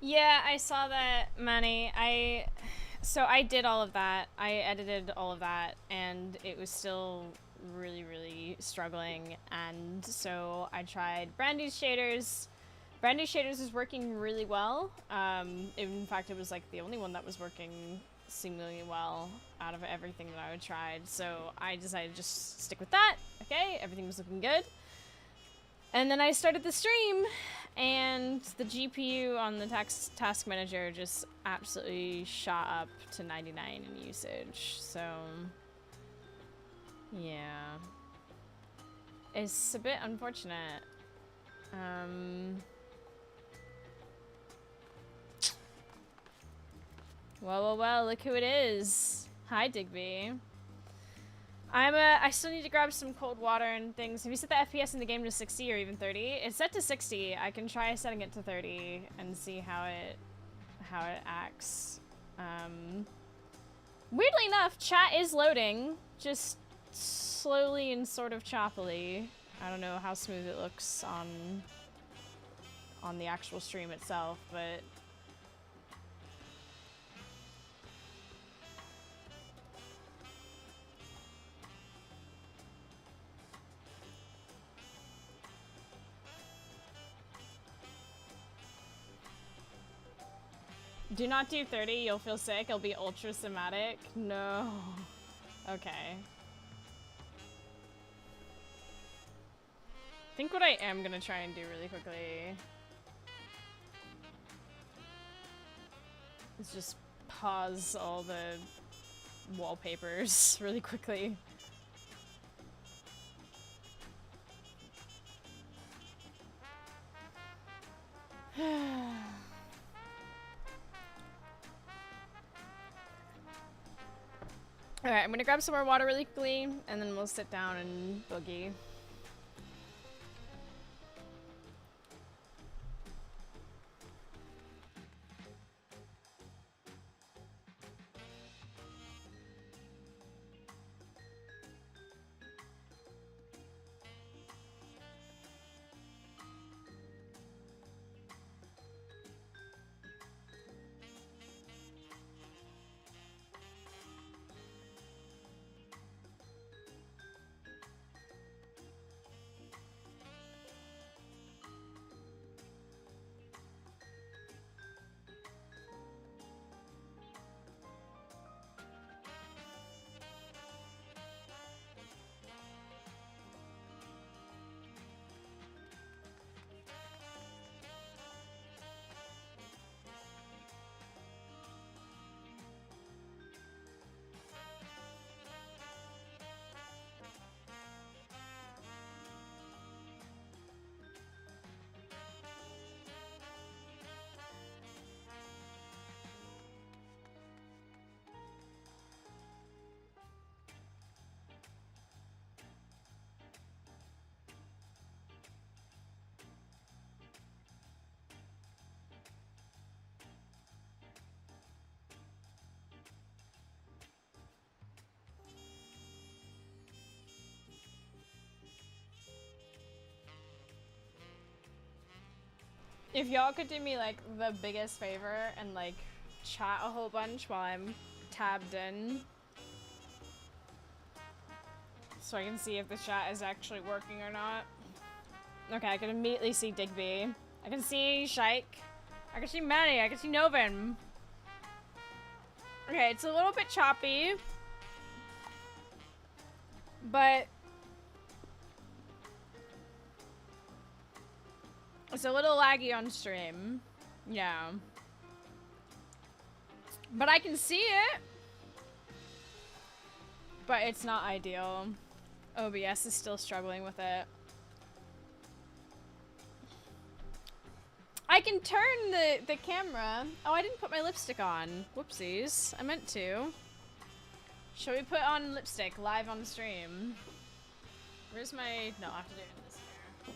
Yeah, I saw that, Manny. So I did all of that. I edited all of that, and it was still really, really struggling. And so I tried Brandy's shaders. Brandy's shaders is working really well. In fact, it was like the only one that was working seemingly well out of everything that I had tried. So I decided to just stick with that. Okay, everything was looking good. And then I started the stream, and the GPU on the task manager just absolutely shot up to 99 in usage. So, yeah. It's a bit unfortunate. Well, look who it is. Hi, Digby. I still need to grab some cold water and things. Have you set the FPS in the game to 60 or even 30? It's set to 60. I can try setting it to 30 and see how it acts. Weirdly enough, chat is loading, just slowly and sort of choppily. I don't know how smooth it looks on the actual stream itself, but do not do 30, you'll feel sick. It'll be ultra somatic. No. Okay. I think what I am gonna try and do really quickly is just pause all the wallpapers really quickly. Alright, I'm gonna grab some more water really quickly, and then we'll sit down and boogie. If y'all could do me like the biggest favor and like chat a whole bunch while I'm tabbed in, so I can see if the chat is actually working or not. Okay, I can immediately see Digby. I can see Shike. I can see Manny. I can see Novin. Okay, it's a little bit choppy, but it's a little laggy on stream. Yeah. But I can see it. But it's not ideal. OBS is still struggling with it. I can turn the camera. Oh, I didn't put my lipstick on. Whoopsies. I meant to. Shall we put on lipstick live on stream? Where's my... No, I have to do it in this mirror.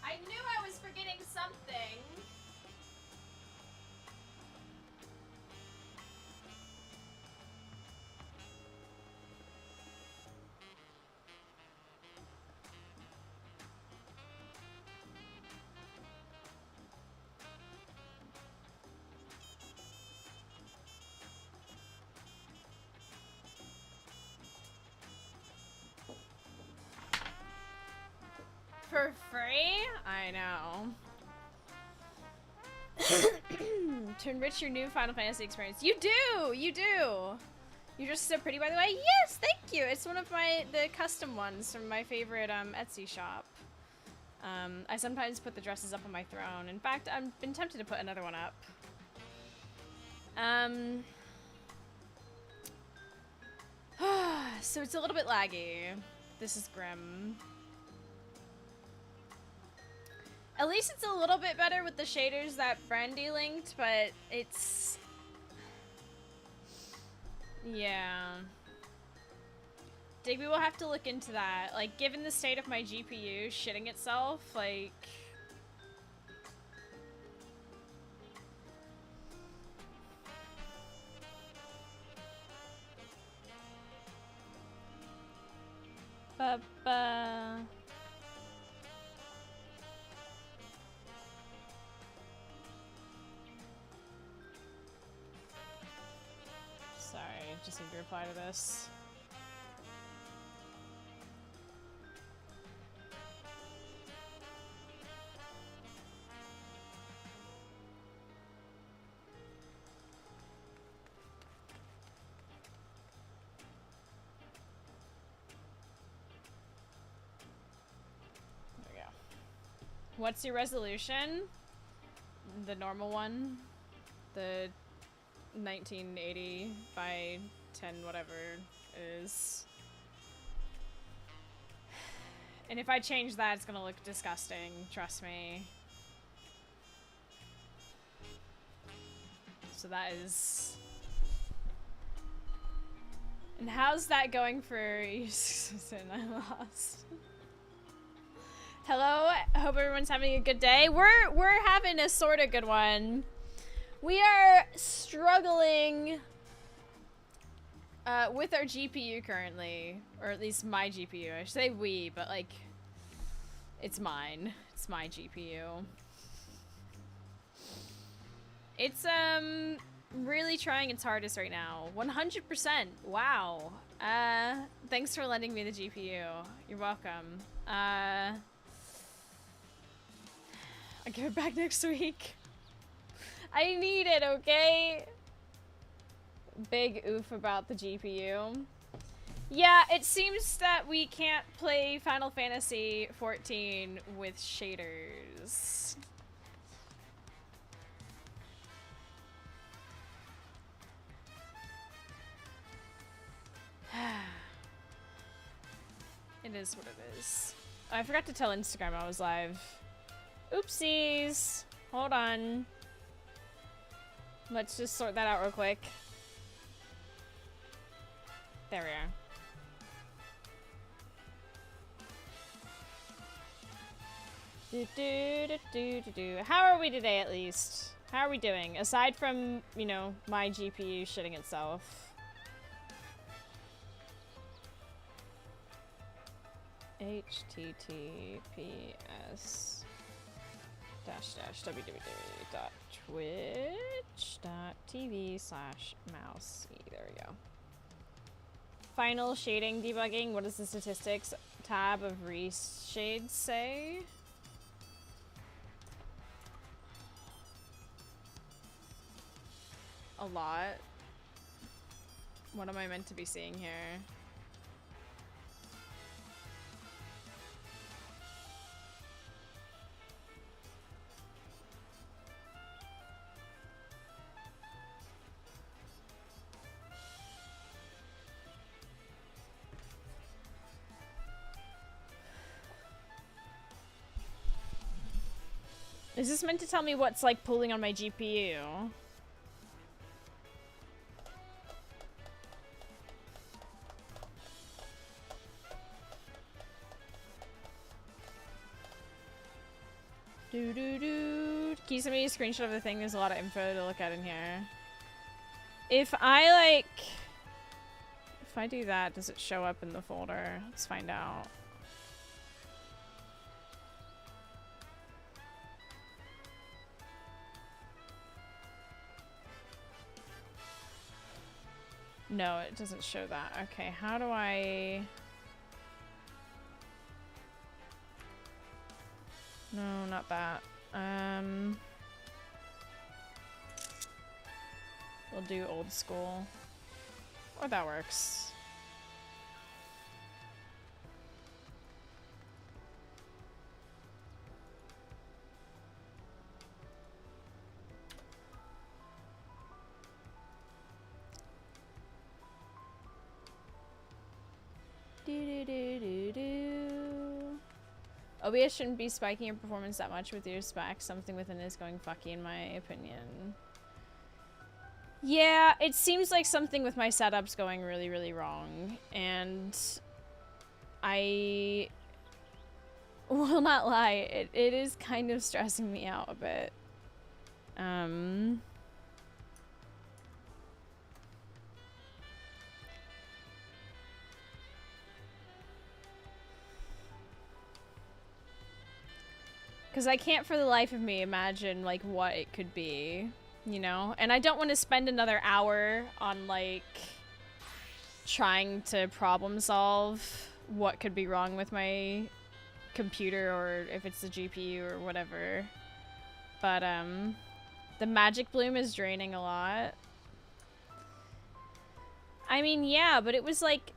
I knew I was forgetting something. for free? I know. To enrich your new Final Fantasy experience. You do! You do! You're just so pretty, by the way. Yes, thank you! It's one of the custom ones from my favorite Etsy shop. I sometimes put the dresses up on my throne. In fact, I've been tempted to put another one up. So it's a little bit laggy. This is grim. At least it's a little bit better with the shaders that Brandy linked, but it's... Yeah. Digby will have to look into that. Like, given the state of my GPU shitting itself, like... Ba-ba. Sorry, just need to reply to this. There we go. What's your resolution? The normal one? The 1980 by 10 whatever it is. And if I change that, it's gonna look disgusting, trust me. So that is... And how's that going for you? I lost. Hello, I hope everyone's having a good day. We're having a sort of good one. We are struggling with our GPU currently, or at least my GPU. I should say we, but like, it's mine. It's my GPU. It's really trying its hardest right now. 100%. Wow. Thanks for lending me the GPU. You're welcome. I'll give it back next week. I need it, okay? Big oof about the GPU. Yeah, it seems that we can't play Final Fantasy 14 with shaders. It is what it is. Oh, I forgot to tell Instagram I was live. Oopsies. Hold on. Let's just sort that out real quick. There we are. How are we today, at least? How are we doing? Aside from, you know, my GPU shitting itself. https://www.twitch.tv/mouse. There we go. Final shading debugging. What does the statistics tab of reshades say? A lot. What am I meant to be seeing here? Is this meant to tell me what's like pulling on my GPU? Can you send me a screenshot of the thing? There's a lot of info to look at in here. If I do that, does it show up in the folder? Let's find out. No, it doesn't show that. Okay, how do I... No, not that. We'll do old school. Or that works. OBS shouldn't be spiking your performance that much with your spec. Something within it is going fucky in my opinion. Yeah, it seems like something with my setup's going really, really wrong. And I will not lie, it is kind of stressing me out a bit. Because I can't for the life of me imagine, like, what it could be, you know? And I don't want to spend another hour on, like, trying to problem solve what could be wrong with my computer, or if it's the GPU or whatever. But, the magic bloom is draining a lot. I mean, yeah, but it was, like,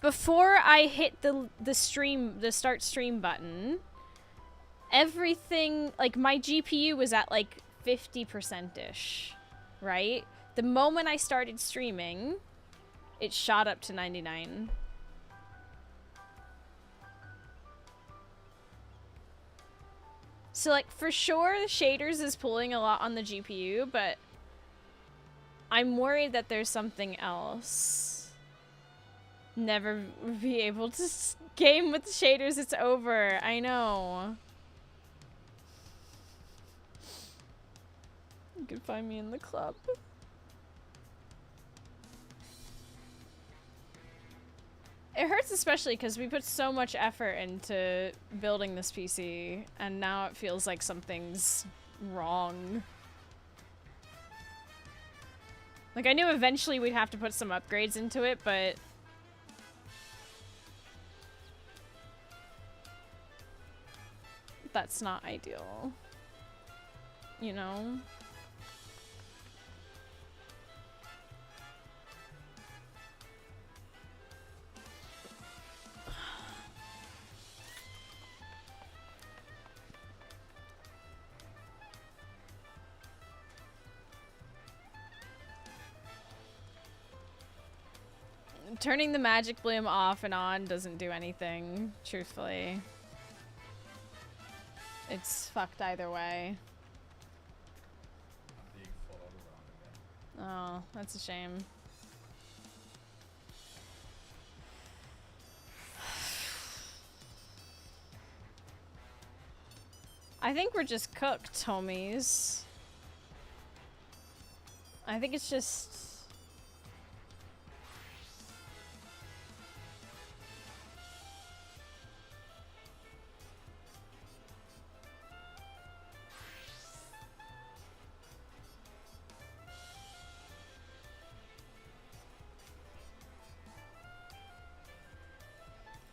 before I hit the start stream button, everything, like, my GPU was at, like, 50%-ish, right? The moment I started streaming, it shot up to 99. So, like, for sure, the shaders is pulling a lot on the GPU, but I'm worried that there's something else. Never be able to game with the shaders, it's over. I know. You can find me in the club. It hurts especially because we put so much effort into building this PC, and now it feels like something's wrong. Like, I knew eventually we'd have to put some upgrades into it, but that's not ideal. You know? Turning the magic bloom off and on doesn't do anything, truthfully. It's fucked either way. Oh, that's a shame. I think we're just cooked, homies. I think it's just...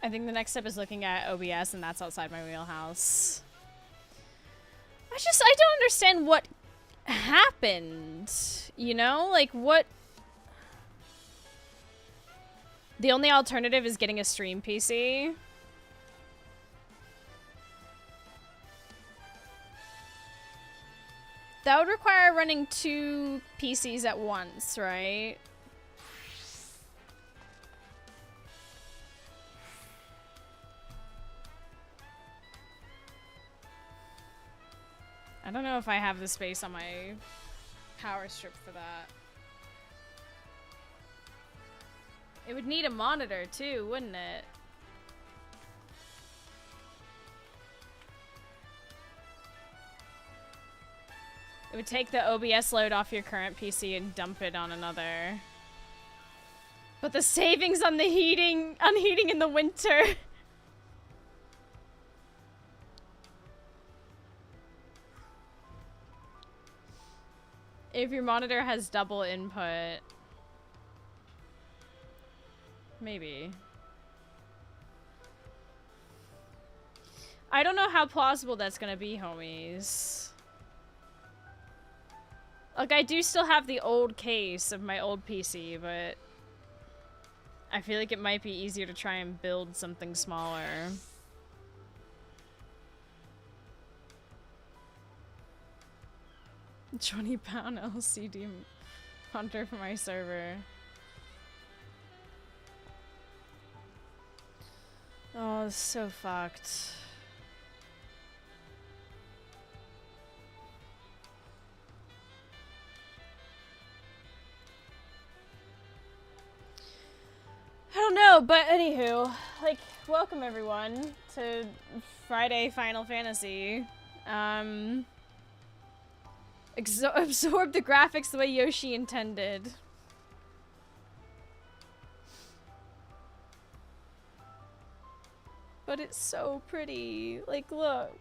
I think the next step is looking at OBS, and that's outside my wheelhouse. I don't understand what happened, you know? Like, what... The only alternative is getting a stream PC. That would require running 2 PCs at once, right? I don't know if I have the space on my power strip for that. It would need a monitor too, wouldn't it? It would take the OBS load off your current PC and dump it on another. But the savings on the heating in the winter. If your monitor has double input. Maybe. I don't know how plausible that's gonna be, homies. Like, I do still have the old case of my old PC, but I feel like it might be easier to try and build something smaller. £20 LCD hunter for my server. Oh, it's so fucked. I don't know, but anywho, like, welcome everyone to Friday Final Fantasy. Absorb the graphics the way Yoshi intended. But it's so pretty. Like, look.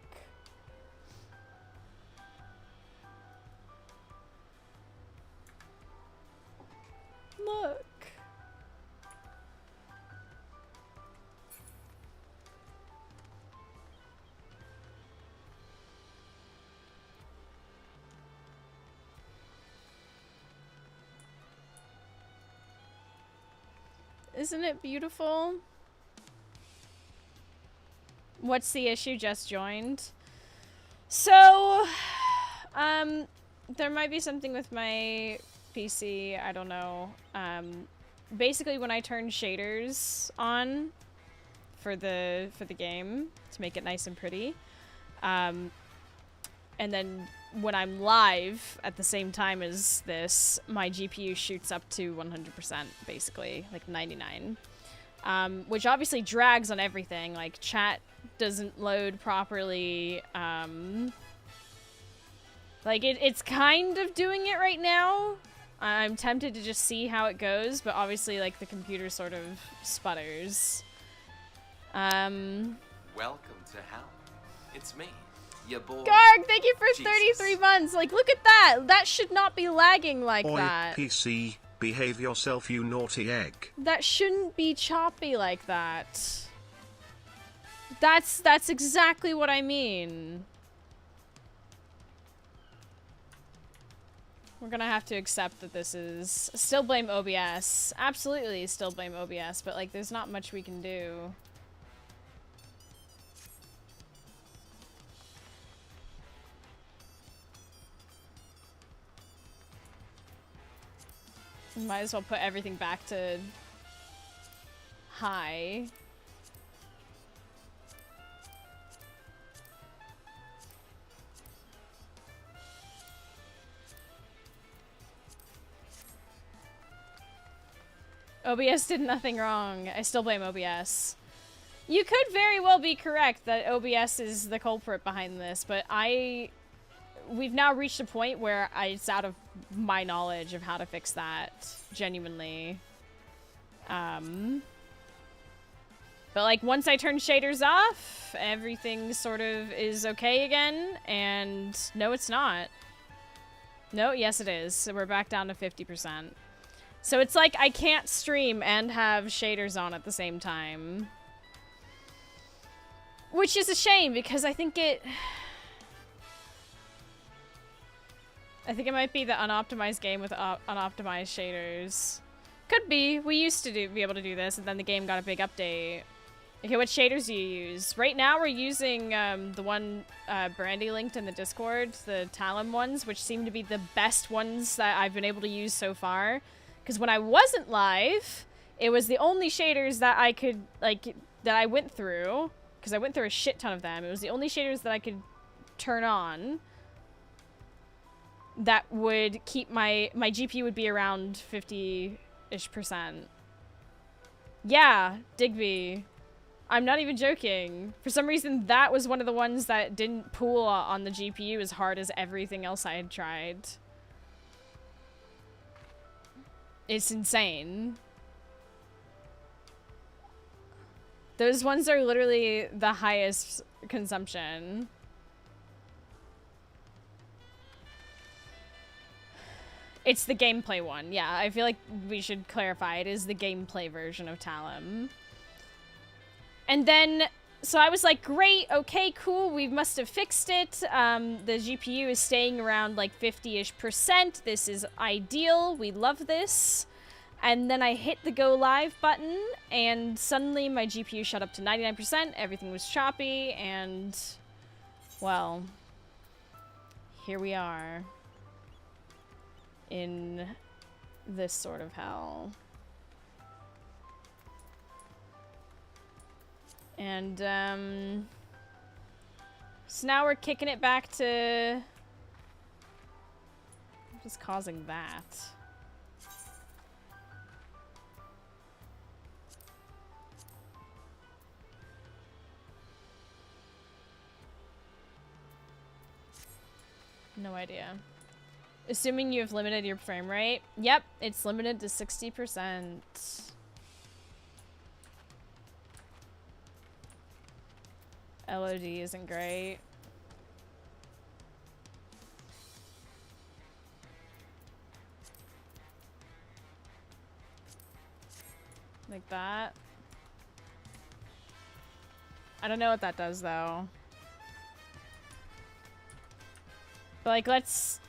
Look. Isn't it beautiful? What's the issue? Just joined. So, there might be something with my PC. I don't know. Basically, when I turn shaders on for the game to make it nice and pretty, and then when I'm live at the same time as this, my GPU shoots up to 100%, basically, like 99. Which obviously drags on everything, like chat doesn't load properly, like it's kind of doing it right now. I'm tempted to just see how it goes, but obviously like the computer sort of sputters. Welcome to hell. It's me, your boy. Garg, thank you for Jesus. 33 months. Like, look at that. That should not be lagging like Oi, that. PC, behave yourself, you naughty egg. That shouldn't be choppy like that. That's exactly what I mean. We're gonna have to accept that this is... Still blame OBS. Absolutely still blame OBS, but like there's not much we can do. Might as well put everything back to high. OBS did nothing wrong. I still blame OBS. You could very well be correct that OBS is the culprit behind this, but we've now reached a point where it's out of my knowledge of how to fix that, genuinely. But like once I turn shaders off, everything sort of is okay again, and no, it's not. No, yes it is. So we're back down to 50%. So it's like I can't stream and have shaders on at the same time. Which is a shame, because I think it might be the unoptimized game with unoptimized shaders. Could be. We used to be able to do this, and then the game got a big update. Okay, what shaders do you use? Right now we're using the one Brandy linked in the Discord, the Talon ones, which seem to be the best ones that I've been able to use so far. Because when I wasn't live, it was the only shaders that I could, like, that I went through, because I went through a shit ton of them. It was the only shaders that I could turn on that would keep my GPU would be around 50-ish%. Yeah, Digby. I'm not even joking. For some reason, that was one of the ones that didn't pool on the GPU as hard as everything else I had tried. It's insane. Those ones are literally the highest consumption. It's the gameplay one. Yeah, I feel like we should clarify. It is the gameplay version of Talon. And then So I was like, great, okay, cool, we must have fixed it. The GPU is staying around like 50-ish%. This is ideal. We love this. And then I hit the go live button, and suddenly my GPU shot up to 99%. Everything was choppy, and well, here we are in this sort of hell. And so now we're kicking it back to just causing that. No idea. Assuming you have limited your frame rate. Yep, it's limited to 60%. LOD isn't great. Like that. I don't know what that does though. But like, let's...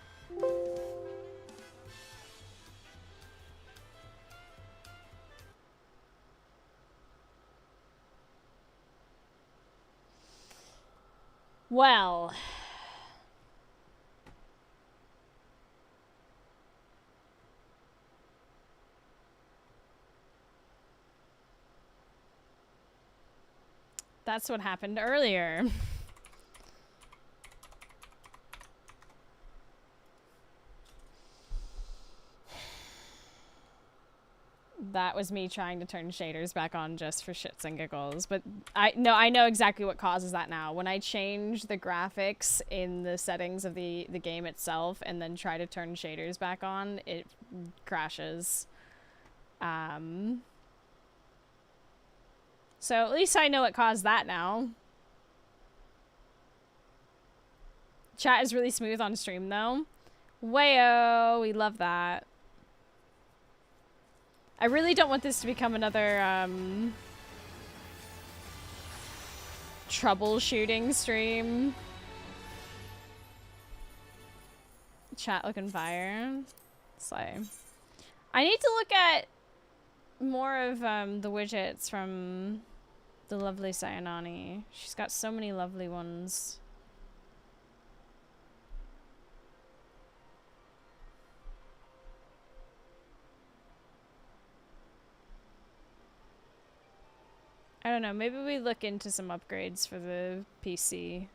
Well... That's what happened earlier. That was me trying to turn shaders back on just for shits and giggles. But I know exactly what causes that now. When I change the graphics in the settings of the game itself and then try to turn shaders back on, it crashes. So at least I know what caused that now. Chat is really smooth on stream though. Wayo, we love that. I really don't want this to become another troubleshooting stream. Chat looking fire. Slay. I need to look at more of the widgets from the lovely Sayanani. She's got so many lovely ones. I don't know, maybe we look into some upgrades for the PC.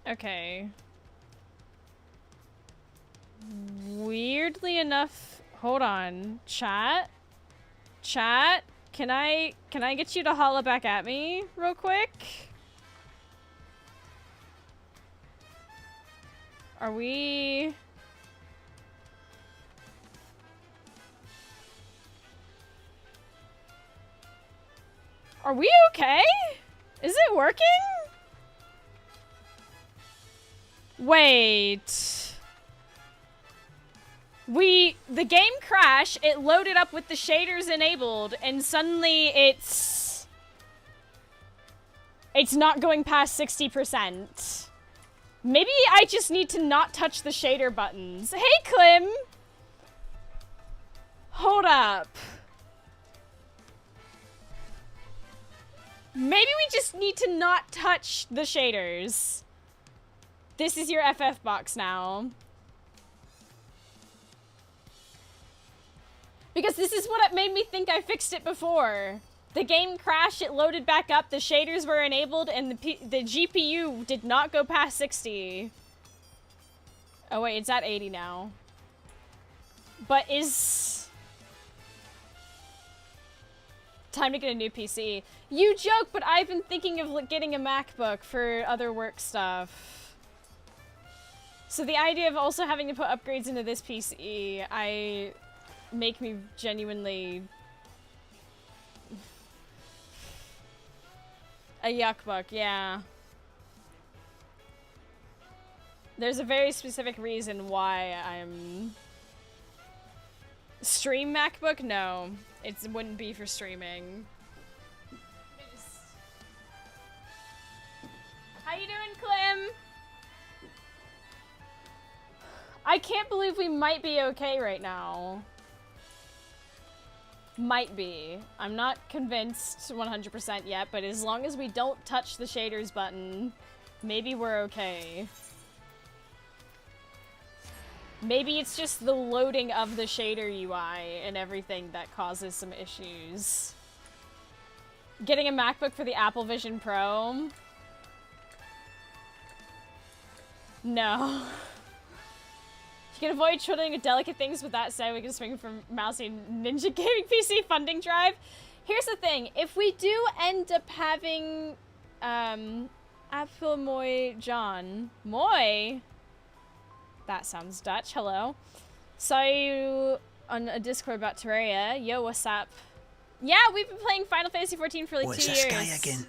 Okay. Weirdly enough, hold on, chat? Chat, can I get you to holla back at me real quick? Are we... Are we okay? Is it working? Wait... The game crashed, it loaded up with the shaders enabled, and suddenly it's not going past 60%. Maybe I just need to not touch the shader buttons. Hey, Clem! Hold up. Maybe we just need to not touch the shaders. This is your FF box now. Because this is what made me think I fixed it before. The game crashed, it loaded back up, the shaders were enabled, and the GPU did not go past 60. Oh wait, it's at 80 now. But is... Time to get a new PC. You joke, but I've been thinking of getting a MacBook for other work stuff. So the idea of also having to put upgrades into this PC, make me genuinely A yuck book, yeah. There's a very specific reason why I'm... Stream MacBook? No. It wouldn't be for streaming. How you doing, Clem? I can't believe we might be okay right now. Might be. I'm not convinced 100% yet, but as long as we don't touch the shaders button, maybe we're okay. Maybe it's just the loading of the shader UI and everything that causes some issues. Getting a MacBook for the Apple Vision Pro? No. You can avoid twiddling with delicate things. With that said, we can swing from Mousy Ninja Gaming PC funding drive. Here's the thing. If we do end up having, Apfel Moy John. Moy? That sounds Dutch. Hello. Saw you on a Discord about Terraria. Yo, what's up? Yeah, we've been playing Final Fantasy XIV for like 2 years. What's this guy again?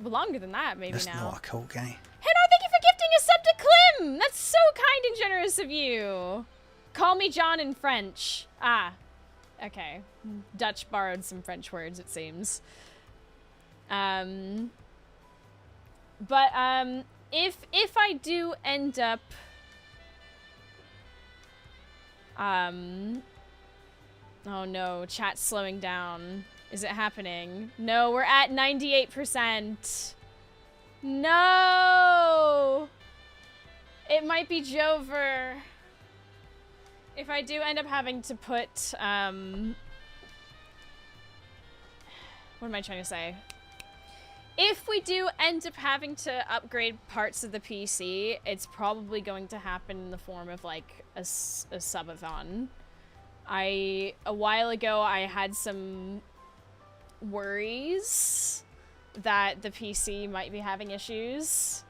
Longer than that, maybe. That's now. not a cool guy. Henno, thank you for gifting a sub to Clem! That's so kind and generous of you. Call me John in French. Ah. Okay. Dutch borrowed some French words, it seems. If I do end up... Oh no, chat's slowing down. Is it happening? No, we're at 98%. No! It might be Jover. If I do end up having to put, what am I trying to say? If we do end up having to upgrade parts of the PC, it's probably going to happen in the form of, like, a subathon. A while ago, I had some worries that the PC might be having issues.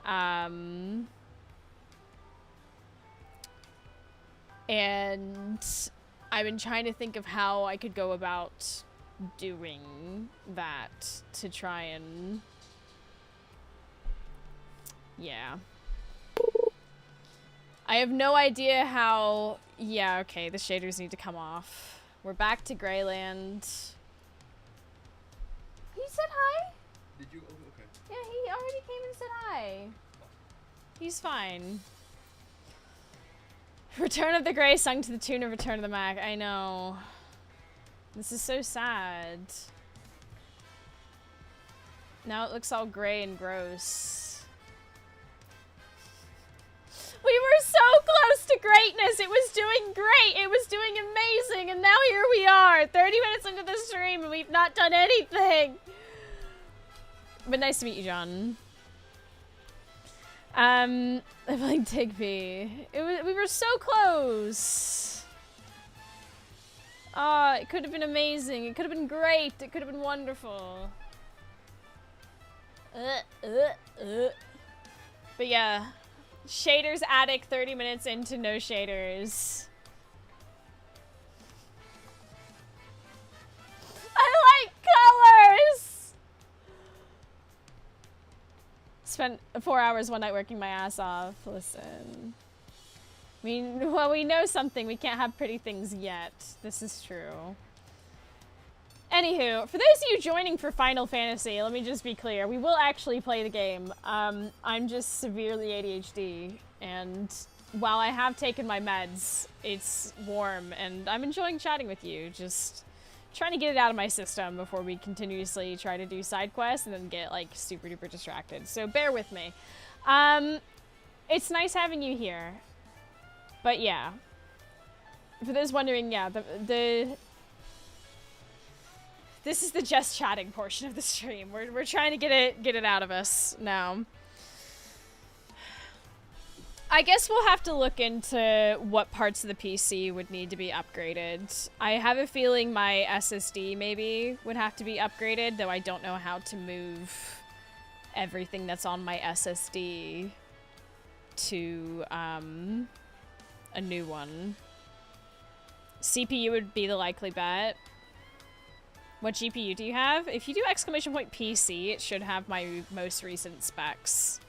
And I've been trying to think of how I could go about doing that to try and... Yeah. I have no idea how... Yeah, okay, the shaders need to come off. We're back to Greyland. He said hi? Did you? Oh, okay. Yeah, he already came and said hi. He's fine. Return of the Grey sung to the tune of Return of the Mac. I know. This is so sad. Now it looks all gray and gross. We were so close to greatness. It was doing great. It was doing amazing. And now here we are, 30 minutes into the stream, and we've not done anything. But nice to meet you, John. I'm playing Digby. We were so close. Oh, it could have been amazing. It could have been great. It could have been wonderful. But yeah. Shaders Attic, 30 minutes into no shaders. I like colors! Spent 4 hours one night working my ass off. Listen. Well, we know something. We can't have pretty things yet. This is true. Anywho, for those of you joining for Final Fantasy, let me just be clear. We will actually play the game. I'm just severely ADHD, and while I have taken my meds, it's warm, and I'm enjoying chatting with you. Just trying to get it out of my system before we continuously try to do side quests and then get, like, super duper distracted. So bear with me. It's nice having you here. But yeah. For those wondering, yeah, this is the just chatting portion of the stream. We're trying to get it out of us now. I guess we'll have to look into what parts of the PC would need to be upgraded. I have a feeling my SSD maybe would have to be upgraded, though I don't know how to move everything that's on my SSD to a new one. CPU would be the likely bet. What GPU do you have? If you do exclamation point PC, it should have my most recent specs.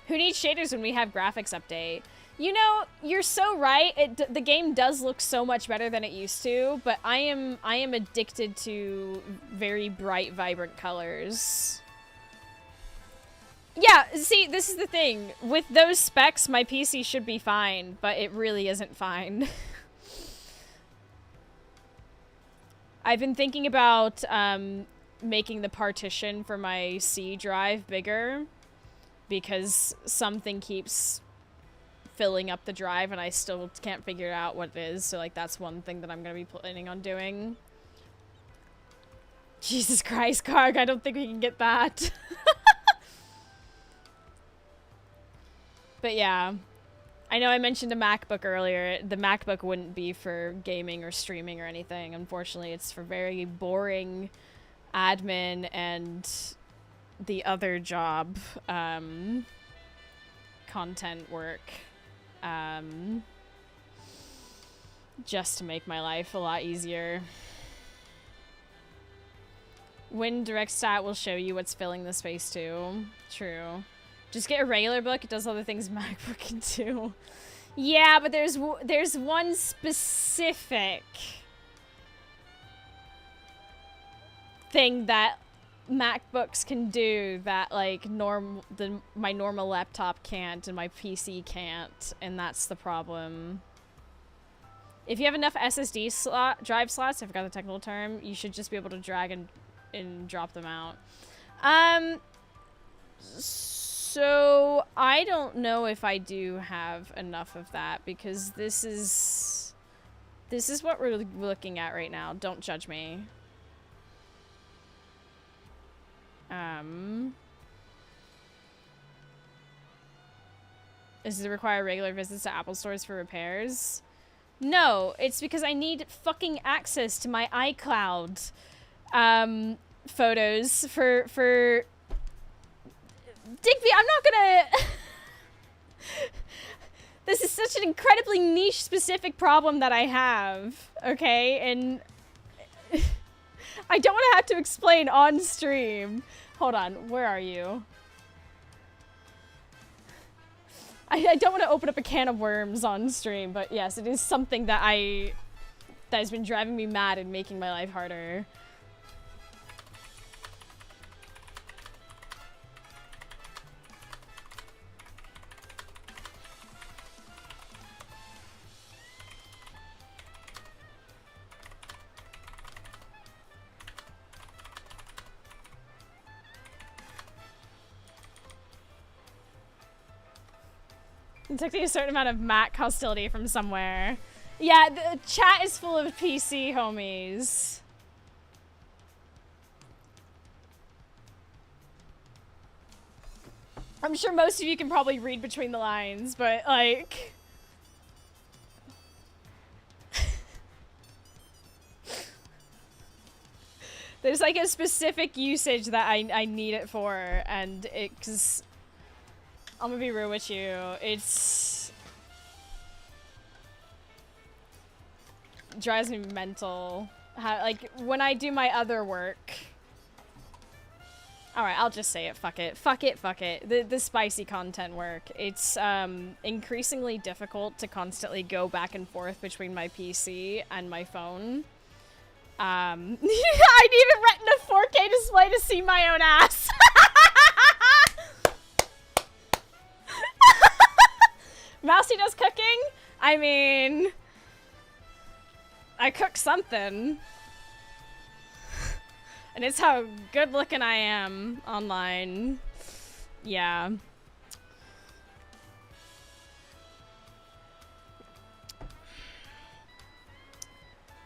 Who needs shaders when we have graphics update? You know, you're so right. The game does look so much better than it used to, but I am addicted to very bright, vibrant colors. Yeah, see, this is the thing. With those specs, my PC should be fine, but it really isn't fine. I've been thinking about making the partition for my C drive bigger because something keeps filling up the drive and I still can't figure out what it is. So, like, that's one thing that I'm going to be planning on doing. Jesus Christ, Karg, I don't think we can get that. But yeah, I know I mentioned a MacBook earlier. The MacBook wouldn't be for gaming or streaming or anything. Unfortunately, it's for very boring admin and the other job, content work, just to make my life a lot easier. When direct stat will show you what's filling the space too. True. Just get a regular book. It does all the things MacBook can do. Yeah, but there's one specific thing that MacBooks can do that like my normal laptop can't and my PC can't, and that's the problem. If you have enough SSD drive slots, I forgot the technical term, you should just be able to drag and drop them out. So I don't know if I do have enough of that because this is what we're looking at right now. Don't judge me. Does it require regular visits to Apple stores for repairs? No, it's because I need fucking access to my iCloud photos for Digby, I'm not gonna... This is such an incredibly niche specific problem that I have, okay? And I don't want to have to explain on stream. Hold on, where are you? I don't want to open up a can of worms on stream, but yes, it is something that has been driving me mad and making my life harder. Detecting a certain amount of Mac hostility from somewhere. Yeah, the chat is full of PC homies. I'm sure most of you can probably read between the lines, but like... There's like a specific usage that I need it for, and cause I'm gonna be real with you, it drives me mental. Like, when I do my other work... Alright, I'll just say it, fuck it. Fuck it, fuck it. The spicy content work. It's increasingly difficult to constantly go back and forth between my PC and my phone. I need a Retina 4K display to see my own ass! Mousy does cooking? I mean... I cook something. And it's how good looking I am online. Yeah.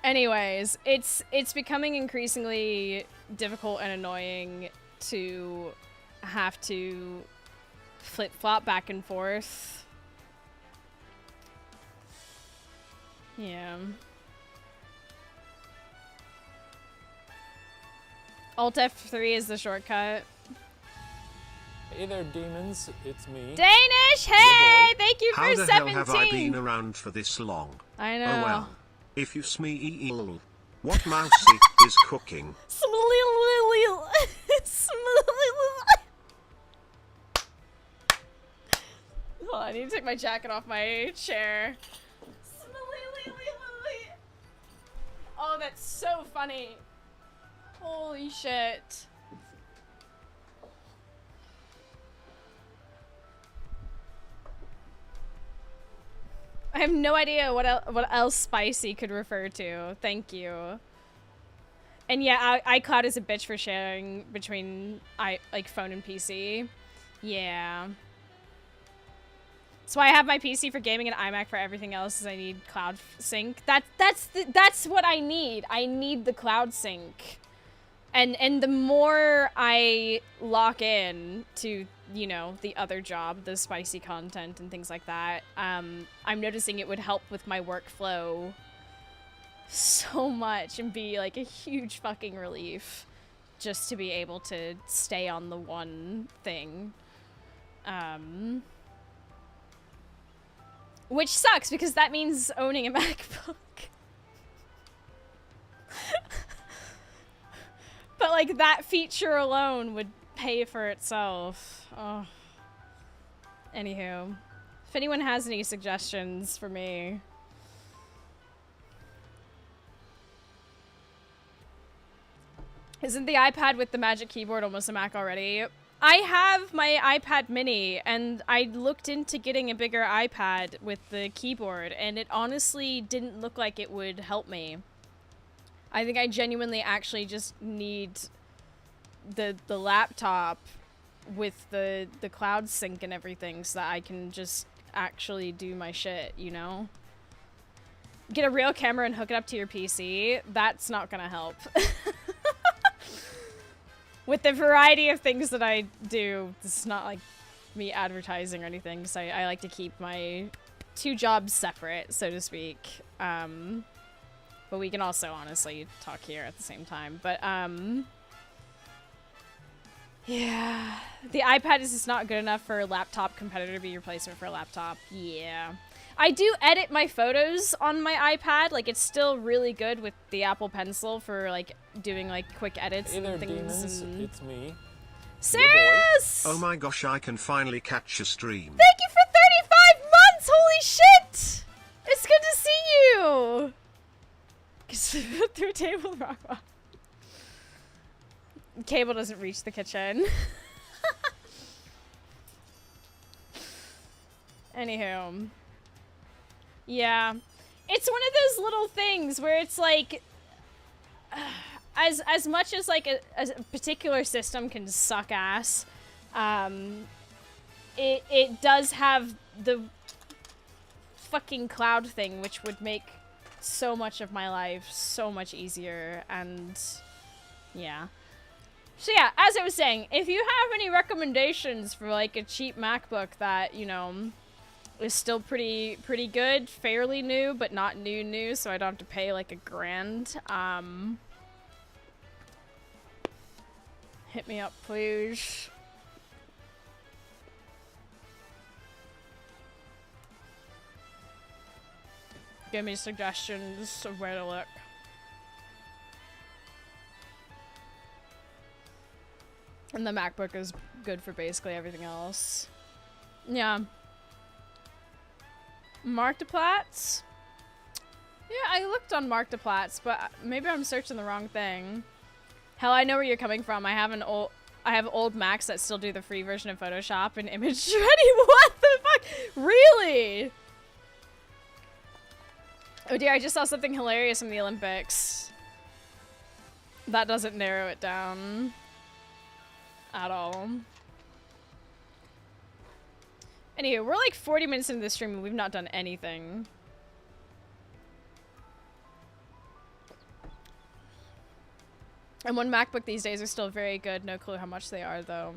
Anyways, it's becoming increasingly difficult and annoying to have to flip-flop back and forth. Yeah. Alt F3 is the shortcut. Hey there, demons. It's me. Danish, hey! Thank you How for the 17! hell have I been around for this long? I know. Oh well. If you smee What mousey is cooking? Hold on, I need to take my jacket off my chair. Oh, that's so funny. Holy shit. I have no idea what else spicy could refer to. Thank you. And yeah, iCloud is a bitch for sharing between phone and PC. Yeah. So I have my PC for gaming and iMac for everything else, as I need cloud sync. That's what I need. I need the cloud sync. And the more I lock in to, you know, the other job, the spicy content and things like that, I'm noticing it would help with my workflow so much and be like a huge fucking relief just to be able to stay on the one thing. Which sucks because that means owning a MacBook. But like that feature alone would pay for itself. Oh. Anywho, if anyone has any suggestions for me. Isn't the iPad with the Magic Keyboard almost a Mac already? I have my iPad mini, and I looked into getting a bigger iPad with the keyboard, and it honestly didn't look like it would help me. I think I genuinely actually just need the laptop with the cloud sync and everything so that I can just actually do my shit, you know? Get a real camera and hook it up to your PC. That's not gonna help. With the variety of things that I do, this is not like me advertising or anything, because I like to keep my two jobs separate, so to speak. But we can also honestly talk here at the same time. But, yeah. The iPad is just not good enough for a laptop competitor to be a replacement for a laptop. Yeah. I do edit my photos on my iPad. Like, it's still really good with the Apple Pencil for, like, doing, like, quick edits and things. Demons, and... it's me. Serious? Oh my gosh, I can finally catch a stream. Thank you for 35 months! Holy shit! It's good to see you! Through a table with Rockwell. Cable doesn't reach the kitchen. Anywho. Yeah. It's one of those little things where it's like... As much as like a particular system can suck ass, it does have the fucking cloud thing, which would make so much of my life so much easier, and yeah. So yeah, as I was saying, if you have any recommendations for like a cheap MacBook that, you know, is still pretty good, fairly new, but not new, so I don't have to pay like $1,000, hit me up, please. Give me suggestions of where to look. And the MacBook is good for basically everything else. Yeah. Marktplatz? Yeah, I looked on Marktplatz, but maybe I'm searching the wrong thing. Hell, I know where you're coming from. I have old Macs that still do the free version of Photoshop and image ready. What the fuck? Really? Oh dear, I just saw something hilarious from the Olympics. That doesn't narrow it down at all. Anyway, we're like 40 minutes into the stream and we've not done anything. And one MacBook these days are still very good. No clue how much they are, though.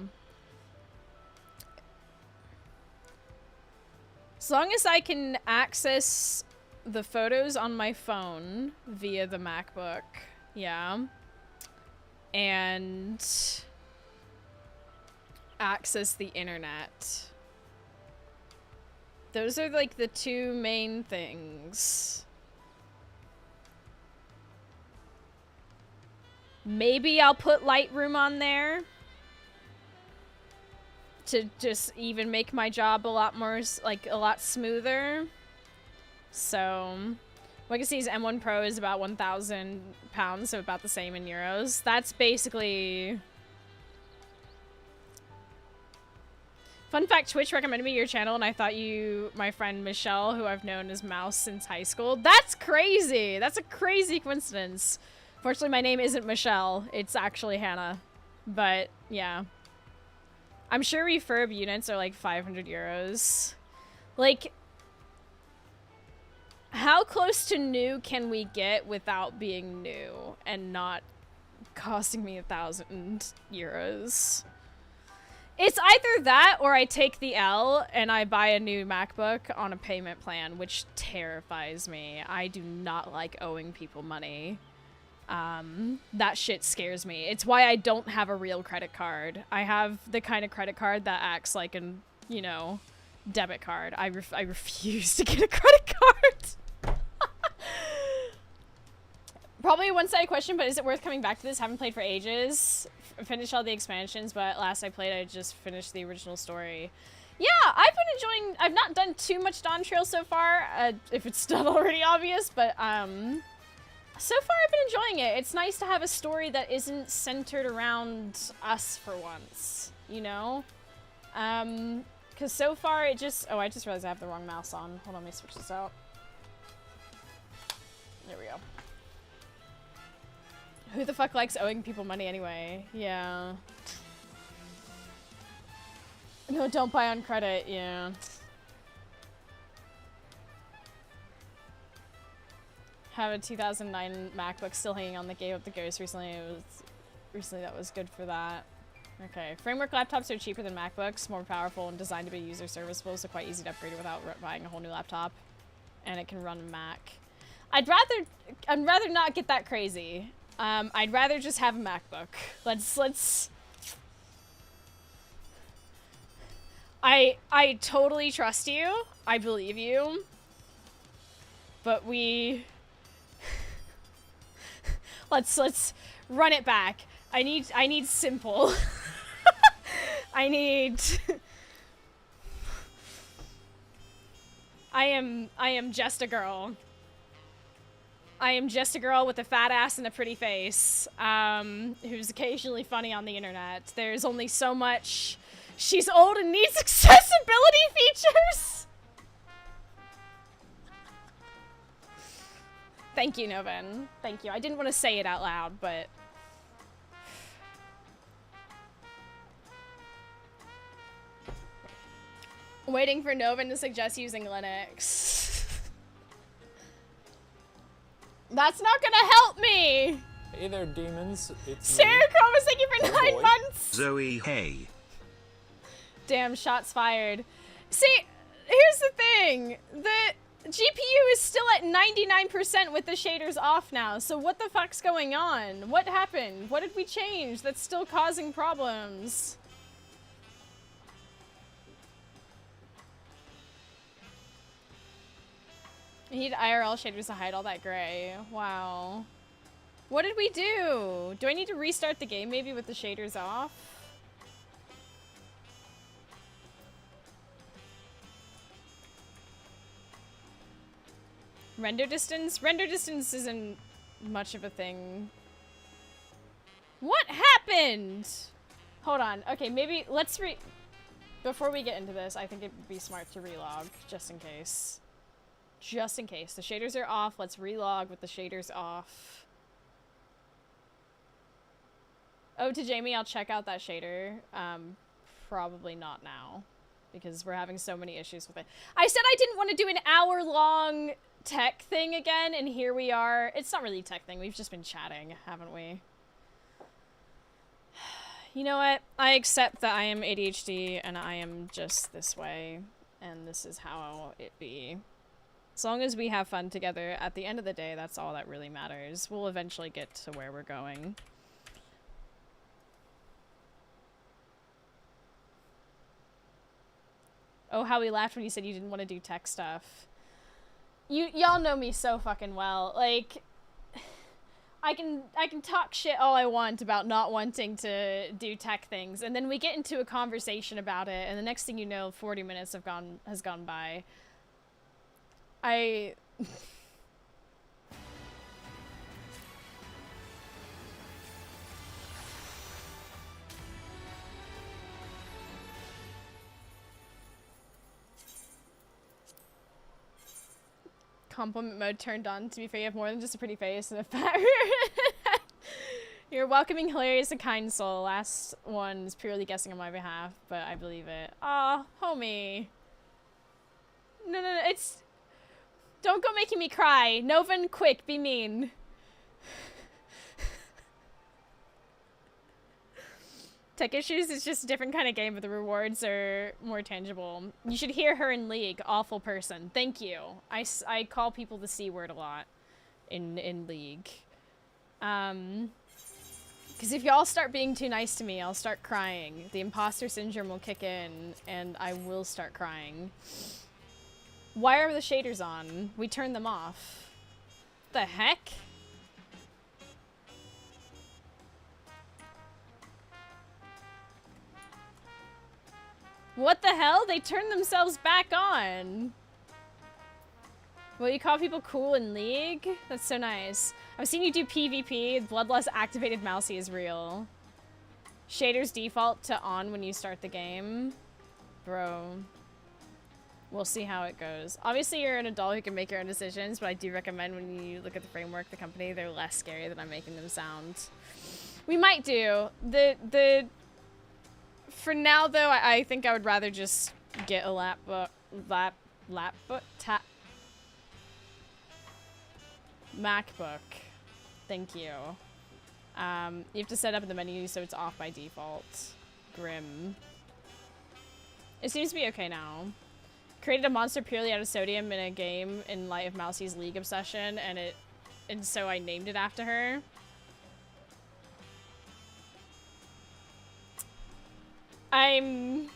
As long as I can access the photos on my phone via the MacBook, yeah. And access the internet. Those are like the two main things. Maybe I'll put Lightroom on there to just even make my job a lot more, like, a lot smoother. So, Legacy's M1 Pro is about 1,000 pounds, so about the same in euros. That's basically... Fun fact, Twitch recommended me your channel, and I thought you, my friend Michelle, who I've known as Mouse since high school. That's crazy! That's a crazy coincidence. Fortunately, my name isn't Michelle. It's actually Hannah. But, yeah. I'm sure refurb units are like 500 euros. Like, how close to new can we get without being new and not costing me 1,000 euros? It's either that or I take the L and I buy a new MacBook on a payment plan, which terrifies me. I do not like owing people money. That shit scares me. It's why I don't have a real credit card. I have the kind of credit card that acts like an, you know, debit card. I refuse to get a credit card. Probably a one-sided question, but is it worth coming back to this? Haven't played for ages. Finished all the expansions, but last I played, I just finished the original story. Yeah, I've been enjoying... I've not done too much Dawn Trail so far, if it's not already obvious, but, so far I've been enjoying it. It's nice to have a story that isn't centered around us for once, you know? Because so far it just... Oh, I just realized I have the wrong mouse on. Hold on, let me switch this out. There we go. Who the fuck likes owing people money anyway? Yeah. No, don't buy on credit, yeah. Have a 2009 MacBook still hanging on that gave up the ghost recently. That was good for that. Okay, framework laptops are cheaper than MacBooks, more powerful and designed to be user serviceable, so quite easy to upgrade without buying a whole new laptop. And it can run Mac. I'd rather not get that crazy. I'd rather just have a MacBook. Let's... I totally trust you. I believe you. But we... let's run it back. I need simple. I need... I am just a girl. I am just a girl with a fat ass and a pretty face, who's occasionally funny on the internet. There's only so much. She's old and needs accessibility features! Thank you, Novin. Thank you. I didn't want to say it out loud, but... Waiting for Novin to suggest using Linux. That's not gonna help me! Hey there, demons. It's Sarah Chromas, thank you for 9 months! Zoe, hey. Damn, shots fired. See, here's the thing. The GPU is still at 99% with the shaders off now, so what the fuck's going on? What happened? What did we change that's still causing problems? You need IRL shaders to hide all that gray. Wow. What did we do? Do I need to restart the game maybe with the shaders off? Render distance? Render distance isn't much of a thing. What happened? Hold on. Okay, maybe let's before we get into this, I think it'd be smart to relog just in case. Just in case. The shaders are off. Let's relog with the shaders off. Oh, to Jamie, I'll check out that shader. Probably not now, because we're having so many issues with it. I said I didn't want to do an hour-long tech thing again, and here we are. It's not really a tech thing. We've just been chatting, haven't we? You know what? I accept that I am ADHD, and I am just this way, and this is how it be. As long as we have fun together, at the end of the day, that's all that really matters. We'll eventually get to where we're going. Oh, how we laughed when you said you didn't want to do tech stuff. Y'all know me so fucking well. Like, I can talk shit all I want about not wanting to do tech things, and then we get into a conversation about it, and the next thing you know, 40 minutes has gone by. Compliment mode turned on. To be fair, you have more than just a pretty face and a fat rear. You're a welcoming, hilarious, and kind soul. Last one is purely guessing on my behalf, but I believe it. Aw, homie. No, it's... Don't go making me cry. Novan, quick, be mean. Tech issues is just a different kind of game, but the rewards are more tangible. You should hear her in League. Awful person. Thank you. I call people the C word a lot in League. Because if y'all start being too nice to me, I'll start crying. The imposter syndrome will kick in, and I will start crying. Why are the shaders on? We turned them off. The heck? What the hell? They turned themselves back on. Will you call people cool in League? That's so nice. I've seen you do PvP. Bloodlust activated mousey is real. Shaders default to on when you start the game. Bro. We'll see how it goes. Obviously, you're an adult who can make your own decisions, but I do recommend when you look at the framework, the company, they're less scary than I'm making them sound. We might do. For now, though, I think I would rather just get a MacBook. Thank you. You have to set up in the menu so it's off by default. Grim. It seems to be okay now. Created a monster purely out of sodium in a game in light of Mousie's League obsession, and so I named it after her. I'm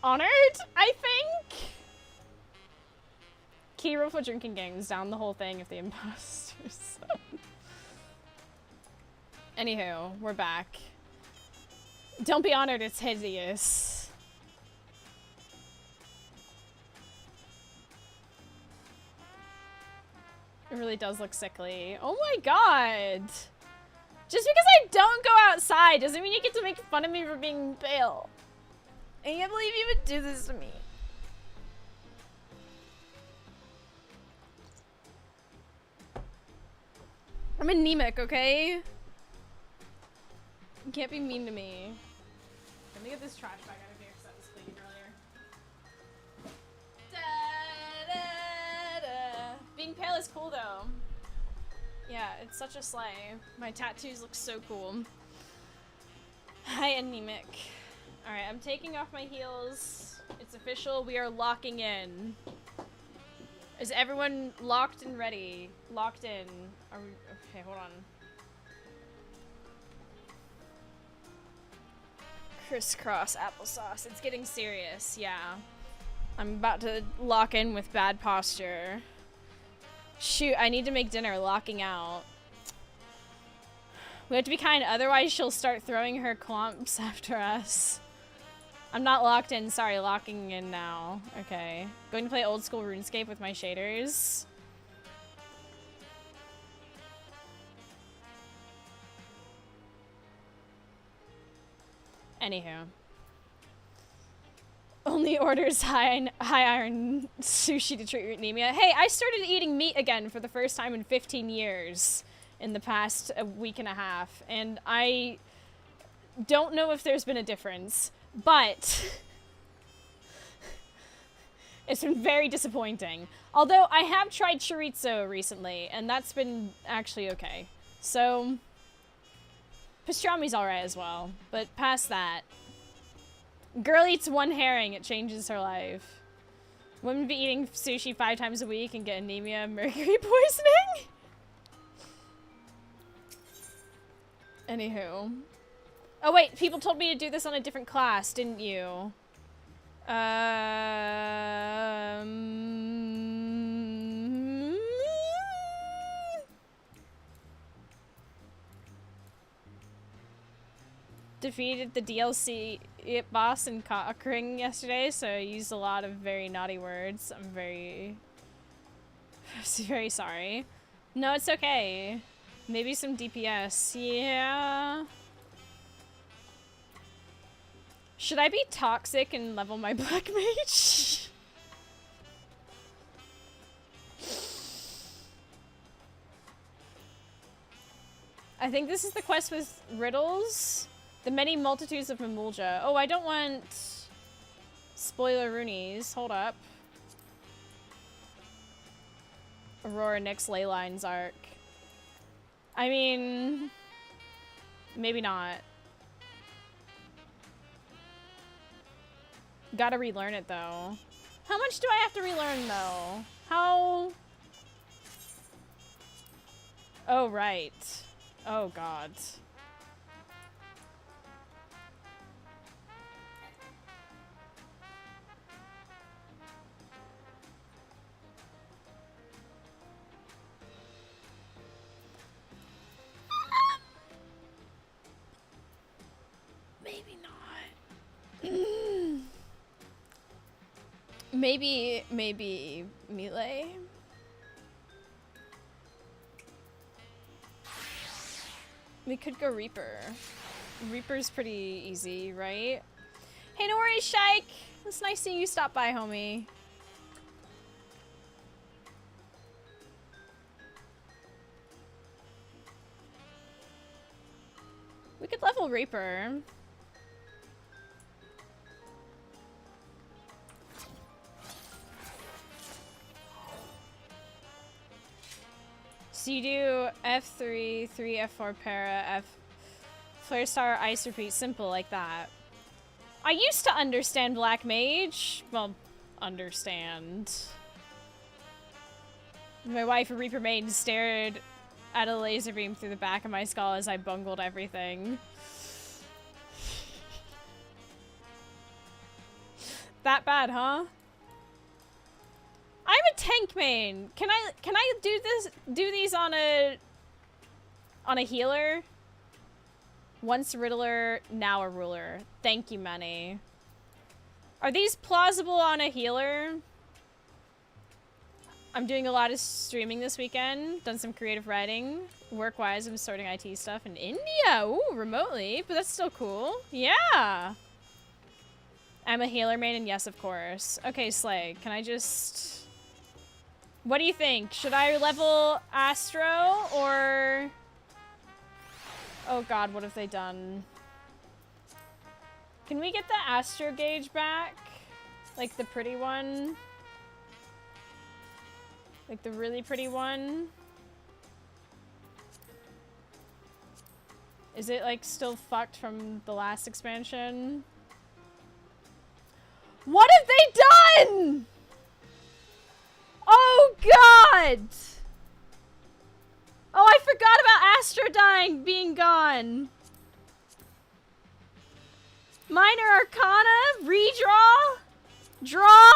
honored, I think. Key rule for drinking games, down the whole thing if the imposters. Anywho, we're back. Don't be honored, it's hideous. It really does look sickly. Oh my god! Just because I don't go outside doesn't mean you get to make fun of me for being pale. I can't believe you would do this to me. I'm anemic, okay? You can't be mean to me. Let me get this trash bag out of here because that was clean earlier. Da, da, da. Being pale is cool though. Yeah, it's such a slay. My tattoos look so cool. Hi, anemic. Alright, I'm taking off my heels. It's official. We are locking in. Is everyone locked and ready? Locked in. Are we... Okay, hold on. Crisscross applesauce. It's getting serious, yeah. I'm about to lock in with bad posture. Shoot, I need to make dinner. Locking out. We have to be kind, otherwise she'll start throwing her clumps after us. I'm not locked in. Sorry, locking in now. Okay. Going to play old school RuneScape with my shaders. Anywho. Only orders high iron sushi to treat your anemia. Hey, I started eating meat again for the first time in 15 years in the past week and a half, and I don't know if there's been a difference, but it's been very disappointing. Although I have tried chorizo recently, and that's been actually okay. So, pastrami's alright as well, but past that, girl eats one herring, it changes her life. Women be eating sushi 5 times a week and get anemia, mercury poisoning? Anywho. Oh wait, people told me to do this on a different class, didn't you? defeated the DLC boss in Conquering yesterday, so I used a lot of very naughty words. I'm very sorry. No, it's okay. Maybe some DPS. Yeah. Should I be toxic and level my black mage? I think this is the quest with riddles. The many multitudes of Mamulja. Oh, I don't want spoiler roonies. Hold up. Aurora Nyx Leylines arc. I mean, maybe not. Gotta relearn it though. How much do I have to relearn though? How? Oh, right. Oh, God. Maybe not. Maybe melee. We could go Reaper. Reaper's pretty easy, right? Hey, no worries, Shike! It's nice seeing you stop by, homie. We could level Reaper. So you do F3, 3, F4 para, F Flare Star, Ice Repeat, simple like that. I used to understand Black Mage. Well, understand. My wife, a Reaper maiden, stared at a laser beam through the back of my skull as I bungled everything. That bad, huh? I'm a tank main. Can I do these on a healer? Once Riddler, now a ruler. Thank you, Manny. Are these plausible on a healer? I'm doing a lot of streaming this weekend. Done some creative writing. Work-wise, I'm sorting IT stuff in India. Ooh, remotely, but that's still cool. Yeah. I'm a healer main, and yes, of course. Okay, Slay, can I just... What do you think? Should I level Astro, or... Oh god, what have they done? Can we get the Astro gauge back? Like the pretty one? Like the really pretty one? Is it like still fucked from the last expansion? What have they done? Oh god! Oh, I forgot about Astro dying, being gone. Minor Arcana, redraw, draw.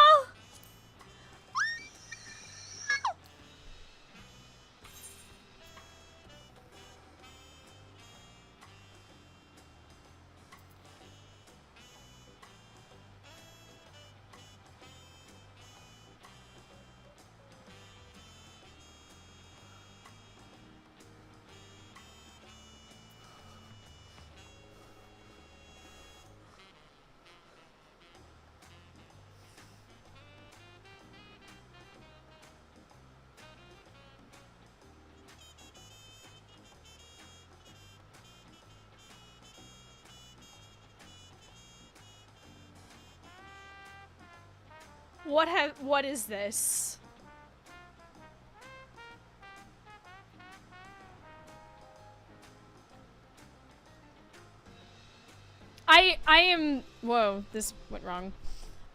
What is this? I am, whoa, this went wrong.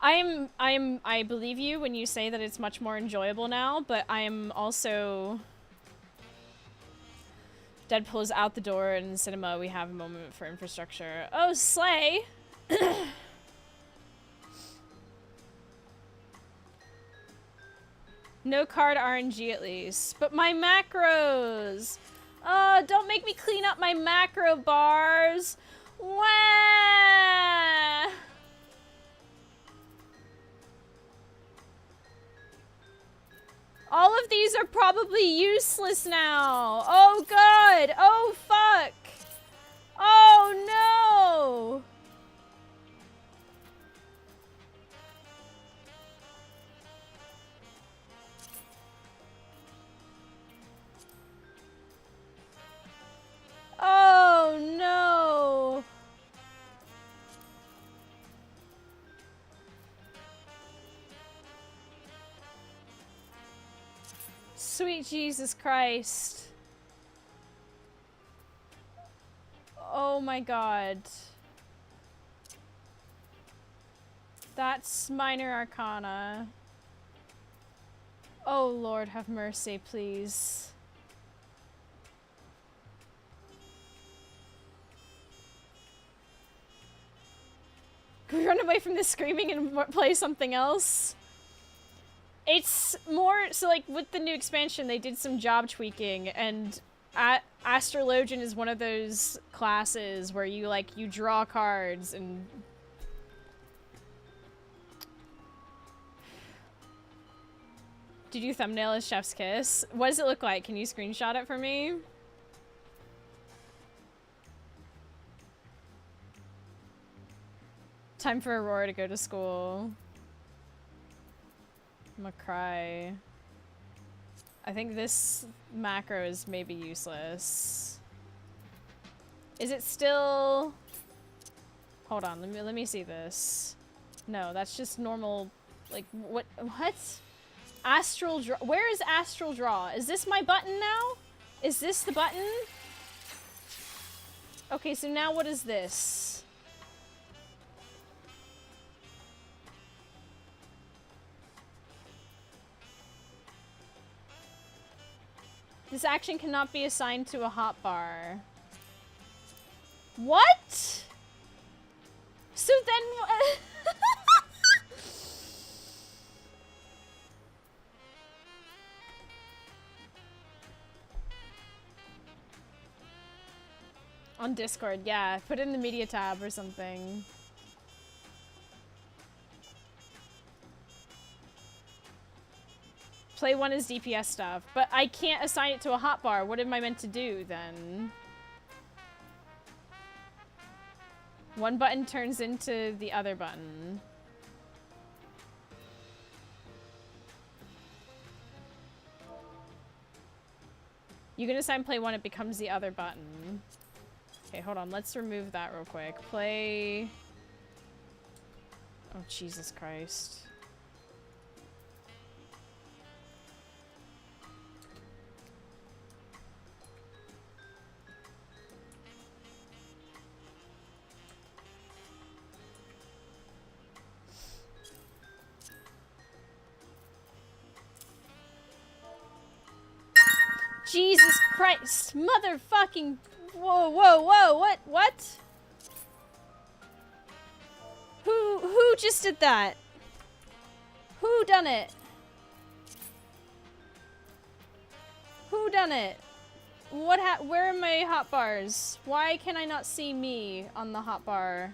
I believe you when you say that it's much more enjoyable now, but I am also... Deadpool is out the door, and in cinema we have a moment for infrastructure. Oh, Slay! No card RNG at least. But my macros! Oh, don't make me clean up my macro bars! Wah! All of these are probably useless now. Oh god. Oh fuck. Oh no. Oh no. Sweet Jesus Christ. Oh my god. That's minor arcana. Oh Lord, have mercy, please. Can we run away from this screaming and play something else? It's more, so like with the new expansion, they did some job tweaking, and Astrologian is one of those classes where you draw cards and... Did you thumbnail as Chef's Kiss? What does it look like? Can you screenshot it for me? Time for Aurora to go to school. I'm gonna cry. I think this macro is maybe useless. Is it still... Hold on, let me see this. No, that's just normal, like, what? Astral draw. Where is astral draw? Is this my button now? Is this the button? Okay, so now what is this? This action cannot be assigned to a hotbar. What? So then... On Discord, yeah. Put it in the media tab or something. Play one as DPS stuff. But I can't assign it to a hotbar. What am I meant to do then? One button turns into the other button. You can assign play one, it becomes the other button. Okay, hold on. Let's remove that real quick. Play... Oh, Jesus Christ. Jesus Christ! Motherfucking... Whoa, whoa, whoa, what? Who just did that? Who done it? Who done it? Where are my hotbars? Why can I not see me on the hotbar?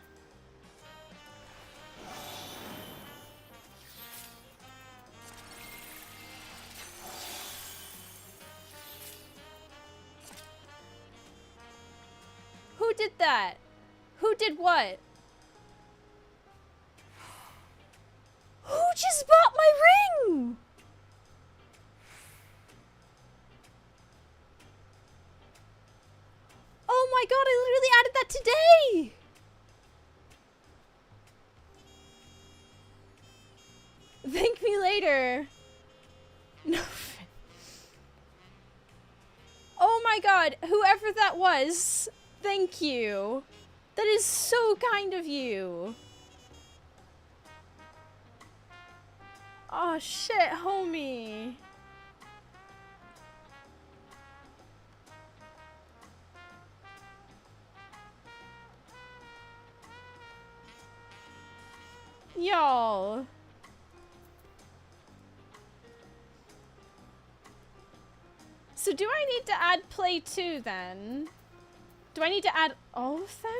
Who did that? Who did what? Who just bought my ring? Oh my god, I literally added that today! Thank me later. No. Oh my god, whoever that was, thank you. That is so kind of you. Oh shit, homie. Y'all. So do I need to add play 2 then? Do I need to add all of them?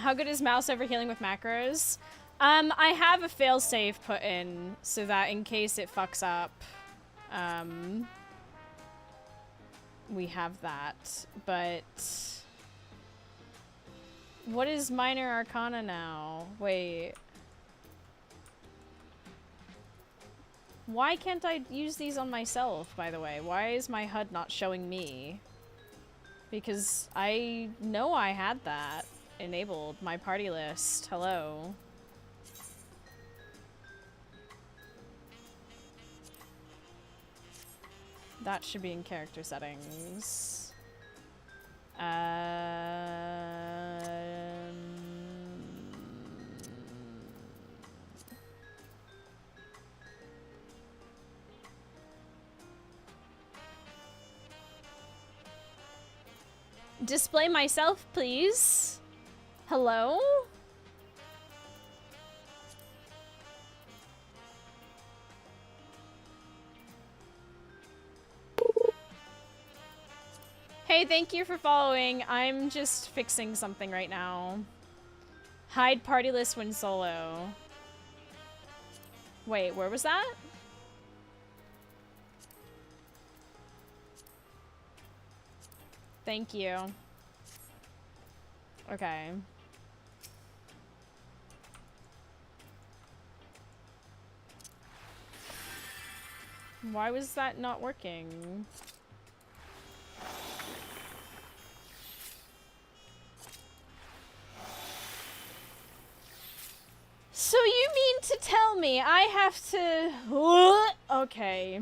How good is mouse over healing with macros? I have a failsafe put in so that in case it fucks up, we have that. But what is minor arcana now? Wait. Why can't I use these on myself, by the way? Why is my HUD not showing me? Because I know I had that enabled, my party list. Hello. That should be in character settings. Display myself, please. Hello? Hey, thank you for following. I'm just fixing something right now. Hide party list when solo. Wait, where was that? Thank you. Okay. Why was that not working? So you mean to tell me I have to... Okay.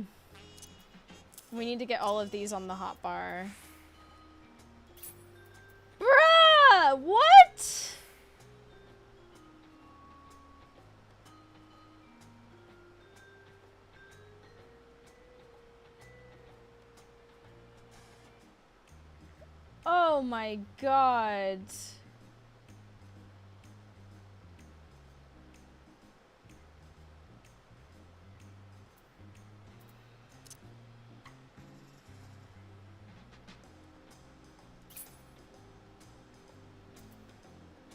We need to get all of these on the hotbar. Bruh! What? Oh my god.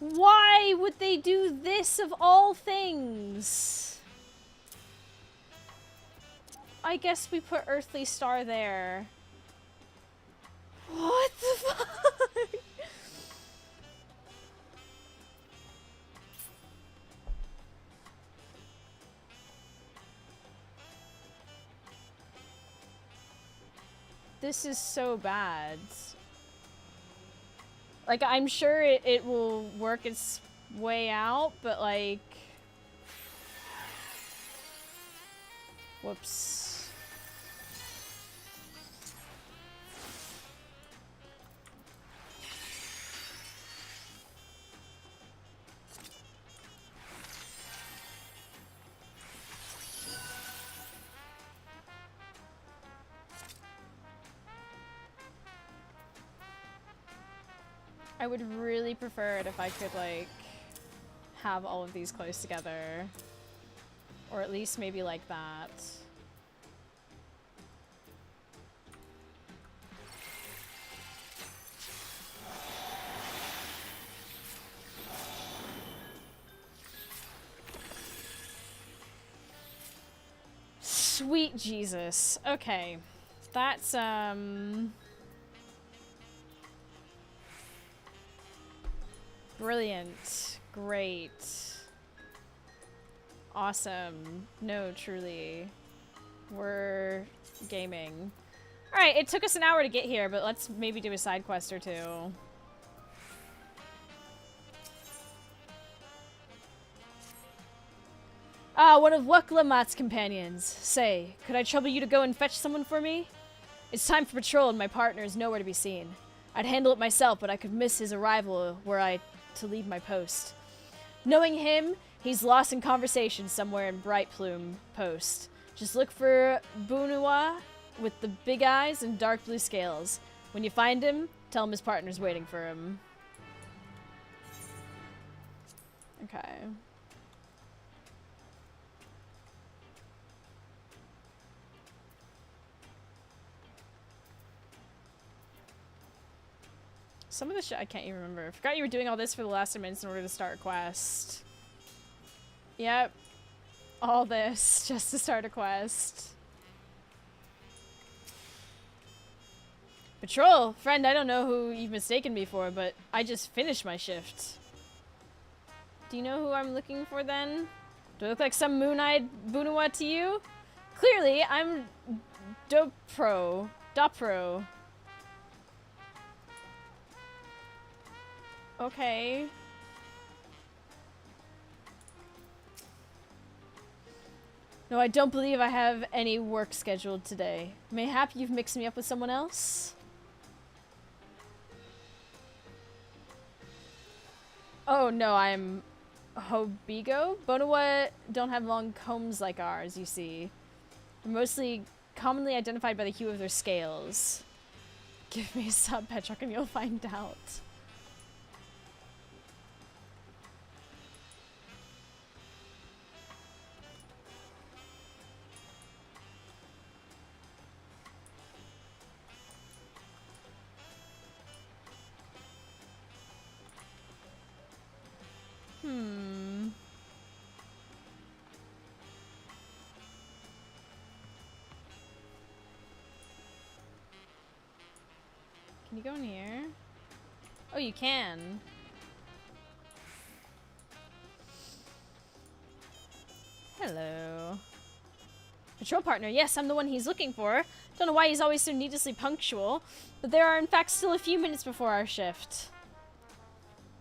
Why would they do this of all things? I guess we put Earthly Star there. What the fuck? This is so bad. Like, I'm sure it will work its way out, but like... Whoops. I would really prefer it if I could, like, have all of these close together. Or at least maybe like that. Sweet Jesus. Okay. That's, brilliant. Great. Awesome. No, truly. We're gaming. Alright, it took us an hour to get here, but let's maybe do a side quest or two. Ah, one of Wuklamat's companions. Say, could I trouble you to go and fetch someone for me? It's time for patrol and my partner is nowhere to be seen. I'd handle it myself, but I could miss his arrival were I to leave my post. Knowing him, he's lost in conversation somewhere in Bright Plume Post. Just look for Bunua with the big eyes and dark blue scales. When you find him, tell him his partner's waiting for him. Okay. Some of the shit I can't even remember. I forgot you were doing all this for the last 10 minutes in order to start a quest. Yep. All this just to start a quest. Patrol! Friend, I don't know who you've mistaken me for, but I just finished my shift. Do you know who I'm looking for then? Do I look like some moon-eyed Bunua to you? Clearly, I'm Dopro. Okay. No, I don't believe I have any work scheduled today. Mayhap you've mixed me up with someone else? Oh no, I'm Hobigo? Bonawa don't have long combs like ours, you see. They're mostly commonly identified by the hue of their scales. Give me a sub, Petrock, and you'll find out. Can you go in here? Oh, you can. Hello. Patrol partner, yes, I'm the one he's looking for. Don't know why he's always so needlessly punctual, but there are in fact still a few minutes before our shift.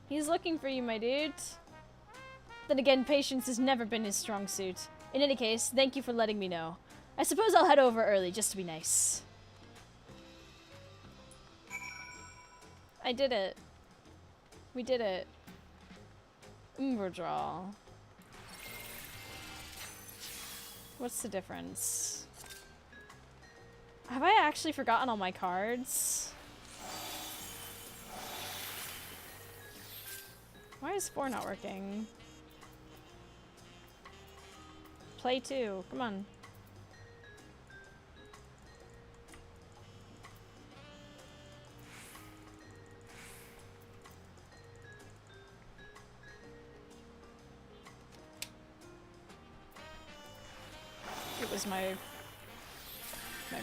He's looking for you, my dude. Then again, patience has never been his strong suit. In any case, thank you for letting me know. I suppose I'll head over early, just to be nice. I did it. We did it. Umbradral. What's the difference? Have I actually forgotten all my cards? Why is 4 not working? Play 2. Come on. It was my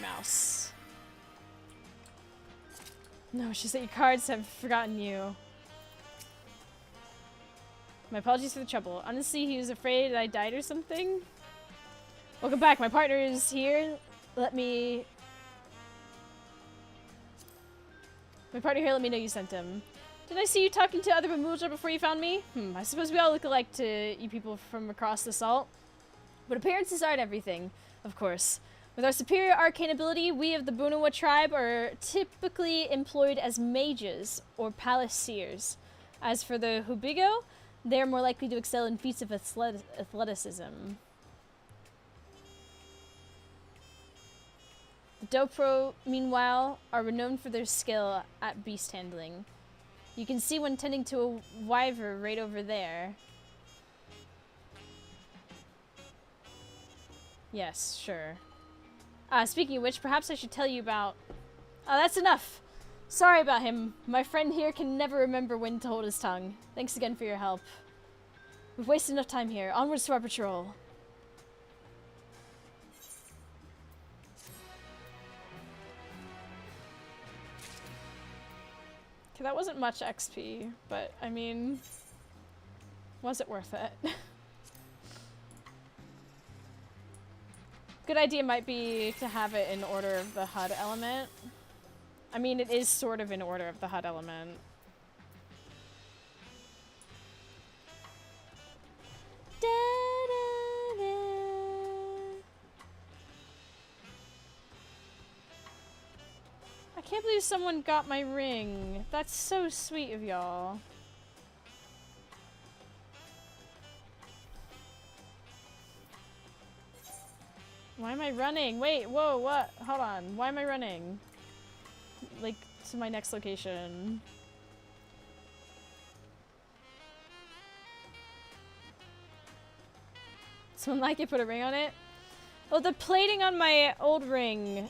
mouse. No, it's just that your cards have forgotten you. My apologies for the trouble. Honestly, he was afraid I died or something. Welcome back. My partner is here. Let me know you sent him. Didn't I see you talking to other Bamulja before you found me? I suppose we all look alike to you people from across the salt. But appearances aren't everything, of course. With our superior arcane ability, we of the Bunawa tribe are typically employed as mages or palace seers. As for the Hubigo, they are more likely to excel in feats of athleticism. The Dopro, meanwhile, are renowned for their skill at beast handling. You can see one tending to a wyver right over there. Yes, sure. Speaking of which, perhaps I should tell you about... Oh, that's enough! Sorry about him. My friend here can never remember when to hold his tongue. Thanks again for your help. We've wasted enough time here. Onwards to our patrol. Okay, that wasn't much XP, but, I mean... Was it worth it? Good idea might be to have it in order of the HUD element. I mean, it is sort of in order of the HUD element. Da, da, da. I can't believe someone got my ring. That's so sweet of y'all. Why am I running? Wait, whoa, what? Hold on. Why am I running? Like, to my next location. Someone like it, put a ring on it? Well, the plating on my old ring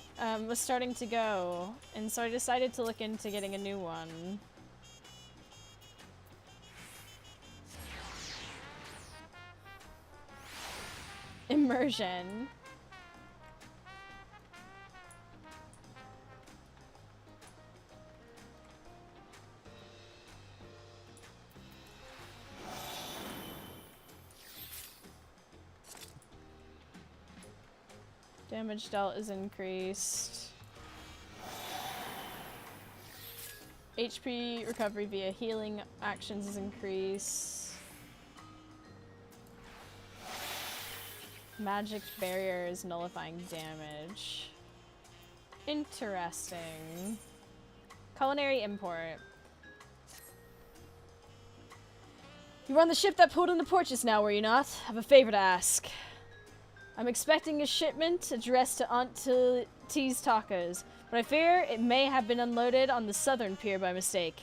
was starting to go, and so I decided to look into getting a new one. immersion. Damage dealt is increased. HP recovery via healing actions is increased. Magic barrier is nullifying damage. Interesting. Culinary import. You were on the ship that pulled in the port just now, were you not? I have a favor to ask. I'm expecting a shipment addressed to Aunt T's Tacos, but I fear it may have been unloaded on the southern pier by mistake.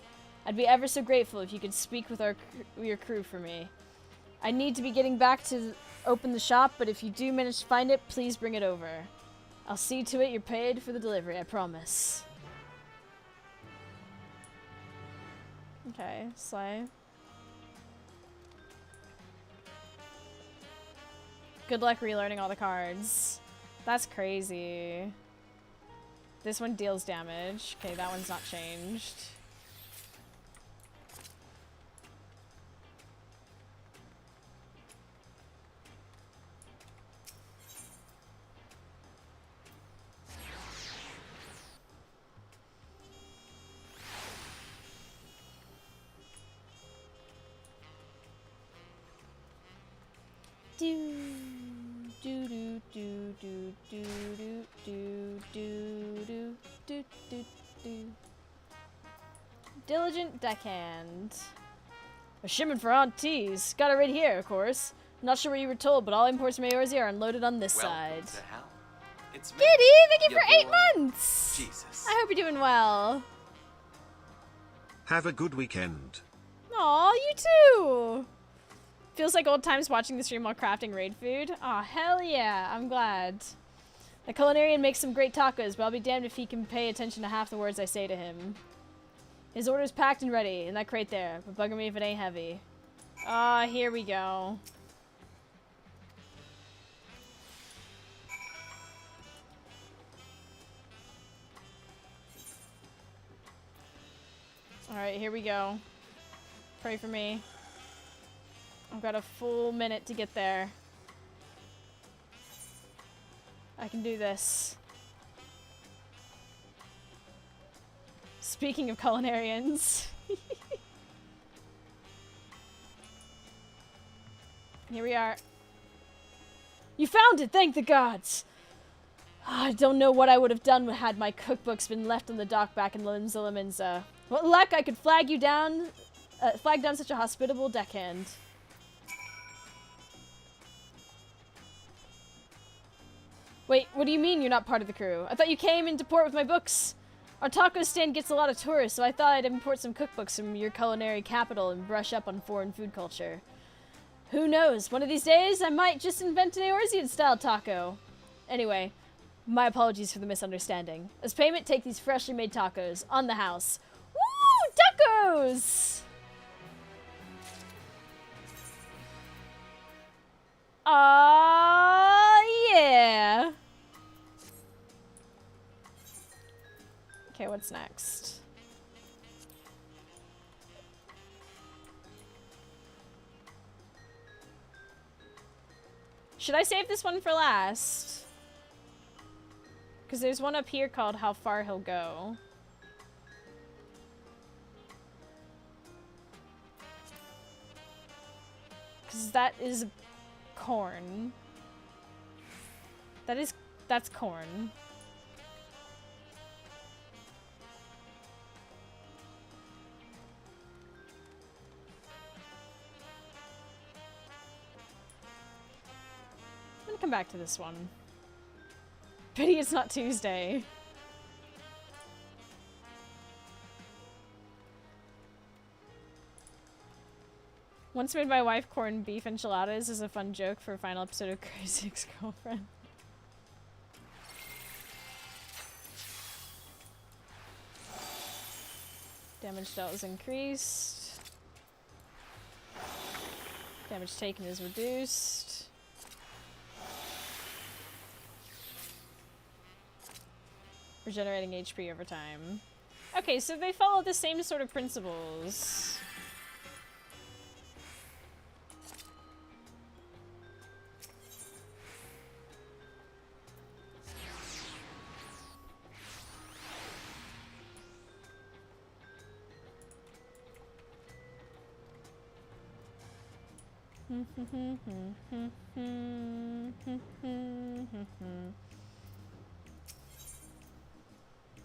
I'd be ever so grateful if you could speak with your crew for me. I need to be getting back to open the shop, but if you do manage to find it, please bring it over. I'll see to it you're paid for the delivery, I promise. Okay, slay. Good luck relearning all the cards. That's crazy. This one deals damage. Okay, that one's not changed. Diligent deckhand. A shipment for Aunt T's. Got it right here, of course. Not sure what you were told, but all imports from Eorzea are unloaded on this side. To hell. It's me, Giddy, thank you for 8 boy. months! Jesus. I hope you're doing well. Have a good weekend. Aw, you too! Feels like old times watching the stream while crafting raid food. Aw, hell yeah, I'm glad. The culinarian makes some great tacos, but I'll be damned if he can pay attention to half the words I say to him. His order's packed and ready, in that crate there, but bugger me if it ain't heavy. Ah, here we go. Alright, here we go. Pray for me. I've got a full minute to get there. I can do this. Speaking of culinarians. Here we are. You found it! Thank the gods! I don't know what I would have done had my cookbooks been left on the dock back in Limenza. What luck I could flag down such a hospitable deckhand. Wait, what do you mean you're not part of the crew? I thought you came into port with my books. Our taco stand gets a lot of tourists, so I thought I'd import some cookbooks from your culinary capital and brush up on foreign food culture. Who knows? One of these days, I might just invent an Eorzean-style taco. Anyway, my apologies for the misunderstanding. As payment, take these freshly made tacos. On the house. Woo! Tacos! Yeah! Okay, what's next? Should I save this one for last? Because there's one up here called How Far He'll Go. Because that is corn. That's corn. I'm gonna come back to this one. Pity it's not Tuesday. Once made my wife corned beef enchiladas as a fun joke for a final episode of Crazy Ex-Girlfriend. Damage dealt is increased. Damage taken is reduced. regenerating HP over time. Okay, so they follow the same sort of principles.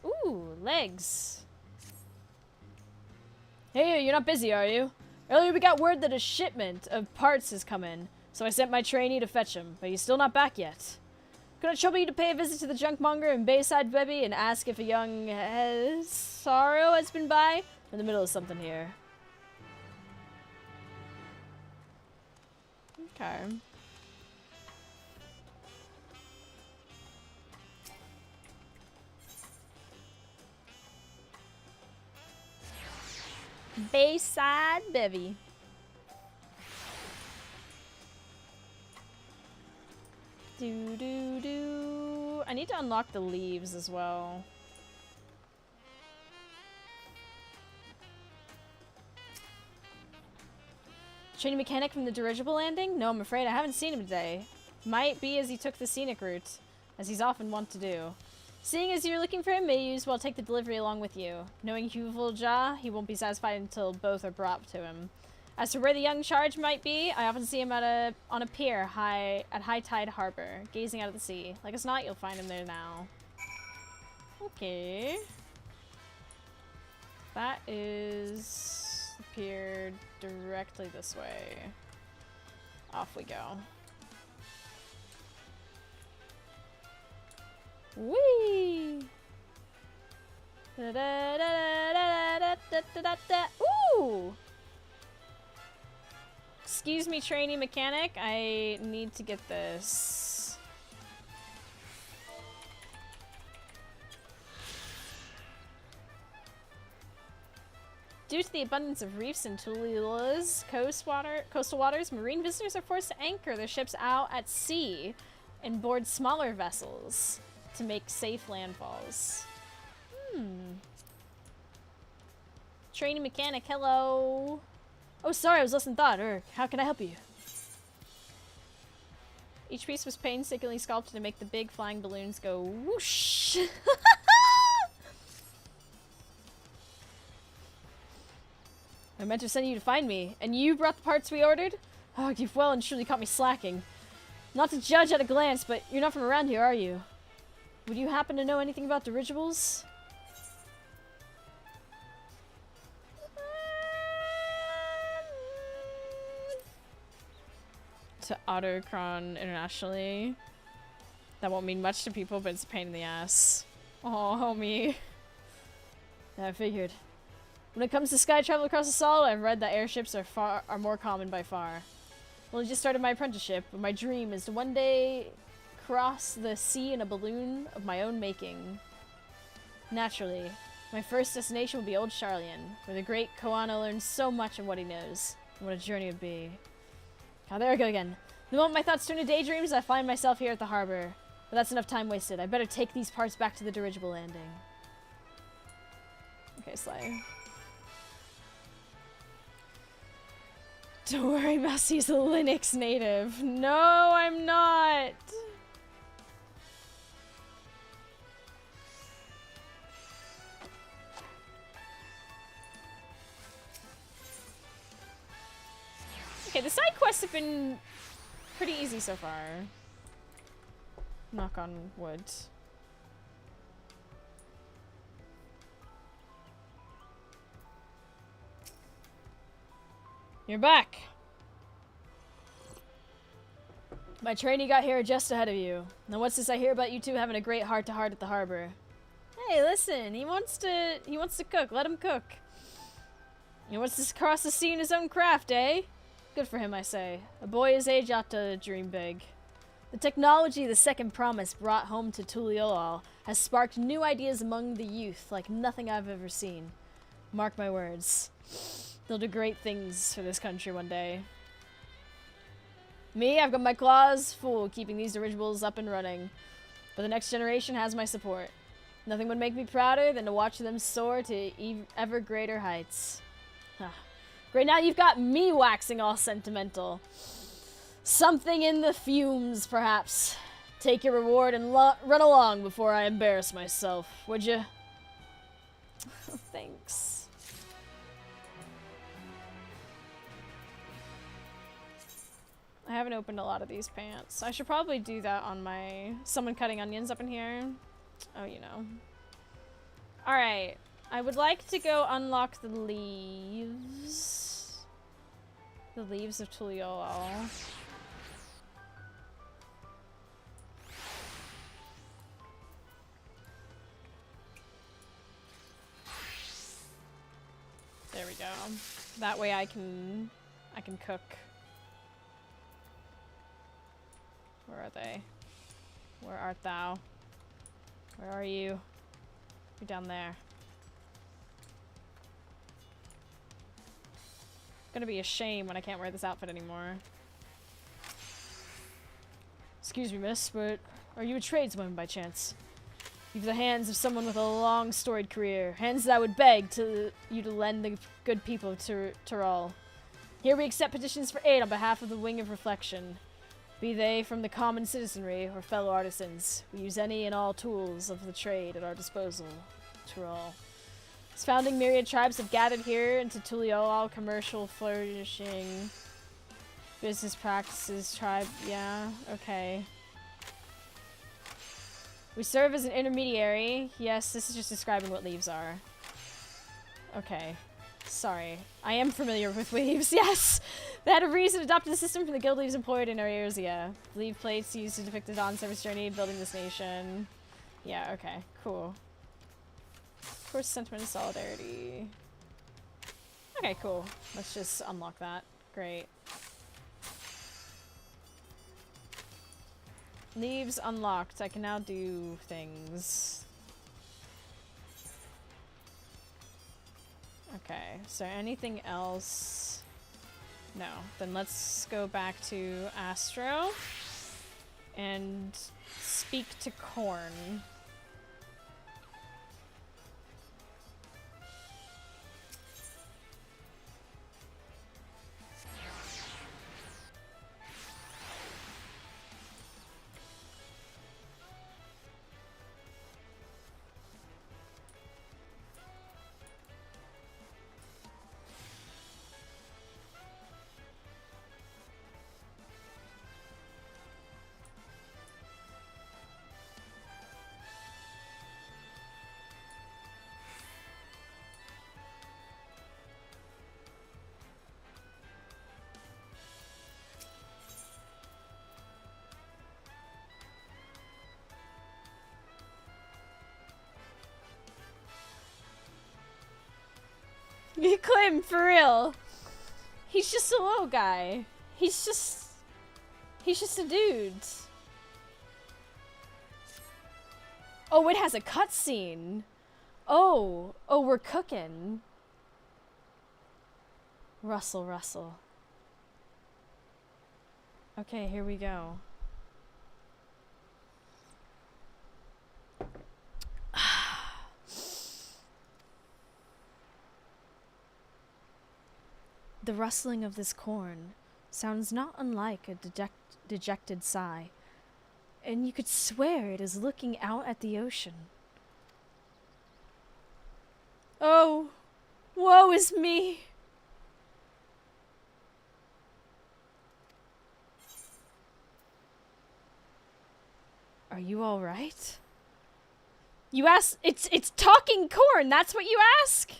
Ooh, legs. Hey, you're not busy, are you? Earlier we got word that a shipment of parts has come in, so I sent my trainee to fetch him, but he's still not back yet. Could I trouble you to pay a visit to the junkmonger in Bayside, Bebby, and ask if a young Sorrow has been by? I'm in the middle of something here. Okay. Bayside Bevy. Do. I need to unlock the leaves as well. Training mechanic from the dirigible landing? No, I'm afraid I haven't seen him today. Might be as he took the scenic route, as he's often wont to do. Seeing as you're looking for him, may you as well take the delivery along with you. Knowing Huvil Jah, he won't be satisfied until both are brought to him. As for where the young charge might be, I often see him on a pier at High Tide Harbor, gazing out at the sea. Like as not, you'll find him there now. Okay. That is the pier directly this way. Off we go. Whee! Da da da da da da da da da. Ooh! Excuse me, trainee mechanic. I need to get this. Due to the abundance of reefs in Tuliula's coastal waters, marine visitors are forced to anchor their ships out at sea and board smaller vessels to make safe landfalls. Trainee mechanic, hello. Oh, sorry, I was lost in thought. How can I help you? Each piece was painstakingly sculpted to make the big flying balloons go whoosh. I meant to send you to find me, and you brought the parts we ordered? Oh, you've well and truly caught me slacking. Not to judge at a glance, but you're not from around here, are you? Would you happen to know anything about dirigibles? To Autocron internationally. That won't mean much to people, but it's a pain in the ass. Oh, homie. I figured. When it comes to sky travel across the solid, I've read that airships are more common by far. Well, I just started my apprenticeship, but my dream is to one day cross the sea in a balloon of my own making. Naturally, my first destination will be Old Charlian, where the great Koana learns so much of what he knows, and what a journey it would be. Oh, there I go again. The moment my thoughts turn to daydreams, I find myself here at the harbor. But that's enough time wasted. I better take these parts back to the dirigible landing. Okay, Sly. Don't worry, Mousy's a Linux native. No, I'm not. Okay, the side quests have been pretty easy so far. Knock on wood. You're back. My trainee got here just ahead of you. Now what's this I hear about you two having a great heart-to-heart at the harbor? Hey, listen, he wants to cook. Let him cook. He wants to cross the sea in his own craft, eh? Good for him, I say. A boy his age ought to dream big. The technology the Second Promise brought home to Tuliolal has sparked new ideas among the youth like nothing I've ever seen. Mark my words. They'll do great things for this country one day. Me, I've got my claws full keeping these dirigibles up and running. But the next generation has my support. Nothing would make me prouder than to watch them soar to ever greater heights. Ah. Great, now you've got me waxing all sentimental. Something in the fumes, perhaps. Take your reward and run along before I embarrass myself, would you? Thanks. I haven't opened a lot of these pants. I should probably do that on my... Someone cutting onions up in here. Oh, you know. Alright. I would like to go unlock the leaves. The leaves of Tuliol. There we go. That way I can cook. Where are they? Where art thou? Where are you? You're down there. Gonna be a shame when I can't wear this outfit anymore. Excuse me, miss, but are you a tradeswoman by chance? You've the hands of someone with a long storied career. Hands that I would beg you to lend the good people to Tyrol. Here we accept petitions for aid on behalf of the Wing of Reflection. Be they from the common citizenry or fellow artisans, we use any and all tools of the trade at our disposal. Tyrol. Its founding myriad tribes have gathered here into Tuliol, commercial flourishing, business practices, tribe, yeah, okay. We serve as an intermediary. Yes, this is just describing what leaves are. Okay. Sorry. I am familiar with leaves, yes! They had a reason adopted the system from the guild leaves employed in Eorzea. Leave plates used to depict the Dawn Service journey, building this nation. Yeah, okay. Cool. Of course, sentiment and solidarity. Okay, cool. Let's just unlock that. Great. Leaves unlocked. I can now do things. Okay, so anything else? No. Then let's go back to Astro and speak to Corn. Clem, for real. He's just a little guy. He's just a dude. Oh, it has a cutscene. Oh, we're cooking. Rustle. Okay, here we go. The rustling of this corn sounds not unlike a dejected sigh, and you could swear it is looking out at the ocean. Oh, woe is me! Are you all right? You ask, it's talking corn, that's what you ask?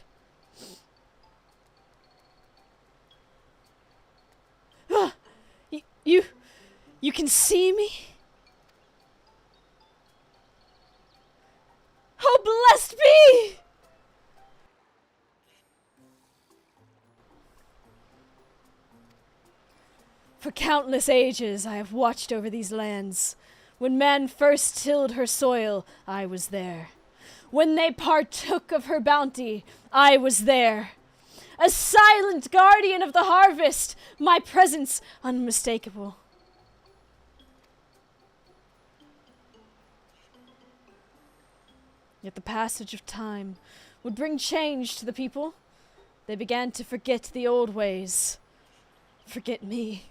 You can see me? Oh, blessed be! For countless ages I have watched over these lands. When man first tilled her soil, I was there. When they partook of her bounty, I was there. A silent guardian of the harvest, my presence unmistakable. Yet the passage of time would bring change to the people. They began to forget the old ways. Forget me.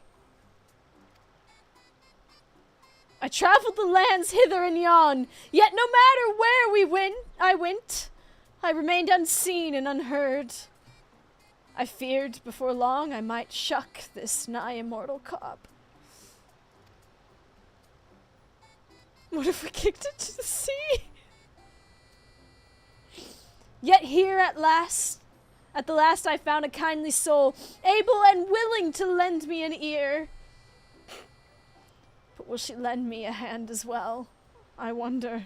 I traveled the lands hither and yon, yet no matter where I went, I remained unseen and unheard. I feared before long I might shuck this nigh immortal cob. What if we kicked it to the sea? Yet here at the last I found a kindly soul, able and willing to lend me an ear. But will she lend me a hand as well? I wonder.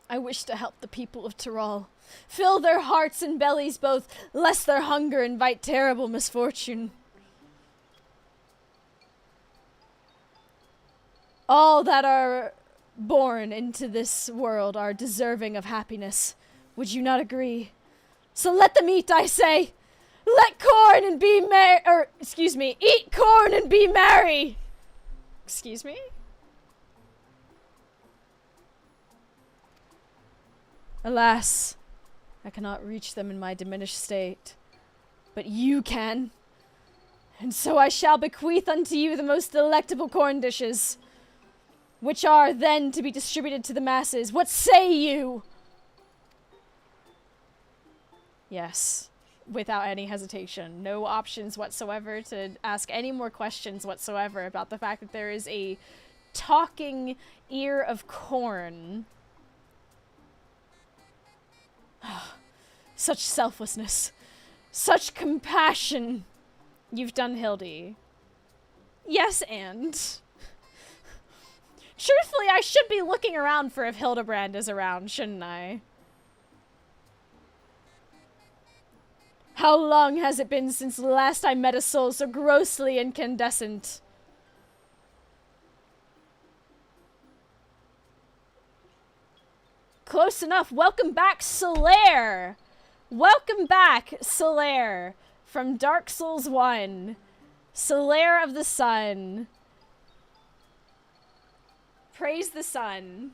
I wish to help the people of Tyrol, fill their hearts and bellies both, lest their hunger invite terrible misfortune. All that are born into this world are deserving of happiness. Would you not agree? So let them eat, I say. Let corn and be merry, eat corn and be merry. Excuse me? Alas, I cannot reach them in my diminished state. But you can. And so I shall bequeath unto you the most delectable corn dishes, which are then to be distributed to the masses. What say you? Yes, without any hesitation. No options whatsoever to ask any more questions whatsoever about the fact that there is a talking ear of corn. Such selflessness. Such compassion. You've done, Hildy. Yes, and... Truthfully, I should be looking around for if Hildebrand is around, shouldn't I? How long has it been since the last I met a soul so grossly incandescent? Close enough. Welcome back, Solaire. Welcome back, Solaire, from Dark Souls 1. Solaire of the Sun. Praise the sun.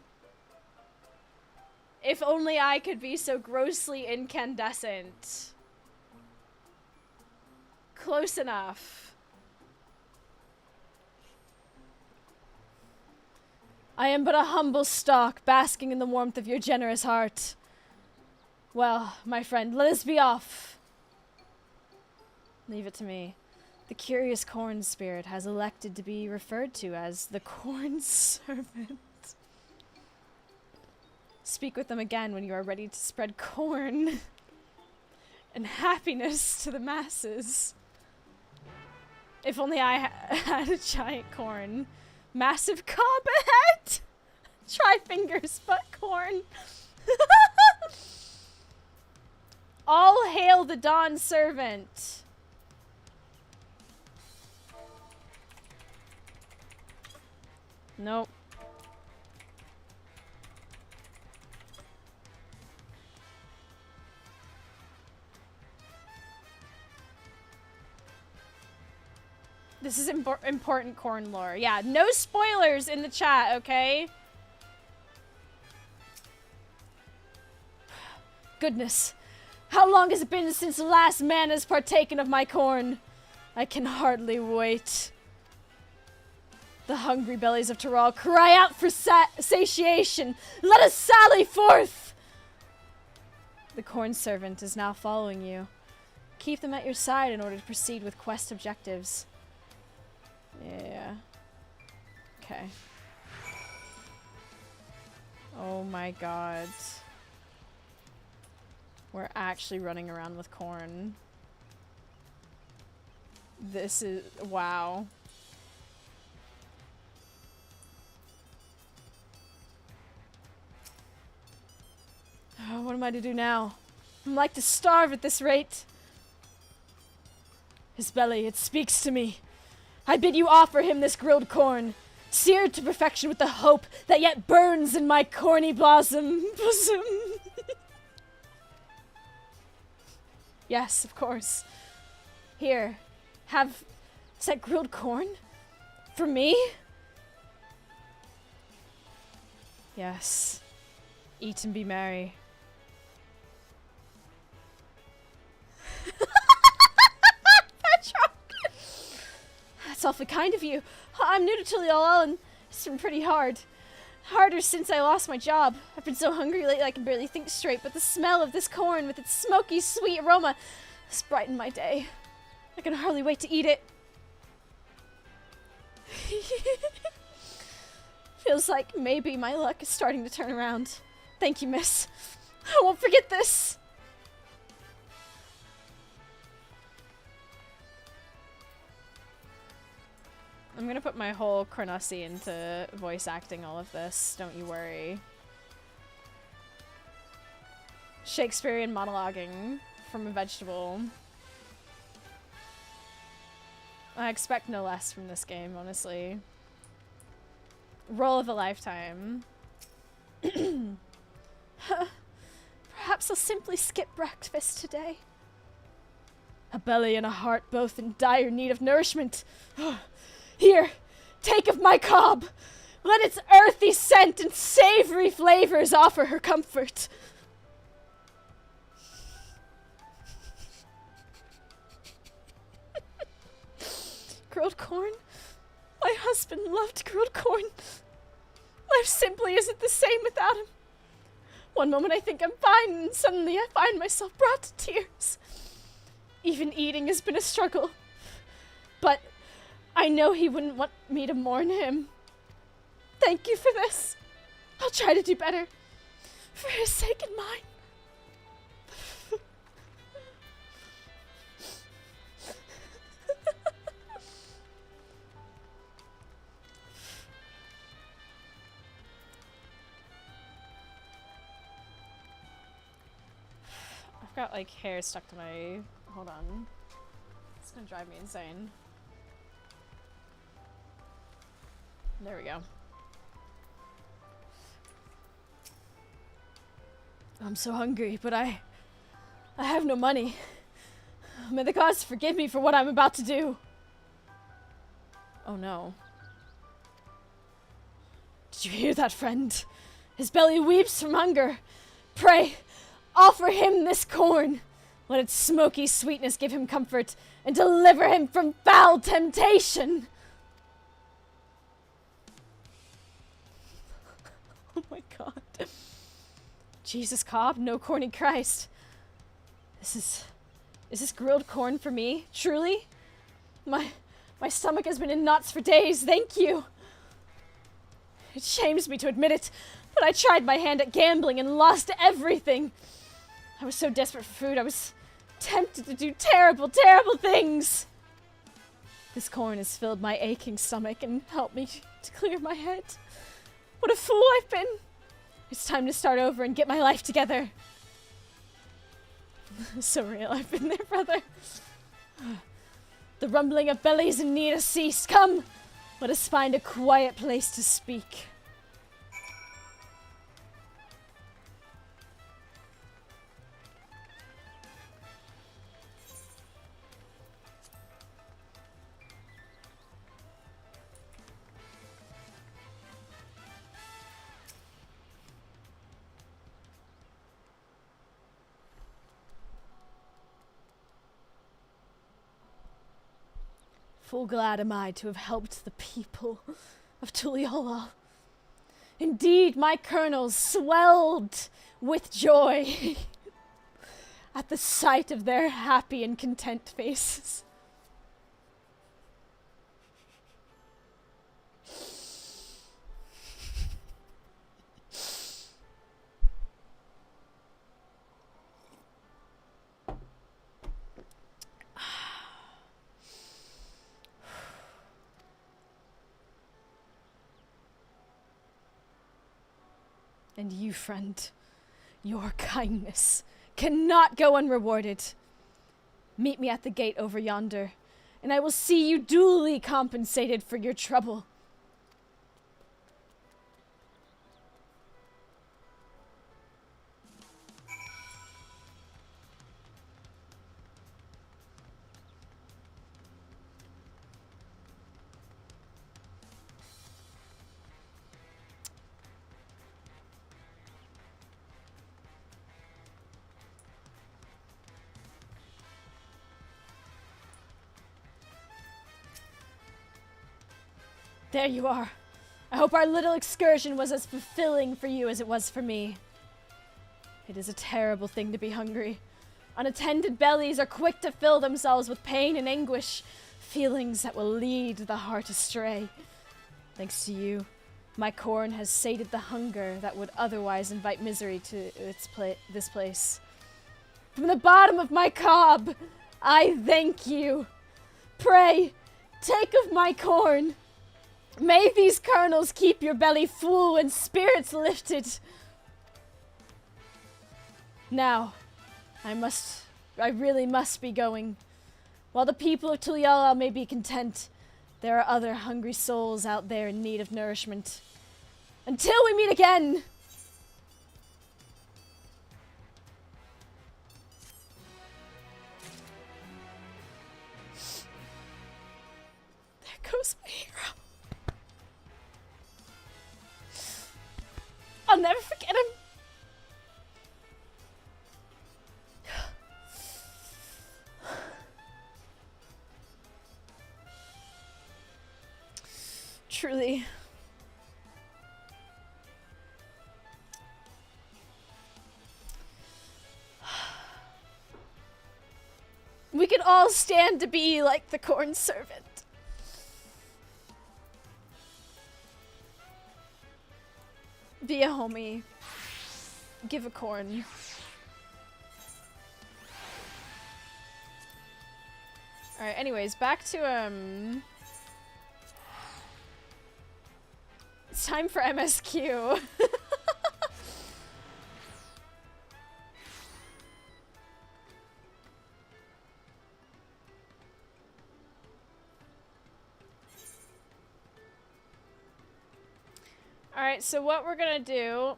If only I could be so grossly incandescent. Close enough. I am but a humble stalk, basking in the warmth of your generous heart. Well, my friend, let us be off. Leave it to me. The curious corn spirit has elected to be referred to as the corn servant. Speak with them again when you are ready to spread corn and happiness to the masses. If only I had a giant corn. Massive cob head! Try fingers, but corn. All hail the Dawn Servant. Nope. This is important corn lore. Yeah, no spoilers in the chat, okay? Goodness. How long has it been since the last man has partaken of my corn? I can hardly wait. The hungry bellies of Tyrol cry out for satiation. Let us sally forth! The corn servant is now following you. Keep them at your side in order to proceed with quest objectives. Yeah. Okay. Oh my god. We're actually running around with corn. This is... wow. Oh, what am I to do now? I'm like to starve at this rate. His belly, it speaks to me. I bid you offer him this grilled corn, seared to perfection with the hope that yet burns in my corny bosom. Yes, of course. Here, have... is that grilled corn? For me? Yes. Eat and be merry. That's awfully kind of you. I'm new to Tulial and it's been pretty hard. Harder since I lost my job. I've been so hungry lately I can barely think straight, but the smell of this corn with its smoky, sweet aroma has brightened my day. I can hardly wait to eat it. Feels like maybe my luck is starting to turn around. Thank you, miss. I won't forget this. I'm gonna put my whole Cornussi into voice acting all of this, don't you worry. Shakespearean monologuing from a vegetable. I expect no less from this game, honestly. Roll of a lifetime. Perhaps I'll simply skip breakfast today. A belly and a heart both in dire need of nourishment. Here, take of my cob. Let its earthy scent and savory flavors offer her comfort. Grilled corn? My husband loved grilled corn. Life simply isn't the same without him. One moment I think I'm fine, and suddenly I find myself brought to tears. Even eating has been a struggle. But I know he wouldn't want me to mourn him. Thank you for this. I'll try to do better. For his sake and mine. I've got like hair stuck to my... Hold on. It's gonna drive me insane. There we go. I'm so hungry, but I have no money. May the gods forgive me for what I'm about to do. Oh no. Did you hear that, friend? His belly weeps from hunger. Pray, offer him this corn. Let its smoky sweetness give him comfort and deliver him from foul temptation. Oh my god. Jesus Cobb, no corny Christ. Is this grilled corn for me? Truly? My stomach has been in knots for days, thank you. It shames me to admit it, but I tried my hand at gambling and lost everything. I was so desperate for food, I was tempted to do terrible, terrible things. This corn has filled my aching stomach and helped me to clear my head. What a fool I've been! It's time to start over and get my life together. So real, I've been there, brother. The rumbling of bellies in need has ceased. Come, let us find a quiet place to speak. Full glad am I to have helped the people of Tuliyola. Indeed, my kernels swelled with joy at the sight of their happy and content faces. And you, friend, your kindness cannot go unrewarded. Meet me at the gate over yonder, and I will see you duly compensated for your trouble. There you are. I hope our little excursion was as fulfilling for you as it was for me. It is a terrible thing to be hungry. Unattended bellies are quick to fill themselves with pain and anguish, feelings that will lead the heart astray. Thanks to you, my corn has sated the hunger that would otherwise invite misery to this place. From the bottom of my cob, I thank you. Pray, take of my corn. May these kernels keep your belly full and spirits lifted. Now, I really must be going. While the people of Tulyala may be content, there are other hungry souls out there in need of nourishment. Until we meet again! There goes my hero. I'll never forget him. Truly. We could all stand to be like the corn servant. Be a homie. Give a corn. Alright, anyways, back to, it's time for MSQ. Alright, so what we're gonna do,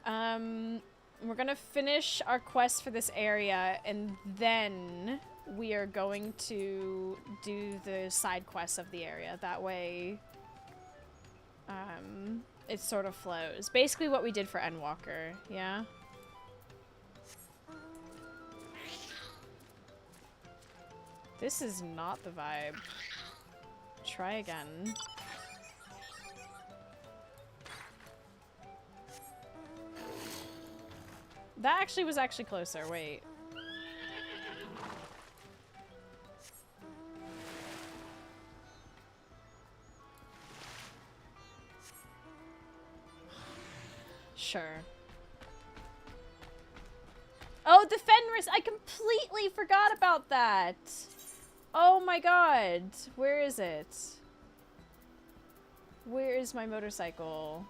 we're gonna finish our quest for this area, and then we are going to do the side quests of the area. That way, it sort of flows. Basically what we did for Endwalker, yeah? This is not the vibe. Try again. That actually was closer, wait. Sure. Oh, the Fenris! I completely forgot about that! Oh my god. Where is it? Where is my motorcycle?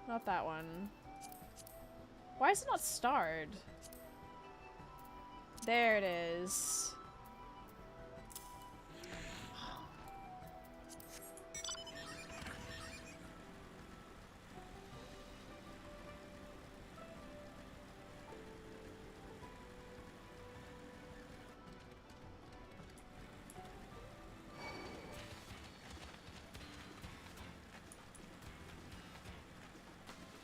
Not that one. Why is it not starred? There it is.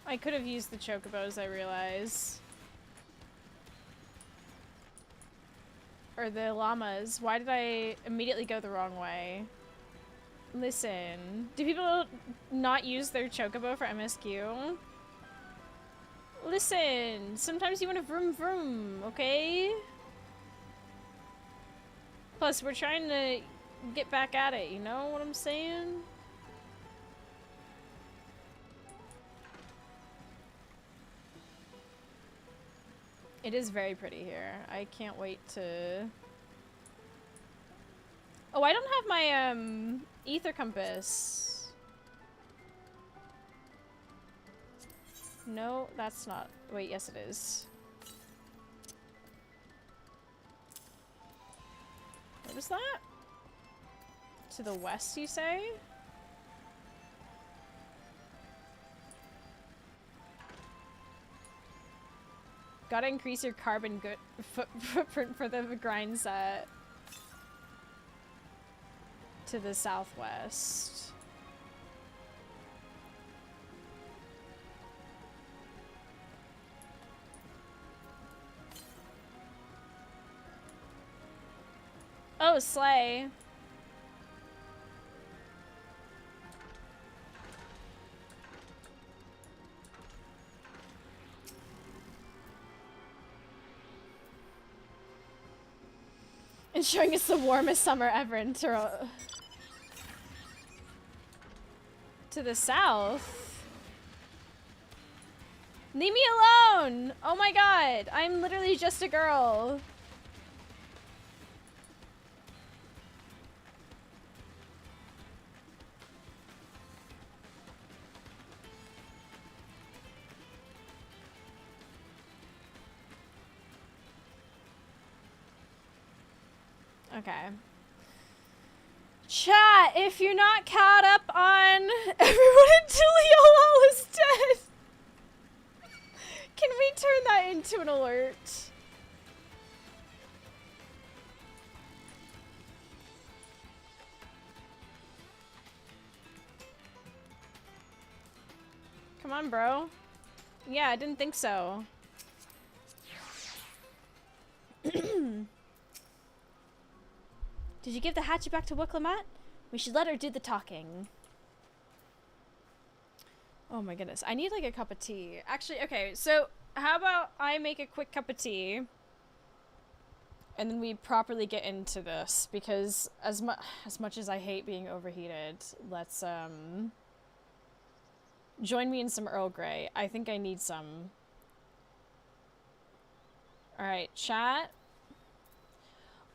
I could have used the chocobos, I realize. Or the llamas. Why did I immediately go the wrong way? Listen. Do people not use their chocobo for MSQ? Listen. Sometimes you want to vroom vroom, okay? Plus, we're trying to get back at it, you know what I'm saying? It is very pretty here. I can't wait to... Oh, I don't have my, ether compass. No, that's not... Wait, yes it is. What was that? To the west, you say? Gotta increase your carbon footprint for the grind set. To the southwest. Oh, slay. Ensuring it's the warmest summer ever in Toronto. To the south? Leave me alone! Oh my god, I'm literally just a girl. Okay. Chat, if you're not caught up on everyone until Yolo is dead, can we turn that into an alert? Come on, bro. Yeah, I didn't think so. Did you give the hatchet back to Wicklamat? We should let her do the talking. Oh my goodness. I need like a cup of tea. Actually, okay, so how about I make a quick cup of tea and then we properly get into this, because as much as I hate being overheated, let's join me in some Earl Grey. I think I need some. Alright, chat.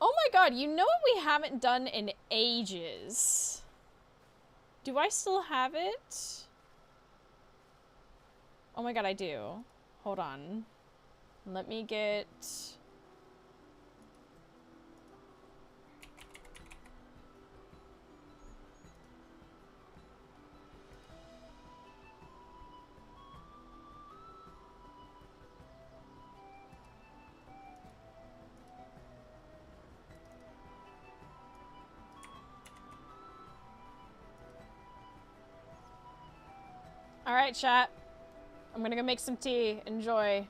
Oh my god, you know what we haven't done in ages? Do I still have it? Oh my god, I do. Hold on. Let me get... Alright, chat. I'm gonna go make some tea. Enjoy.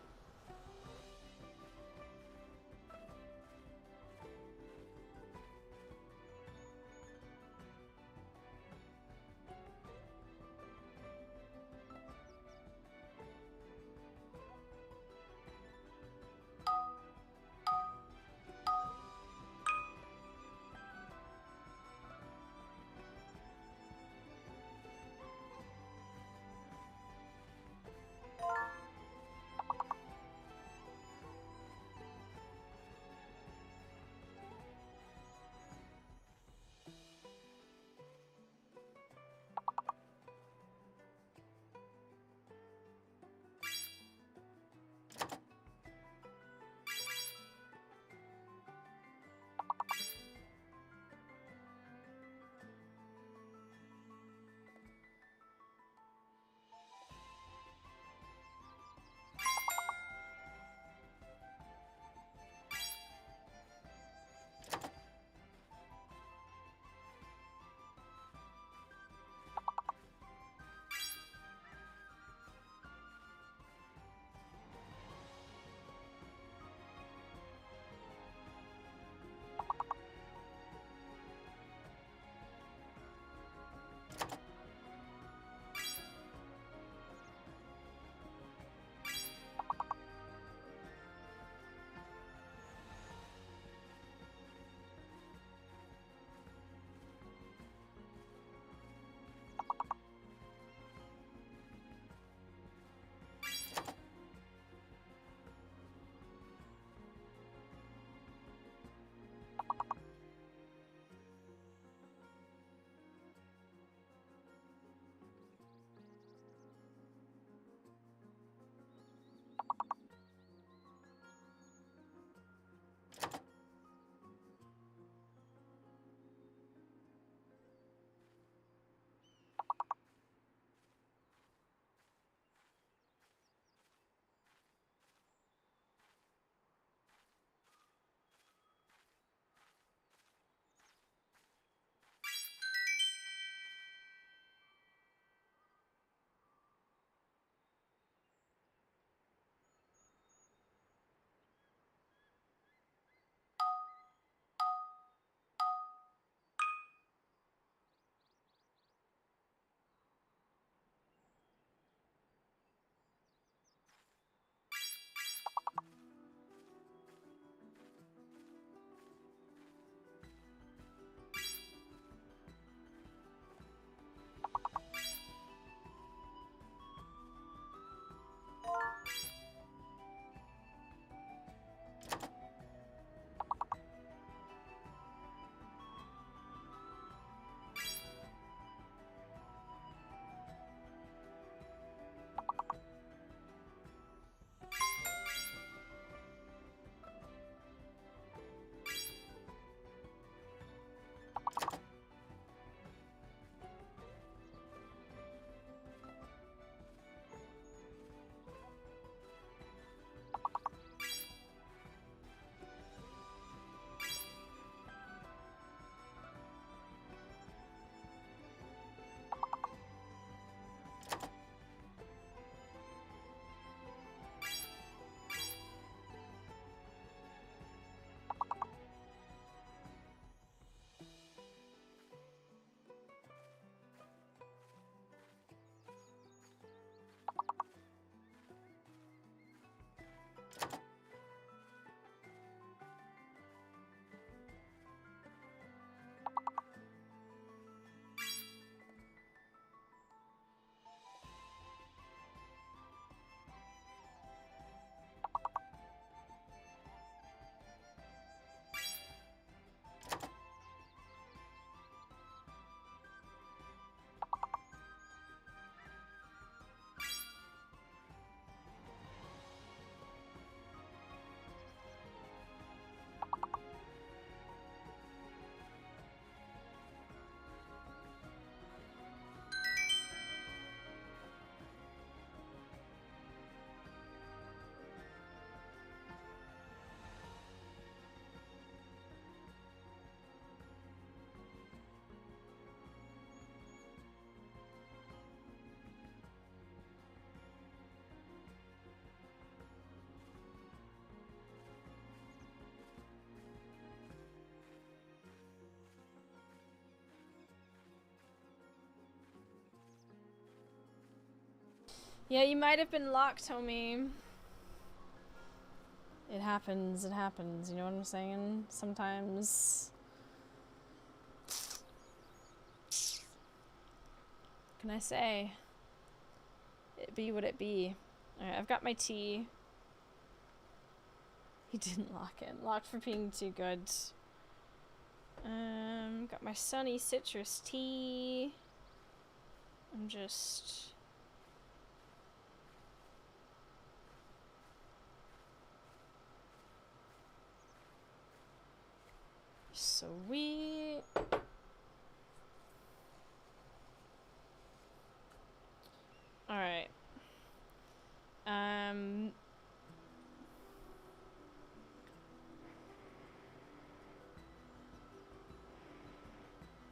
Yeah, you might have been locked, homie. It happens, you know what I'm saying? Sometimes... What can I say? It be what it be. Alright, I've got my tea. He didn't lock in. Locked for being too good. Got my sunny citrus tea. I'm just... Sweet. Alright.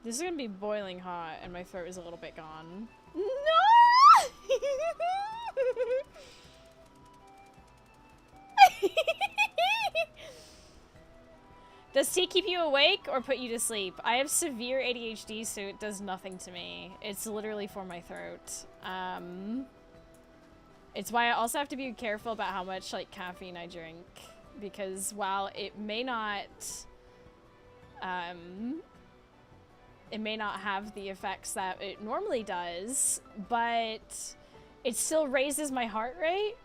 This is gonna be boiling hot and my throat is a little bit gone. No! Does tea keep you awake or put you to sleep? I have severe ADHD, so it does nothing to me. It's literally for my throat. It's why I also have to be careful about how much like caffeine I drink, because while it may not have the effects that it normally does, but it still raises my heart rate.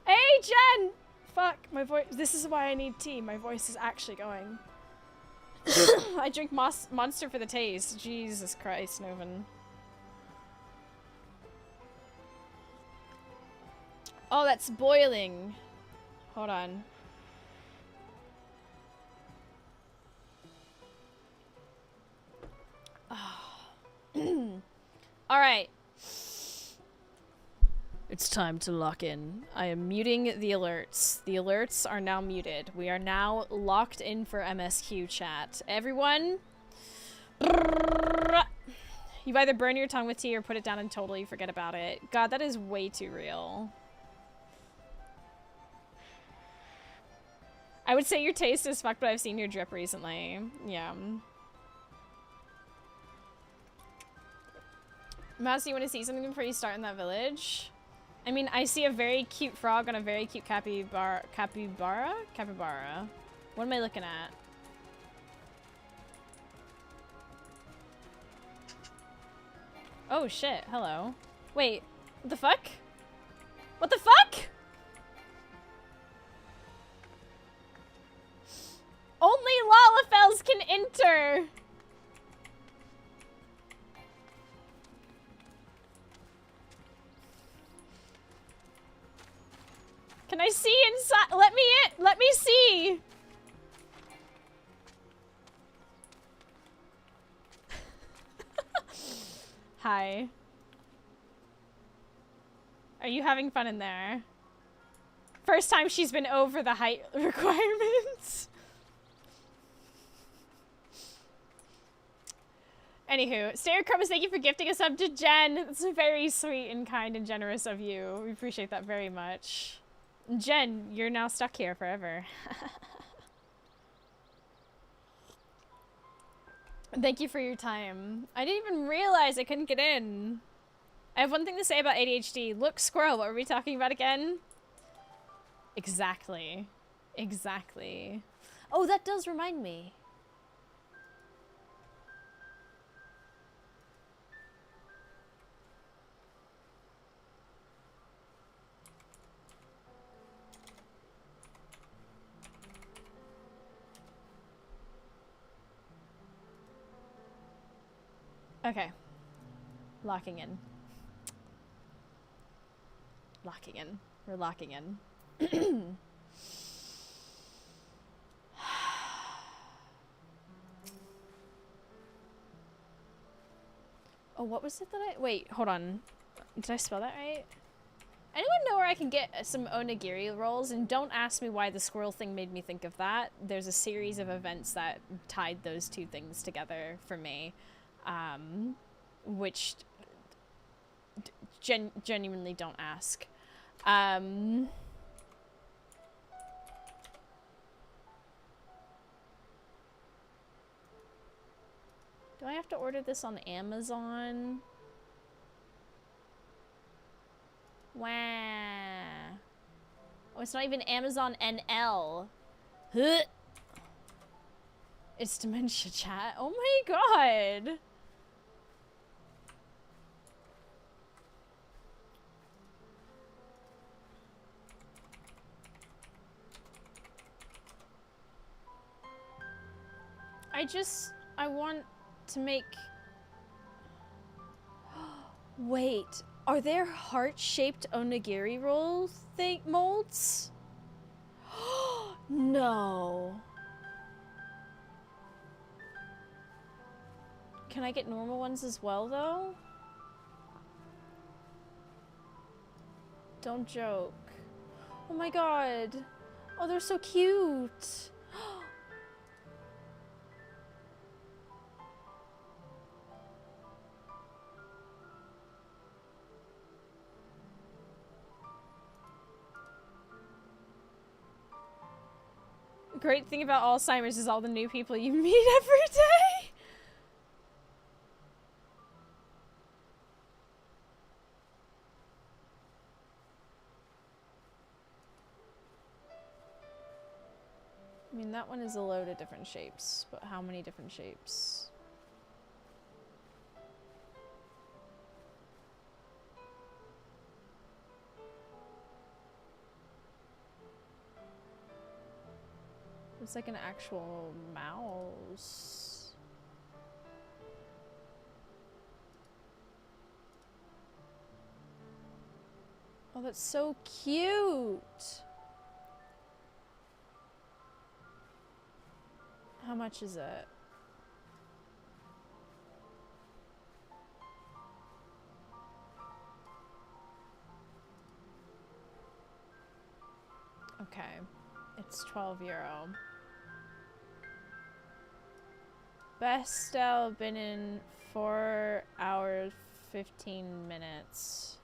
Hey, Jen! Fuck, my voice. This is why I need tea. My voice is actually going. I drink Monster for the taste. Jesus Christ, Novan. Oh, that's boiling. Hold on. Oh. All right. It's time to lock in. I am muting the alerts. The alerts are now muted. We are now locked in for MSQ chat. Everyone, you either burn your tongue with tea or put it down and totally forget about it. God, that is way too real. I would say your taste is fucked, but I've seen your drip recently. Yeah. Mouse, you want to see something before you start in that village? I mean, I see a very cute frog and a very cute capybara. What am I looking at? Oh shit, hello. Wait, what the fuck? What the fuck? Only Lalafels can enter! Can I see inside? Let me in! Let me see! Hi. Are you having fun in there? First time she's been over the height requirements. Anywho, Stereochromus, thank you for gifting a sub to Jen. It's very sweet and kind and generous of you. We appreciate that very much. Jen, you're now stuck here forever. Thank you for your time. I didn't even realize I couldn't get in. I have one thing to say about ADHD. Look, squirrel, what were we talking about again? Exactly. Exactly. Oh, that does remind me. Okay. Locking in. Locking in. We're locking in. Oh, what was it that I... Wait, hold on. Did I spell that right? Anyone know where I can get some onigiri rolls? And don't ask me why the squirrel thing made me think of that. There's a series of events that tied those two things together for me. Which genuinely don't ask. Do I have to order this on Amazon? Wow. Oh, it's not even Amazon NL. Huh. It's dementia chat. Oh my god. I want to make... Wait, are there heart-shaped onigiri roll molds? No. Can I get normal ones as well, though? Don't joke. Oh my god. Oh, they're so cute. The great thing about Alzheimer's is all the new people you meet every day. I mean, that one is a load of different shapes, but how many different shapes? It's like an actual mouse. Oh, that's so cute. How much is it? Okay, it's €12. Best I've been in 4 hours, 15 minutes.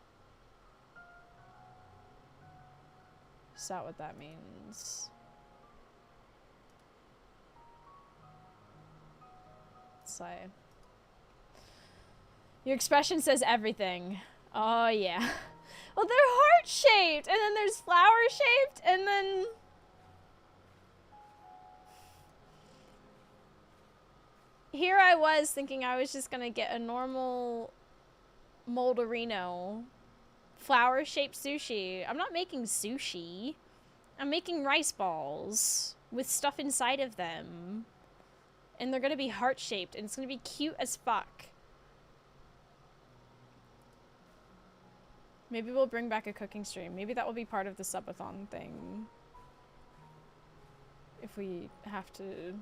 Is that what that means? Say. Your expression says everything. Oh yeah. Well, they're heart-shaped, and then there's flower-shaped, and then... Here I was thinking I was just gonna get a normal Moldarino flower-shaped sushi. I'm not making sushi. I'm making rice balls with stuff inside of them. And they're gonna be heart-shaped, and it's gonna be cute as fuck. Maybe we'll bring back a cooking stream. Maybe that will be part of the subathon thing. If we have to...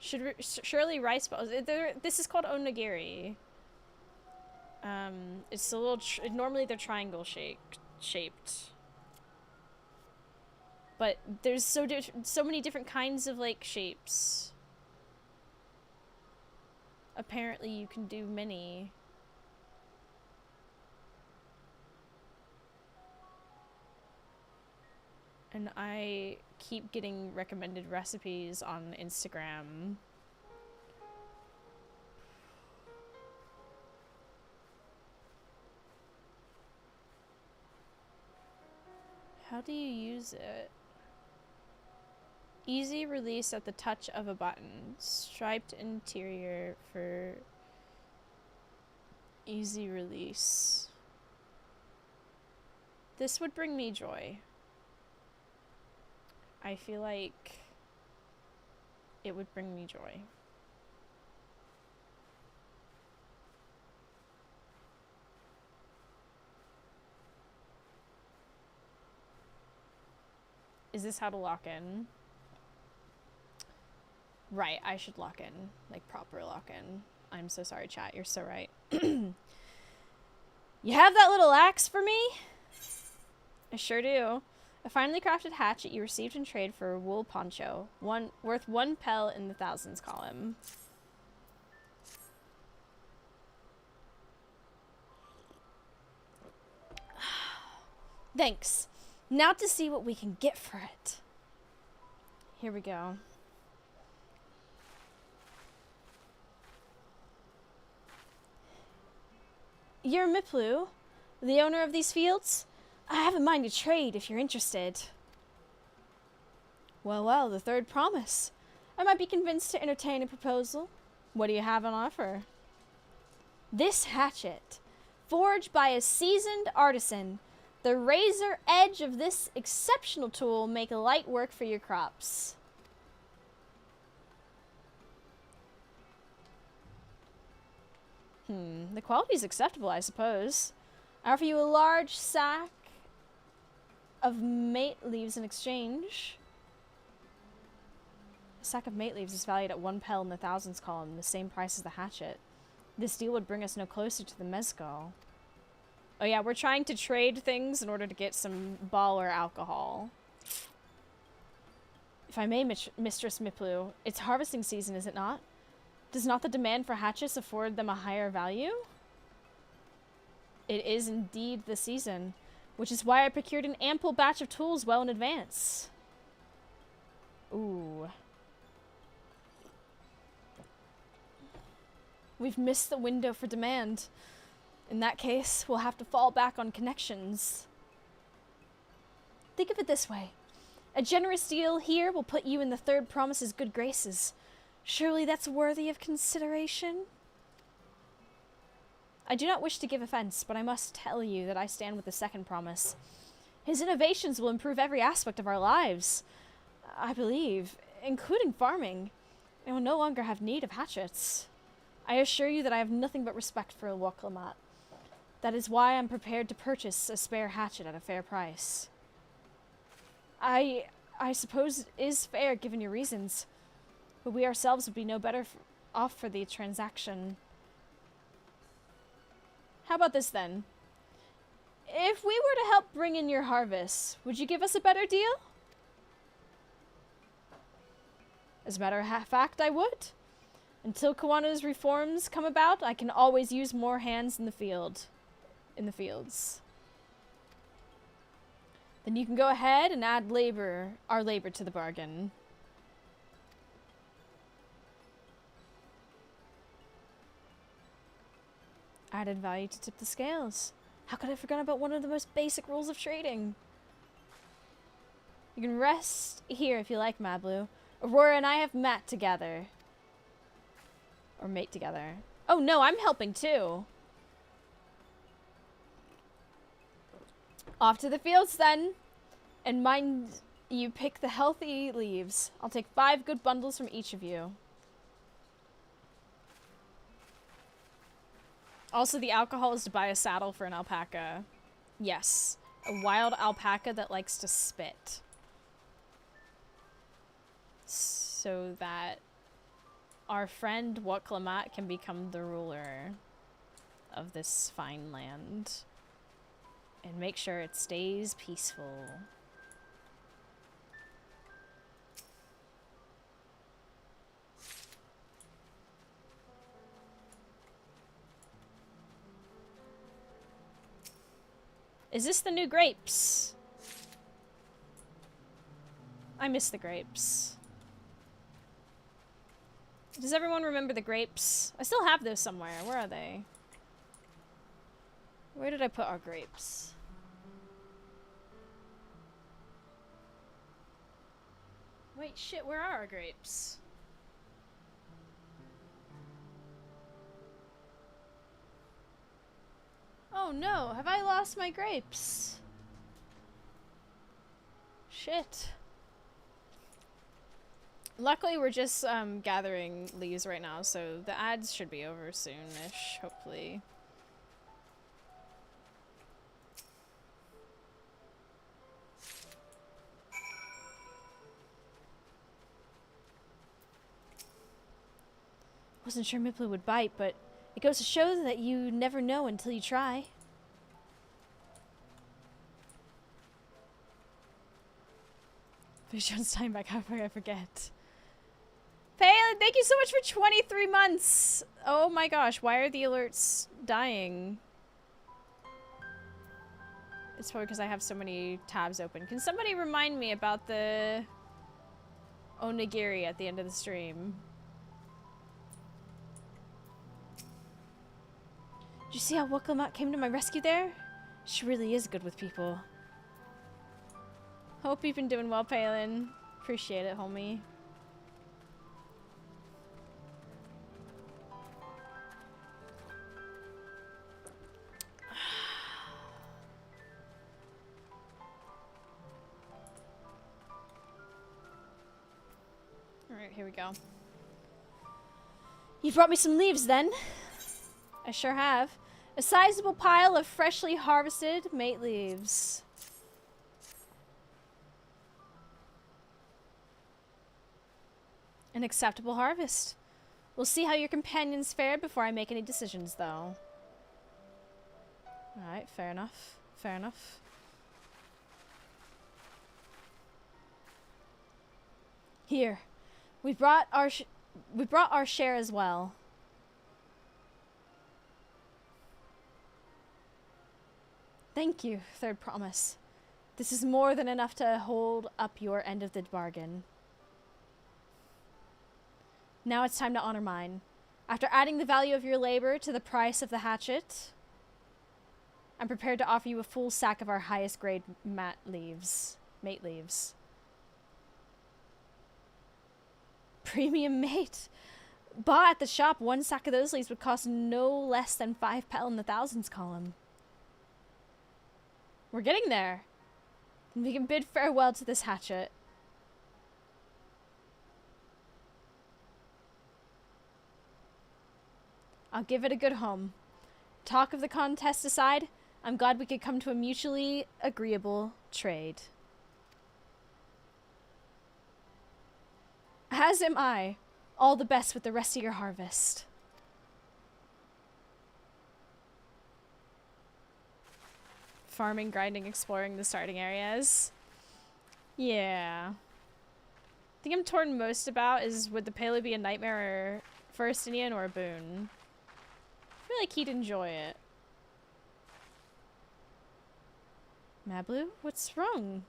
Surely rice balls. This is called onigiri. It's a little... normally they're triangle shaped. But there's so many different kinds of, like, shapes. Apparently you can do many. And I keep getting recommended recipes on Instagram. How do you use it? Easy release at the touch of a button. Striped interior for easy release. This would bring me joy. I feel like it would bring me joy. Is this how to lock in? Right, I should lock in. Like, proper lock in. I'm so sorry, chat. You're so right. You have that little axe for me? I sure do. A finely crafted hatchet you received in trade for a wool poncho. Worth 1 pel in the thousands column. Thanks. Now to see what we can get for it. Here we go. You're Miplu, the owner of these fields? I have a mind to trade if you're interested. Well, well, the third promise. I might be convinced to entertain a proposal. What do you have on offer? This hatchet, forged by a seasoned artisan. The razor edge of this exceptional tool make light work for your crops. The quality's acceptable, I suppose. I offer you a large sack of mate leaves in exchange. A sack of mate leaves is valued at 1 pel in the thousands column, the same price as the hatchet. This deal would bring us no closer to the mezcal. Oh yeah, we're trying to trade things in order to get some baller alcohol. If I may, Mistress Miplu, it's harvesting season, is it not? Does not the demand for hatchets afford them a higher value? It is indeed the season, which is why I procured an ample batch of tools well in advance. Ooh. We've missed the window for demand. In that case, we'll have to fall back on connections. Think of it this way. A generous deal here will put you in the third promise's good graces. Surely that's worthy of consideration? I do not wish to give offense, but I must tell you that I stand with the second promise. His innovations will improve every aspect of our lives. I believe, including farming. I will no longer have need of hatchets. I assure you that I have nothing but respect for Wokalamat. That is why I'm prepared to purchase a spare hatchet at a fair price. I suppose it is fair given your reasons, but we ourselves would be no better off for the transaction. How about this then? If we were to help bring in your harvest, would you give us a better deal? As a matter of fact, I would. Until Kawano's reforms come about, I can always use more hands in the fields. Then you can go ahead and add our labor to the bargain. Added value to tip the scales. How could I forget about one of the most basic rules of trading? You can rest here if you like, Mablu. Aurora and I have met together. Or mate together. Oh no, I'm helping too. Off to the fields then. And mind you pick the healthy leaves. I'll take 5 good bundles from each of you. Also, the alcohol is to buy a saddle for an alpaca. Yes. A wild alpaca that likes to spit. So that our friend Wokalamat can become the ruler of this fine land. And make sure it stays peaceful. Is this the new grapes? I miss the grapes. Does everyone remember the grapes? I still have those somewhere. Where are they? Where did I put our grapes? Wait, shit, where are our grapes? Oh no, have I lost my grapes? Shit. Luckily, we're just gathering leaves right now, so the ads should be over soon-ish, hopefully. Wasn't sure Miplu would bite, but it goes to show that you never know until you try. Please don't time back halfway, I forget. Phelan, thank you so much for 23 months! Oh my gosh, why are the alerts dying? It's probably because I have so many tabs open. Can somebody remind me about the onigiri at the end of the stream? Did you see how Wickelmut came to my rescue there? She really is good with people. Hope you've been doing well, Palin. Appreciate it, homie. Alright, here we go. You've brought me some leaves, then? I sure have. A sizable pile of freshly harvested mate leaves. An acceptable harvest. We'll see how your companions fared before I make any decisions, though. Alright, fair enough. Fair enough. Here. We brought our share as well. Thank you, Third Promise. This is more than enough to hold up your end of the bargain. Now it's time to honor mine. After adding the value of your labor to the price of the hatchet, I'm prepared to offer you a full sack of our highest grade mate leaves. Premium mate. Bought at the shop, one sack of those leaves would cost no less than 5 pel in the thousands column. We're getting there. And we can bid farewell to this hatchet. I'll give it a good home. Talk of the contest aside, I'm glad we could come to a mutually agreeable trade. As am I. All the best with the rest of your harvest. Farming, grinding, exploring the starting areas. Yeah. I think I'm torn most about is would the Pele be a nightmare for Estinian or a boon? I feel like he'd enjoy it. Mablu, what's wrong?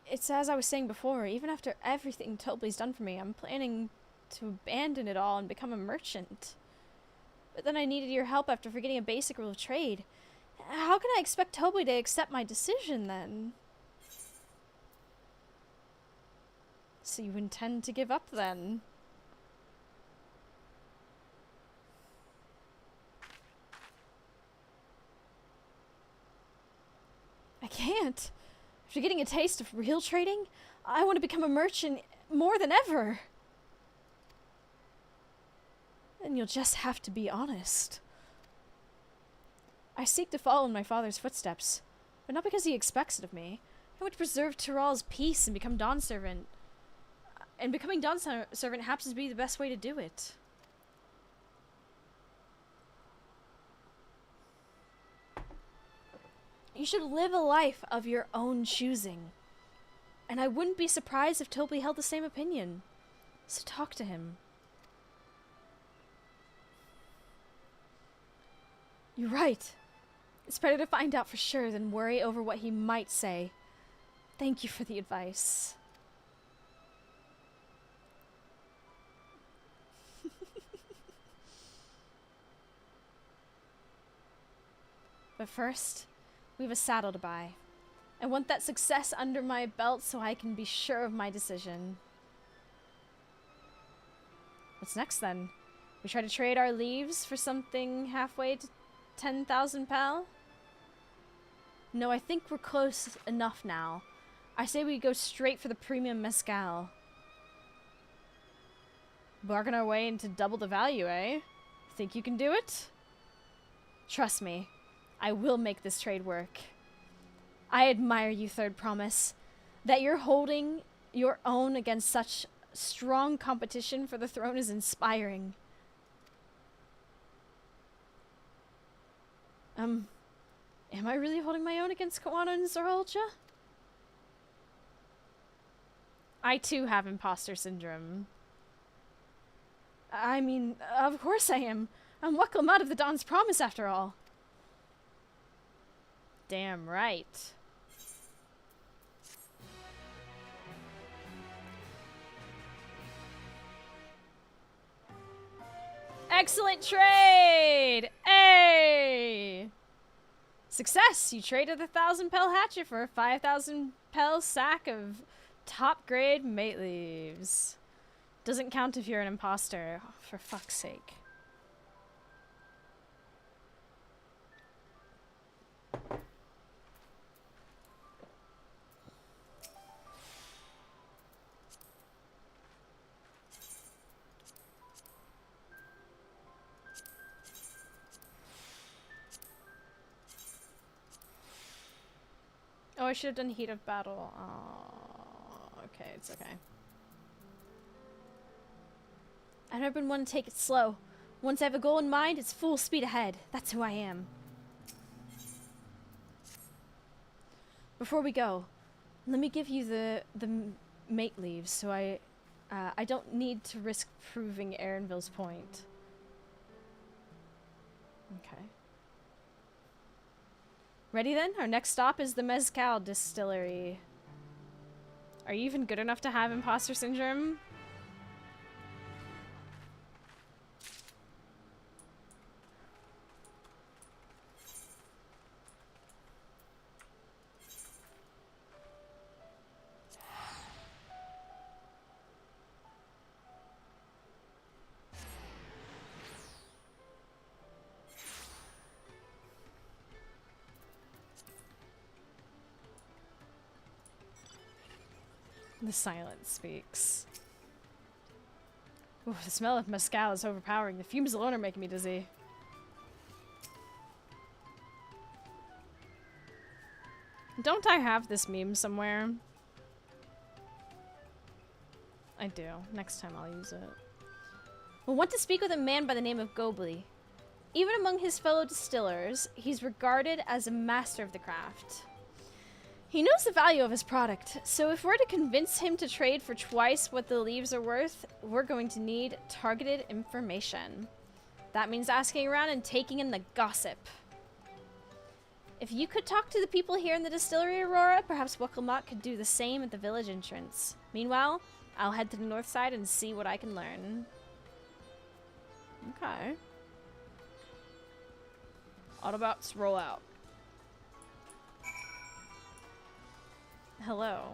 It's as I was saying before, even after everything Tobli's done for me, I'm planning to abandon it all and become a merchant. But then I needed your help after forgetting a basic rule of trade. How can I expect Tobli to accept my decision then? So you intend to give up then? I can't. After getting a taste of real trading, I want to become a merchant more than ever. And you'll just have to be honest. I seek to follow in my father's footsteps, but not because he expects it of me. I want to preserve Tyrell's peace and become Dawn Servant. And becoming Dawn Servant happens to be the best way to do it. You should live a life of your own choosing. And I wouldn't be surprised if Tobli held the same opinion. So talk to him. You're right. It's better to find out for sure than worry over what he might say. Thank you for the advice. But first, we have a saddle to buy. I want that success under my belt so I can be sure of my decision. What's next then? We try to trade our leaves for something halfway to 10,000 pel? No, I think we're close enough now. I say we go straight for the premium mezcal. Bargain our way into double the value, eh? Think you can do it? Trust me, I will make this trade work. I admire you, Third Promise. That you're holding your own against such strong competition for the throne is inspiring. Am I really holding my own against Kawana and Zorolja? I too have imposter syndrome. I mean, of course I am. I'm Weklamut of the Dawn's Promise after all. Damn right. Excellent trade! Hey! Success! You traded a 1,000 pel hatchet for a 5,000 pel sack of top grade mate leaves. Doesn't count if you're an imposter. Oh, for fuck's sake. Oh, I should have done heat of battle. Oh, okay, it's okay. I've never been one to take it slow. Once I have a goal in mind, it's full speed ahead. That's who I am. Before we go, let me give you the mate leaves, so I don't need to risk proving Aaronville's point. Okay. Ready then? Our next stop is the Mezcal Distillery. Are you even good enough to have imposter syndrome? The silence speaks. Ooh, the smell of mezcal is overpowering. The fumes alone are making me dizzy. Don't I have this meme somewhere? I do. Next time I'll use it. We'll want to speak with a man by the name of Gobley. Even among his fellow distillers, he's regarded as a master of the craft. He knows the value of his product, so if we're to convince him to trade for twice what the leaves are worth, we're going to need targeted information. That means asking around and taking in the gossip. If you could talk to the people here in the distillery, Aurora, perhaps Wackelmot could do the same at the village entrance. Meanwhile, I'll head to the north side and see what I can learn. Okay. Autobots, roll out. Hello.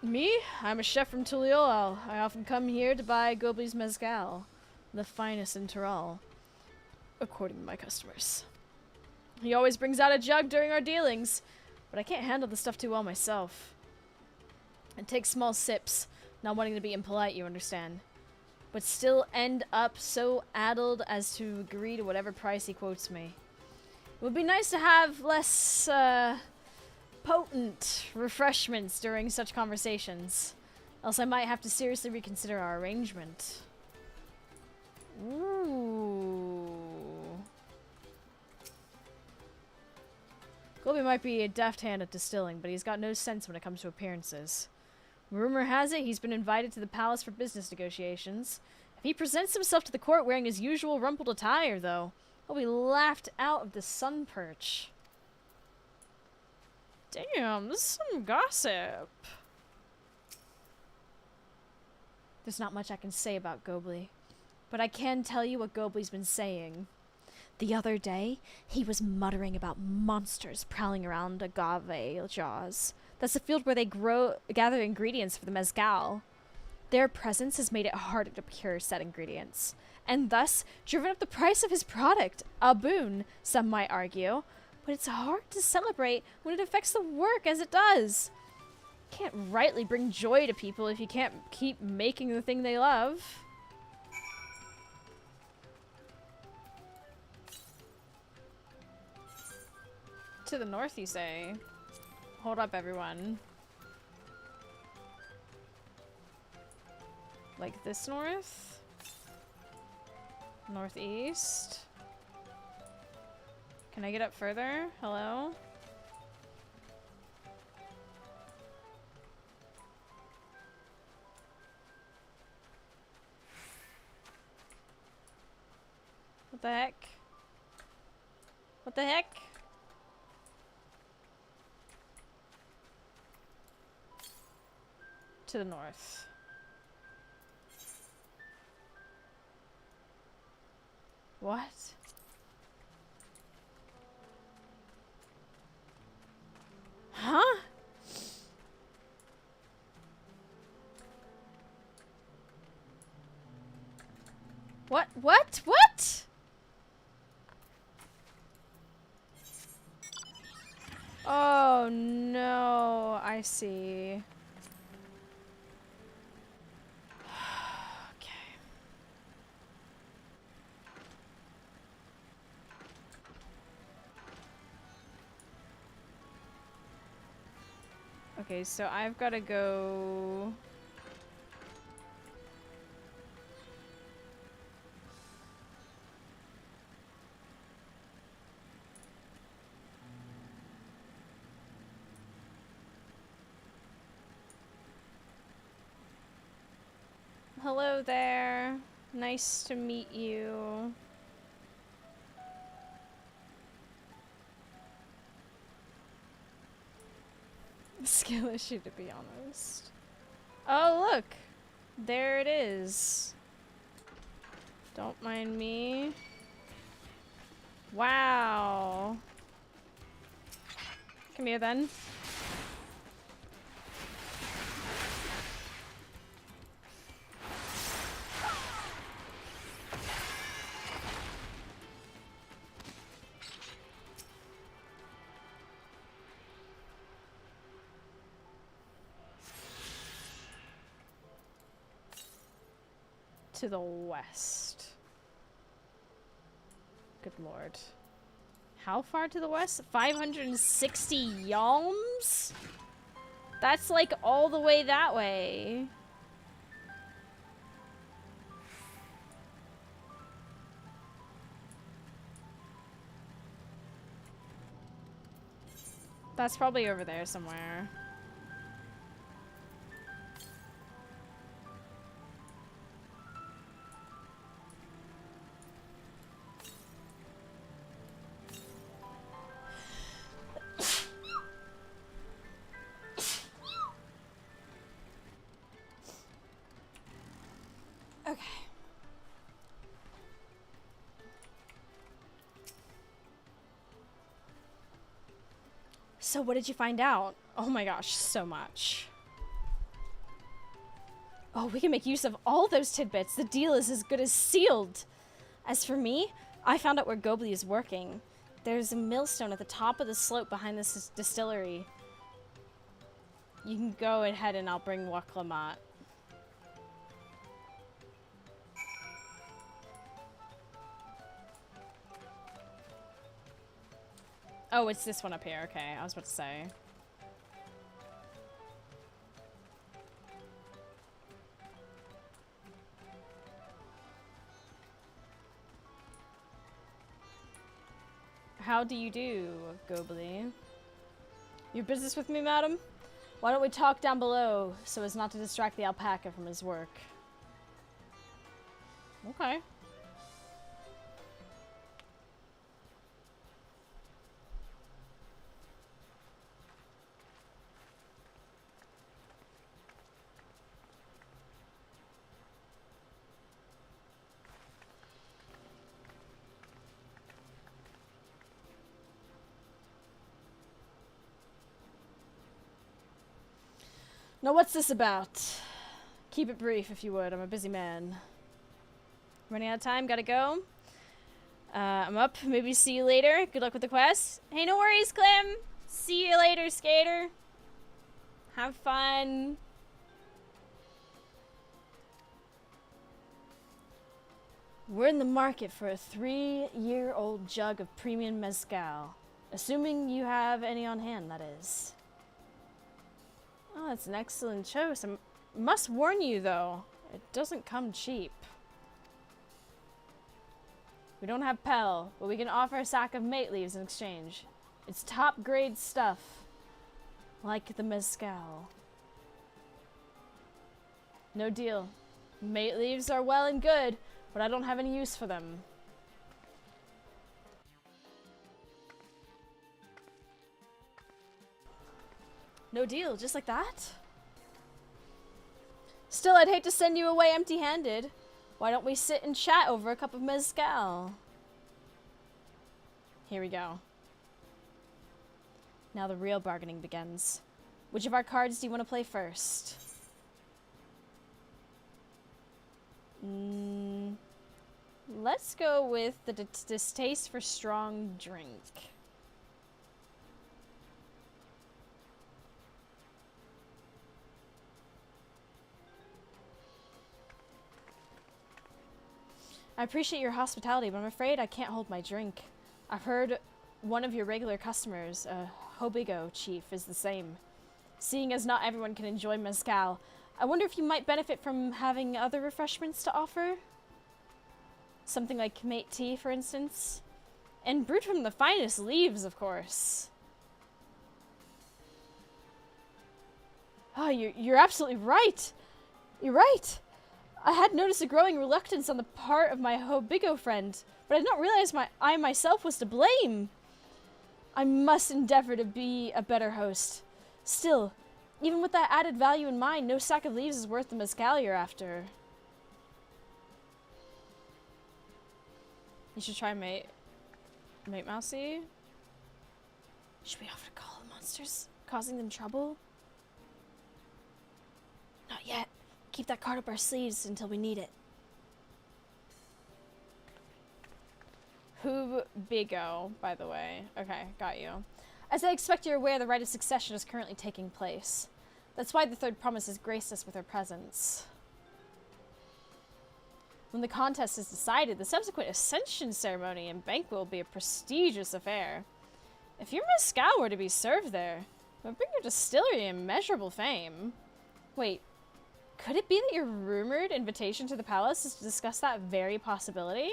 Me? I'm a chef from Tuliolal. I often come here to buy Gobley's Mezcal, the finest in Tyrol, according to my customers. He always brings out a jug during our dealings, but I can't handle the stuff too well myself. I take small sips, not wanting to be impolite, you understand, but still end up so addled as to agree to whatever price he quotes me. It would be nice to have less, potent refreshments during such conversations. Else I might have to seriously reconsider our arrangement. Ooh. Colby might be a deft hand at distilling, but he's got no sense when it comes to appearances. Rumor has it he's been invited to the palace for business negotiations. If he presents himself to the court wearing his usual rumpled attire, though, he'll be laughed out of the sun perch. Damn, this is some gossip. There's not much I can say about Gobley, but I can tell you what Gobley's been saying. The other day, he was muttering about monsters prowling around Agave Jaws. That's the field where they gather ingredients for the mezcal. Their presence has made it harder to procure said ingredients, and thus driven up the price of his product. A boon, some might argue. But it's hard to celebrate when it affects the work as it does. Can't rightly bring joy to people if you can't keep making the thing they love. To the north, you say? Hold up, everyone. Like this north? Northeast? Can I get up further? Hello? What the heck? What the heck? To the north. What? Huh? What? What? What? Oh no, I see. Okay. Okay, so I've got to go... Hello there. Nice to meet you. Skill issue, to be honest. Oh, look! There it is. Don't mind me. Wow. Come here, then. To the west. Good lord. How far to the west? 560 yalms? That's like all the way that way. That's probably over there somewhere. Okay. So what did you find out? Oh my gosh, so much. Oh, we can make use of all those tidbits. The deal is as good as sealed. As for me, I found out where Gobli is working. There's a millstone at the top of the slope behind this distillery. You can go ahead and I'll bring Waklamat. Oh, it's this one up here. Okay, I was about to say. How do you do, Gobli? Your business with me, madam? Why don't we talk down below so as not to distract the alpaca from his work? Okay. Now what's this about? Keep it brief if you would, I'm a busy man. Running out of time, gotta go. I'm up, maybe see you later. Good luck with the quest. Hey, no worries, Clem. See you later, skater. Have fun. We're in the market for a 3-year-old jug of premium mezcal. Assuming you have any on hand, that is. Oh, that's an excellent choice. I must warn you, though, it doesn't come cheap. We don't have Pell, but we can offer a sack of mate leaves in exchange. It's top-grade stuff, like the mezcal. No deal. Mate leaves are well and good, but I don't have any use for them. No deal, just like that? Still, I'd hate to send you away empty-handed. Why don't we sit and chat over a cup of mezcal? Here we go. Now the real bargaining begins. Which of our cards do you want to play first? Let's go with the distaste for strong drink. I appreciate your hospitality, but I'm afraid I can't hold my drink. I've heard one of your regular customers, Hobigo Chief, is the same. Seeing as not everyone can enjoy mezcal, I wonder if you might benefit from having other refreshments to offer? Something like mate tea, for instance? And brewed from the finest leaves, of course. Oh, you're absolutely right! You're right! I had noticed a growing reluctance on the part of my Hobigo friend, but I did not realize I myself was to blame. I must endeavor to be a better host. Still, even with that added value in mind, no sack of leaves is worth the mezcal you're after. You should try mate Mousy. Should we offer to call the monsters, causing them trouble? Not yet. Keep that card up our sleeves until we need it. Hobigo, by the way. Okay, got you. As I expect you're aware, the rite of succession is currently taking place. That's why the third promise has graced us with her presence. When the contest is decided, the subsequent ascension ceremony and banquet will be a prestigious affair. If your mezcal were to be served there, it would bring your distillery immeasurable fame. Wait, could it be that your rumored invitation to the palace is to discuss that very possibility?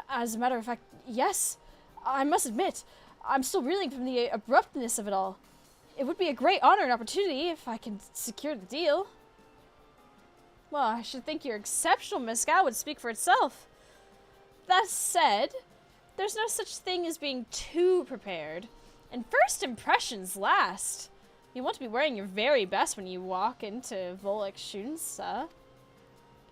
As a matter of fact, yes. I must admit, I'm still reeling from the abruptness of it all. It would be a great honor and opportunity if I can secure the deal. Well, I should think your exceptional mezcal would speak for itself. That said, there's no such thing as being too prepared, and first impressions last. You want to be wearing your very best when you walk into Volek Shunsa.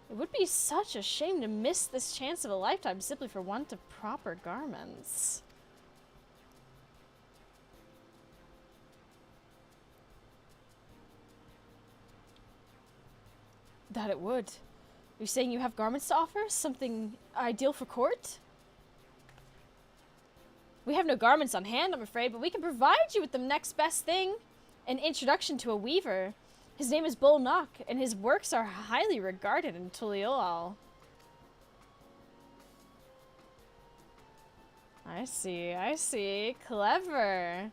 It would be such a shame to miss this chance of a lifetime simply for want of proper garments. That it would. You're saying you have garments to offer? Something ideal for court? We have no garments on hand, I'm afraid, but we can provide you with the next best thing. An introduction to a weaver. His name is Bolnak, and his works are highly regarded in Tuliolal. I see. Clever.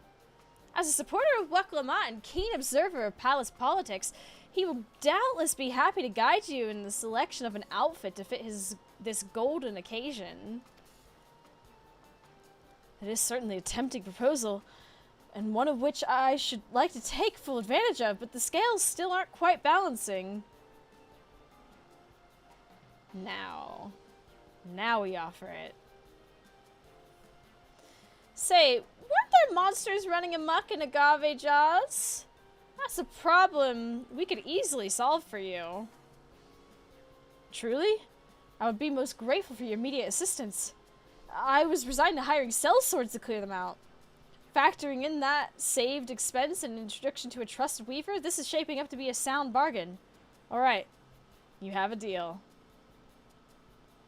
As a supporter of Weklamat and keen observer of palace politics, he will doubtless be happy to guide you in the selection of an outfit to fit this golden occasion. It is certainly a tempting proposal, and one of which I should like to take full advantage of, but the scales still aren't quite balancing. Now we offer it. Say, weren't there monsters running amok in Agave Jaws? That's a problem we could easily solve for you. Truly? I would be most grateful for your immediate assistance. I was resigned to hiring cell swords to clear them out. Factoring in that saved expense and introduction to a trusted weaver, this is shaping up to be a sound bargain. Alright, you have a deal.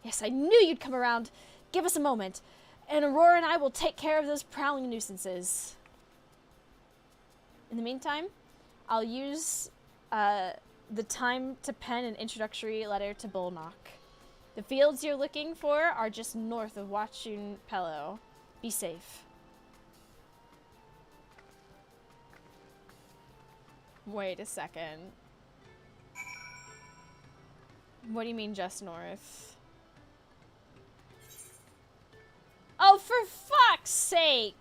Yes, I knew you'd come around. Give us a moment, and Aurora and I will take care of those prowling nuisances. In the meantime, I'll use the time to pen an introductory letter to Bolnak. The fields you're looking for are just north of Wachun Pello. Be safe. Wait a second. What do you mean just north? Oh, for fuck's sake!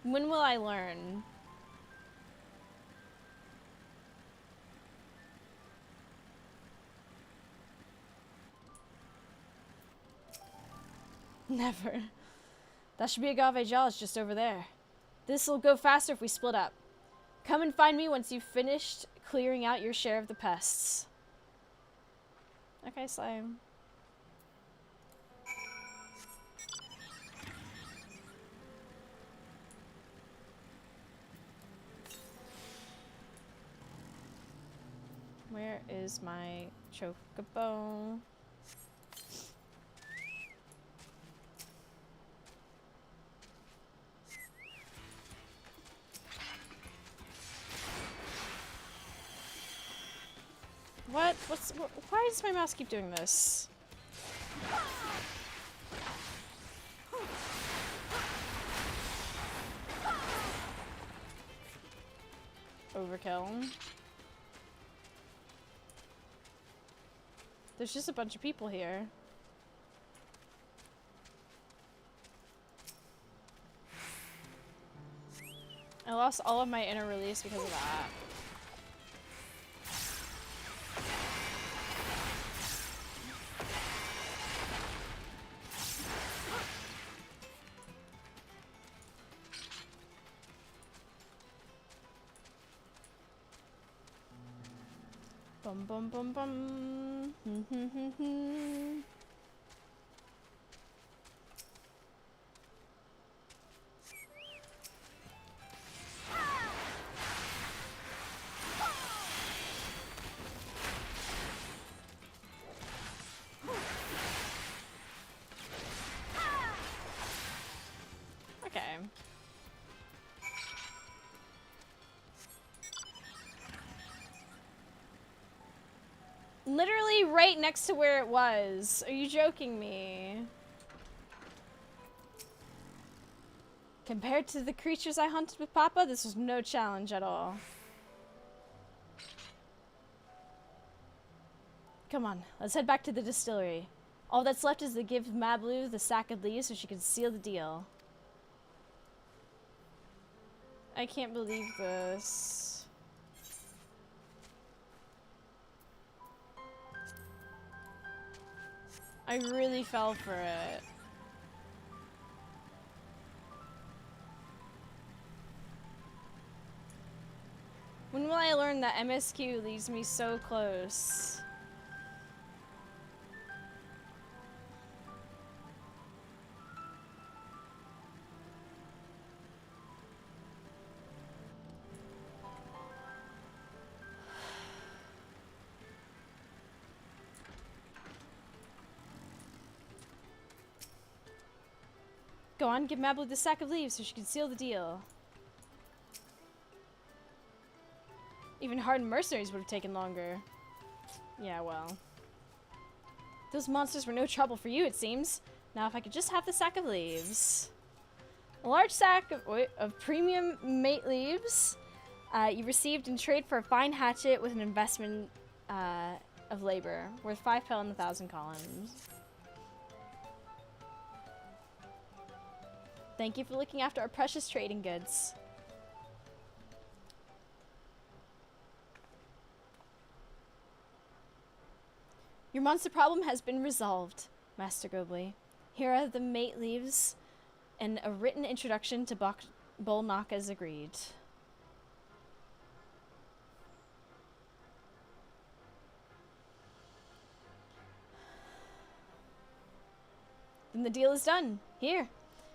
When will I learn? Never. That should be Agave Jaws just over there. This'll go faster if we split up. Come and find me once you've finished clearing out your share of the pests. Okay, slime. Where is my chocobo? What? Why does my mouse keep doing this? Overkill. There's just a bunch of people here. I lost all of my inner release because of that. Bum bum bum bum. Okay. Literally right next to where it was. Are you joking me? Compared to the creatures I hunted with Papa, this was no challenge at all. Come on, let's head back to the distillery. All that's left is to give Mablu the sack of leaves so she can seal the deal. I can't believe this. I really fell for it. When will I learn that MSQ leaves me so close? Go on, give Mablu the sack of leaves so she can seal the deal. Even hardened mercenaries would have taken longer. Yeah, well. Those monsters were no trouble for you, it seems. Now if I could just have the sack of leaves. A large sack of premium mate leaves you received in trade for a fine hatchet with an investment of labor, worth 5 pel and 1,000 columns. Thank you for looking after our precious trading goods. Your monster problem has been resolved, Master Gobley. Here are the mate leaves and a written introduction to Bolnock as agreed. Then the deal is done. Here.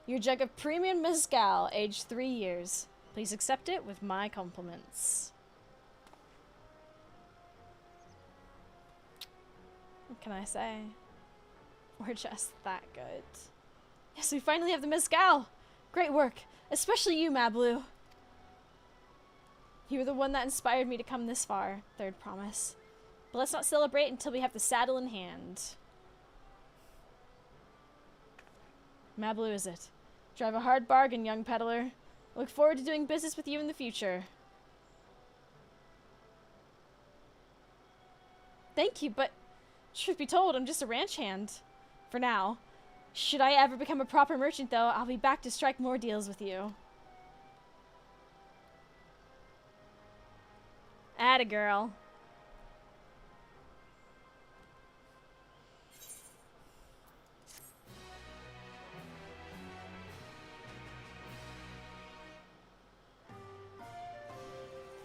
Your jug of premium mezcal, aged 3 years. Please accept it with my compliments. What can I say? We're just that good. Yes, we finally have the mezcal! Great work, especially you, Mablu. You were the one that inspired me to come this far, third promise. But let's not celebrate until we have the saddle in hand. Mablu is it. Drive a hard bargain, young peddler. I look forward to doing business with you in the future. Thank you, but truth be told, I'm just a ranch hand. For now. Should I ever become a proper merchant, though, I'll be back to strike more deals with you. Atta girl.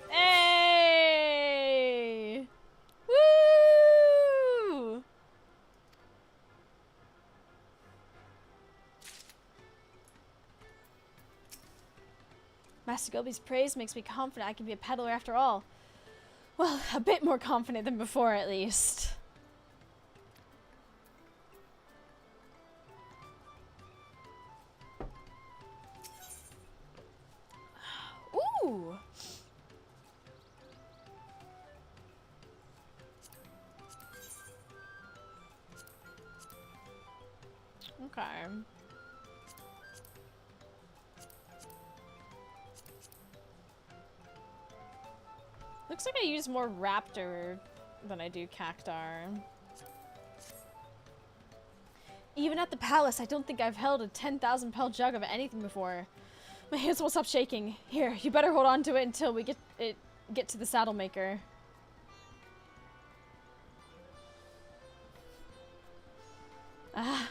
Hey! Master Gilby's praise makes me confident I can be a peddler after all. Well, a bit more confident than before, at least. Ooh! Okay. Looks like I use more raptor than I do cactar. Even at the palace, I don't think I've held a 10,000 pel jug of anything before. My hands won't stop shaking. Here, you better hold on to it until we get to the saddle maker. Ah,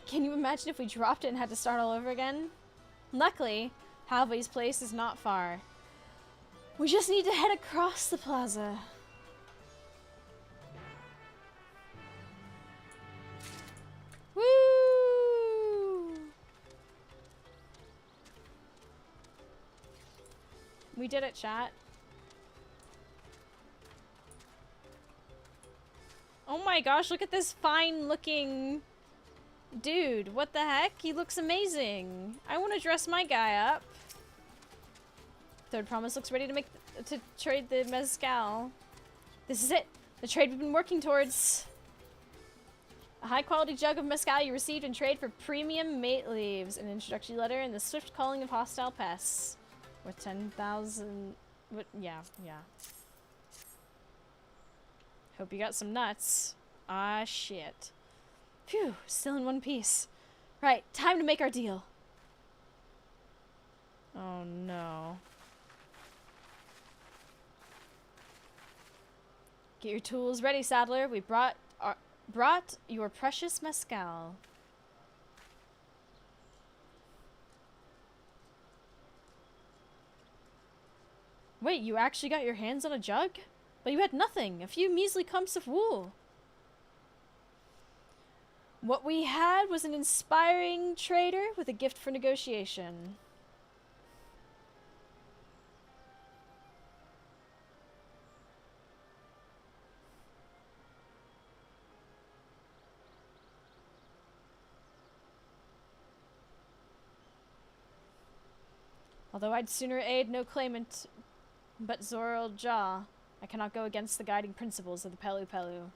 can you imagine if we dropped it and had to start all over again? Luckily, Halvey's place is not far. We just need to head across the plaza. Woo! We did it, chat. Oh my gosh, look at this fine looking dude. What the heck? He looks amazing. I want to dress my guy up. Third Promise looks ready to trade the mezcal. This is it. The trade we've been working towards. A high-quality jug of mezcal you received in trade for premium mate leaves. An introductory letter and the swift calling of hostile pests. Worth 10,000... Yeah. Hope you got some nuts. Ah, shit. Phew, still in one piece. Right, time to make our deal. Oh, no. Get your tools ready, saddler. We brought your precious mezcal. Wait, you actually got your hands on a jug? But you had nothing. A few measly clumps of wool. What we had was an inspiring trader with a gift for negotiation. Although I'd sooner aid no claimant but Zoral Jaw, I cannot go against the guiding principles of the Pelu Pelu.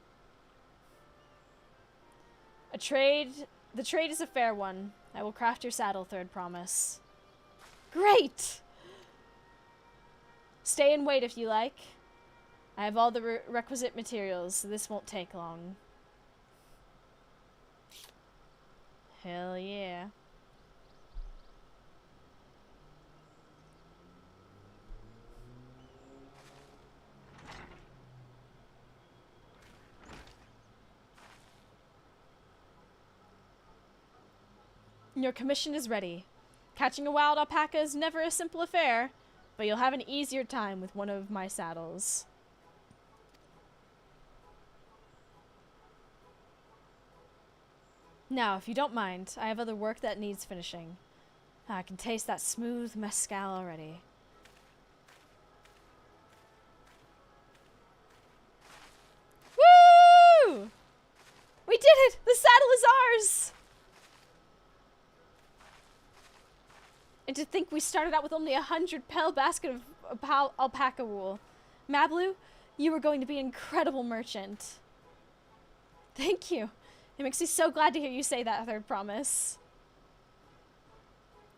The trade is a fair one. I will craft your saddle, Third Promise. Great! Stay and wait if you like. I have all the requisite materials, so this won't take long. Hell yeah. Your commission is ready. Catching a wild alpaca is never a simple affair, but you'll have an easier time with one of my saddles. Now, if you don't mind, I have other work that needs finishing. I can taste that smooth mezcal already. Woo! We did it! The saddle is ours! And to think we started out with only 100 pel basket of alpaca wool. Mablu, you are going to be an incredible merchant. Thank you. It makes me so glad to hear you say that, Third Promise.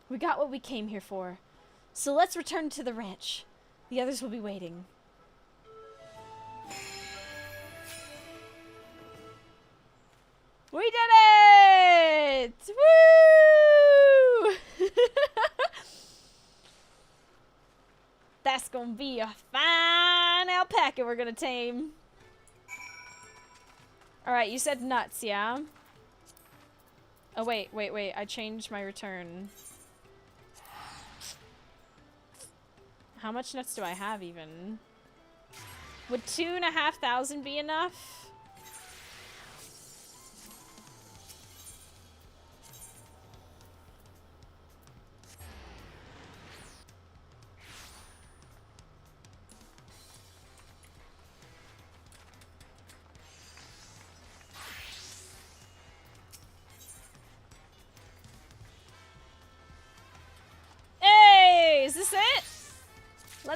We got what we came here for. So let's return to the ranch. The others will be waiting. We did it! Woo! That's gonna be a fine alpaca we're gonna tame. Alright, you said nuts, yeah? Oh, wait. I changed my return. How much nuts do I have, even? Would 2,500 be enough?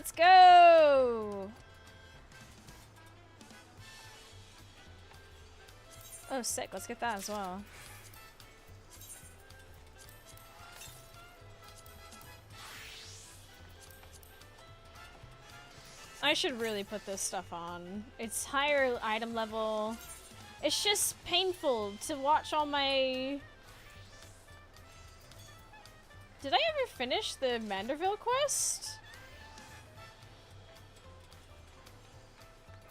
Let's go! Oh, sick. Let's get that as well. I should really put this stuff on. It's higher item level. It's just painful to watch all my... Did I ever finish the Manderville quest?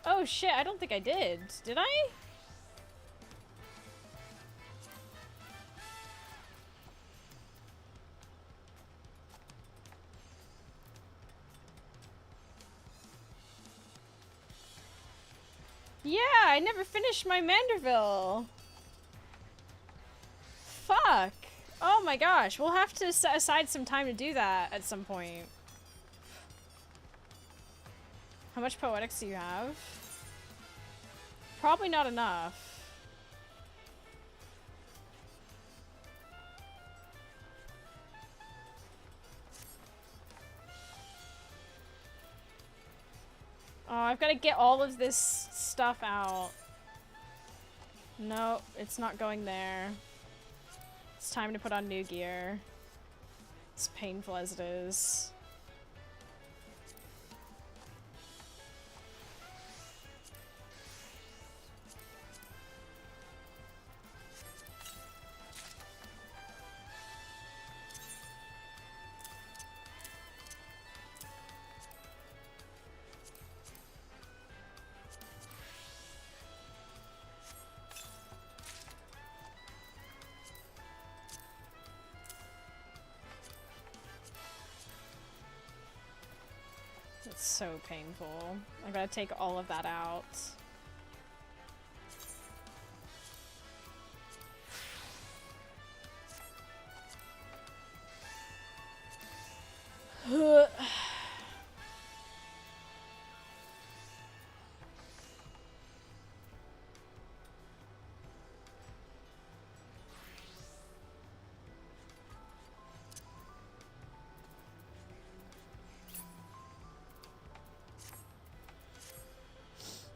Oh shit, I don't think I did. Did I? Yeah, I never finished my Manderville. Fuck. Oh my gosh, we'll have to set aside some time to do that at some point. How much poetics do you have? Probably not enough. Oh, I've got to get all of this stuff out. No, it's not going there. It's time to put on new gear. As painful as it is. It's so painful. I gotta take all of that out.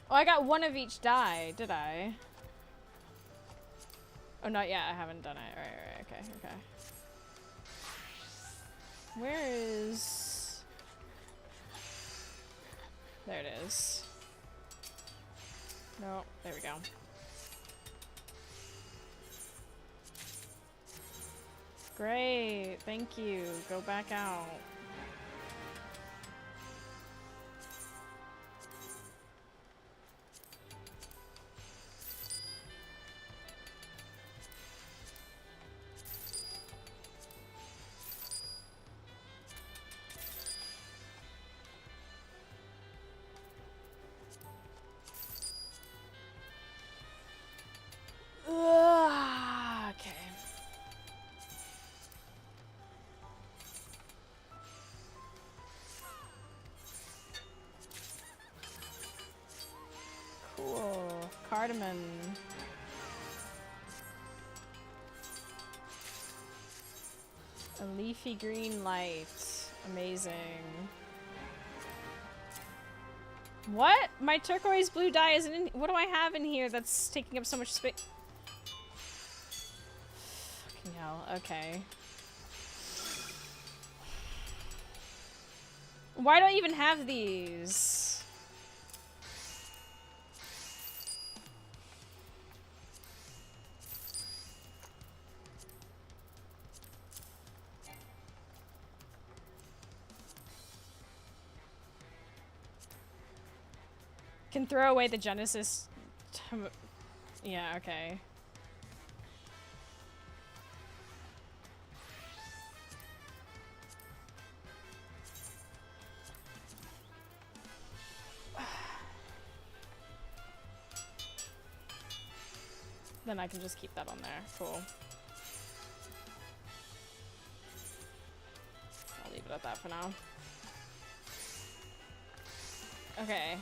Oh, I got one of each die, did I? Oh, not yet. I haven't done it. Right, okay, okay. Where is... There it is. No, there we go. Great, thank you. Go back out. Okay. Cool. Cardamom. A leafy green light. Amazing. What? My turquoise blue dye isn't in. What do I have in here that's taking up so much space? Fucking hell. Okay. Why do I even have these? Can throw away the Genesis. Yeah, okay. Then I can just keep that on there. Cool. I'll leave it at that for now. Okay.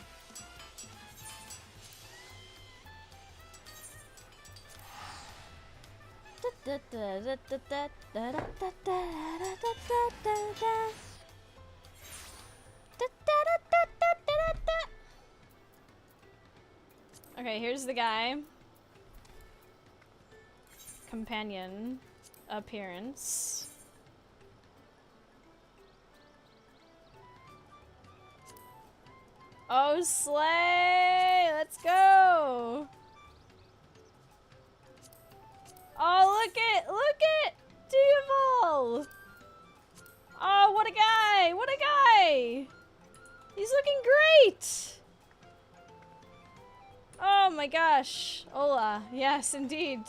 Okay, here's the guy. Companion appearance. Oh, slay! Let's go! Oh, look it! Duval! Oh, what a guy! What a guy! He's looking great! Oh my gosh. Hola. Yes, indeed.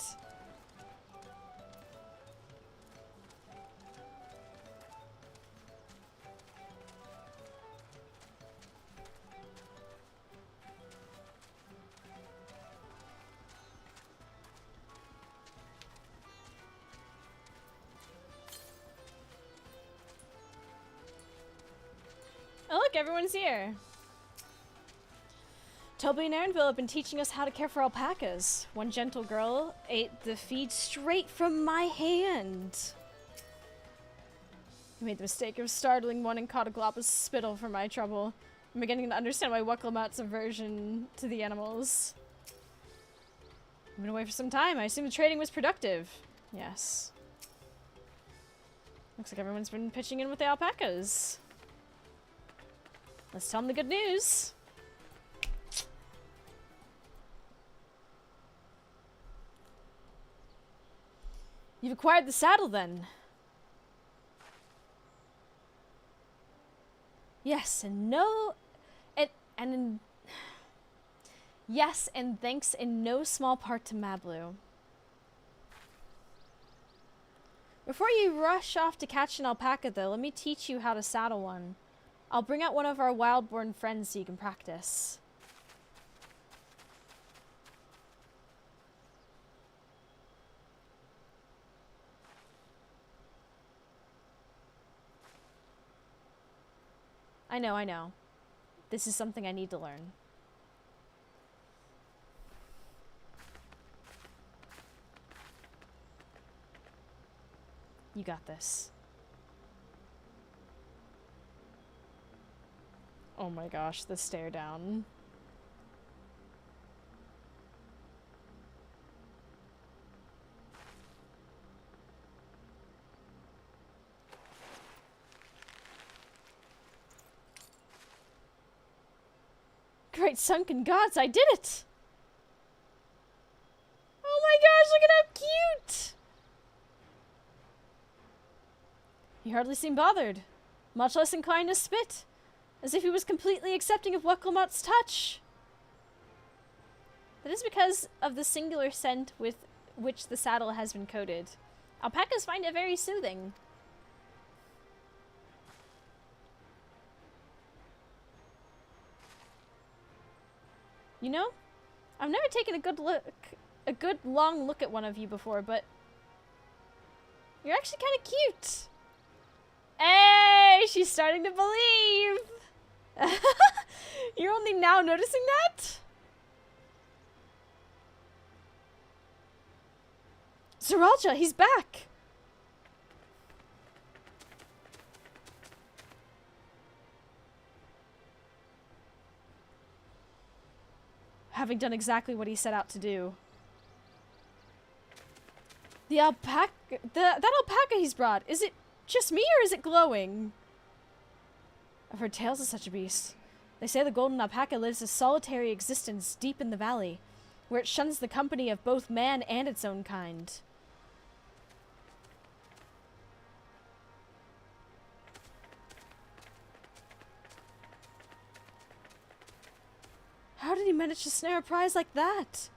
Oh look, everyone's here. Toby and Aaronville have been teaching us how to care for alpacas. One gentle girl ate the feed straight from my hand. I made the mistake of startling one and caught a glop of spittle for my trouble. I'm beginning to understand why Wucklamat's aversion to the animals. I've been away for some time. I assume the trading was productive. Yes. Looks like everyone's been pitching in with the alpacas. Let's tell them the good news. You've acquired the saddle, then. Yes, and no... Yes, and thanks in no small part to Mablu. Before you rush off to catch an alpaca, though, let me teach you how to saddle one. I'll bring out one of our wild-born friends so you can practice. I know. This is something I need to learn. You got this. Oh my gosh, the stare down. Great sunken gods, I did it! Oh my gosh, look at how cute! He hardly seemed bothered, much less inclined to spit, as if he was completely accepting of Wucklamat's touch. That is because of the singular scent with which the saddle has been coated. Alpacas find it very soothing. You know, I've never taken a good long look at one of you before, but you're actually kind of cute. Hey, she's starting to believe. You're only now noticing that? Zeralja, he's back. Having done exactly what he set out to do. The alpaca, that alpaca he's brought, is it just me or is it glowing? I've heard tales of such a beast. They say the golden alpaca lives a solitary existence deep in the valley, where it shuns the company of both man and its own kind. How did he manage to snare a prize like that?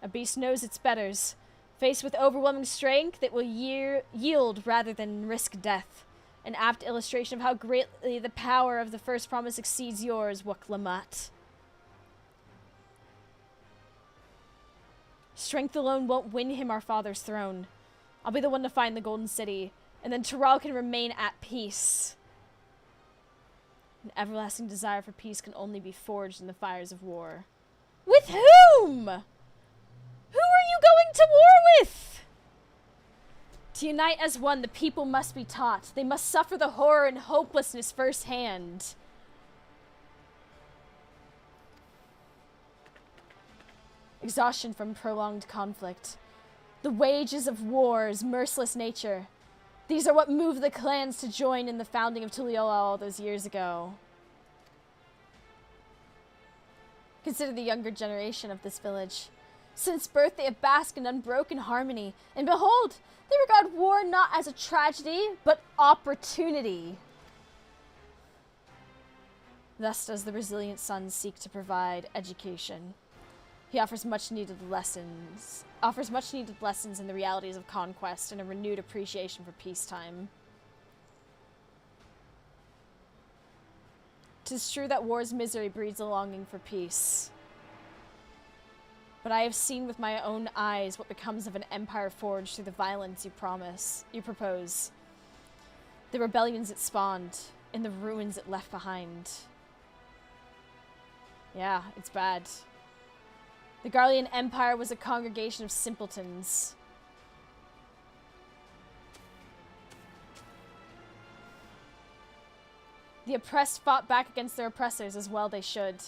A beast knows its betters. Faced with overwhelming strength, it will yield rather than risk death. An apt illustration of how greatly the power of the first promise exceeds yours, Wucklamat. Strength alone won't win him our father's throne. I'll be the one to find the Golden City, and then Tyral can remain at peace. An everlasting desire for peace can only be forged in the fires of war. With whom? Who are you going to war with? To unite as one, the people must be taught. They must suffer the horror and hopelessness firsthand. exhaustion from prolonged conflict. The wages of war's merciless nature. These are what moved the clans to join in the founding of Tuliyola all those years ago. Consider the younger generation of this village. Since birth they have basked in unbroken harmony, and behold, they regard war not as a tragedy, but opportunity. Thus does the resilient son seek to provide education. He offers much needed lessons in the realities of conquest and a renewed appreciation for peacetime. 'Tis true that war's misery breeds a longing for peace. But I have seen with my own eyes what becomes of an empire forged through the violence you propose. The rebellions it spawned, and the ruins it left behind. Yeah, it's bad. The Garlean Empire was a congregation of simpletons. The oppressed fought back against their oppressors, as well they should.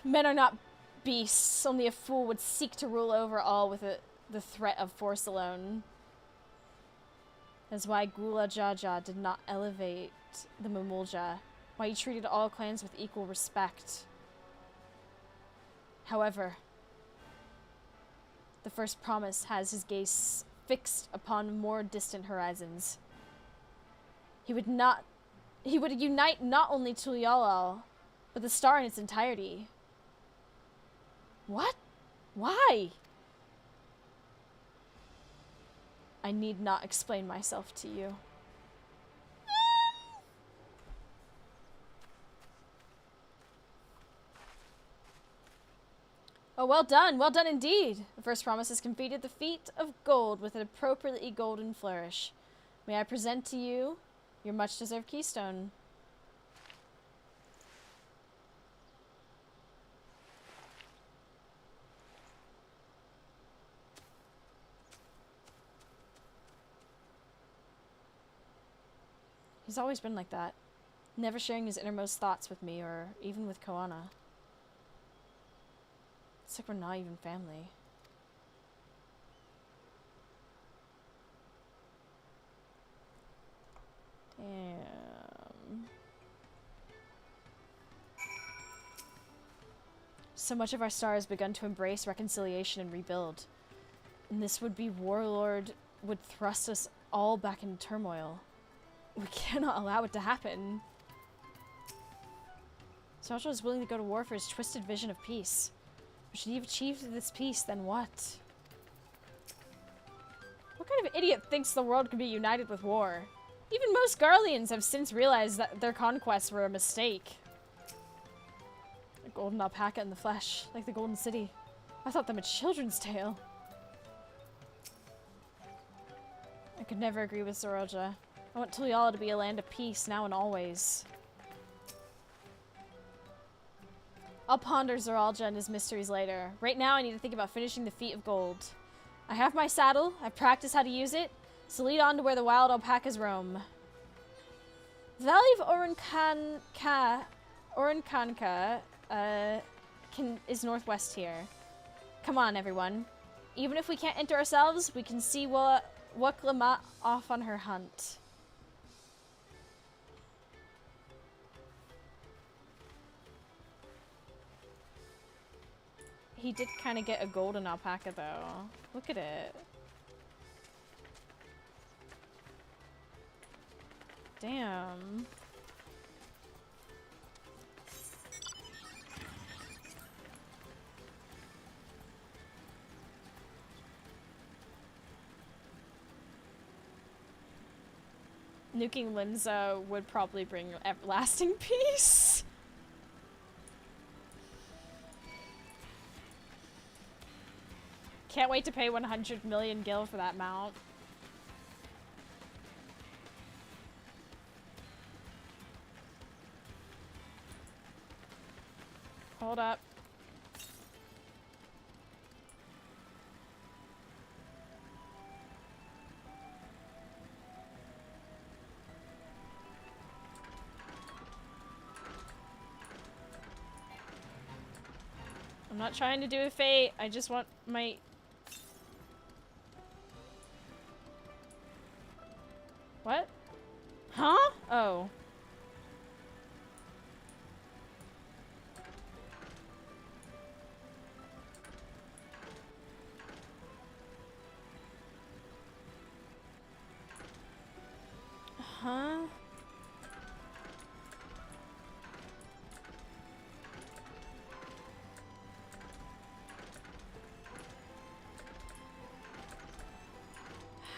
Men are not beasts, only a fool would seek to rule over all with the threat of force alone. That's why Gula Jaja did not elevate the Mamulja, why he treated all clans with equal respect. However, the first promise has his gaze fixed upon more distant horizons. He would unite not only Tuliyola, but the star in its entirety. What? Why? I need not explain myself to you. Oh, well done indeed. The first promise has completed the feat of gold with an appropriately golden flourish. May I present to you your much-deserved keystone. He's always been like that, never sharing his innermost thoughts with me or even with Koana. It's like we're not even family. Damn. So much of our star has begun to embrace reconciliation and rebuild. And this would-be warlord would thrust us all back into turmoil. We cannot allow it to happen. Sasha is willing to go to war for his twisted vision of peace. But should he have achieved this peace, then what? What kind of idiot thinks the world can be united with war? Even most Garleans have since realized that their conquests were a mistake. A golden alpaca in the flesh, like the Golden City. I thought them a children's tale. I could never agree with Zorelja. I want Tuliyola to be a land of peace, now and always. I'll ponder Zoralja and his mysteries later. Right now, I need to think about finishing the feat of gold. I have my saddle, I've practiced how to use it, so lead on to where the wild alpacas roam. The Valley of Orankanka is northwest here. Come on, everyone. Even if we can't enter ourselves, we can see Waklama off on her hunt. He did kind of get a golden alpaca, though. Look at it. Damn. Nuking Linza would probably bring everlasting peace. Can't wait to pay 100 million gil for that mount. Hold up. I'm not trying to do a fate. I just want my... What? Huh? Oh. Huh?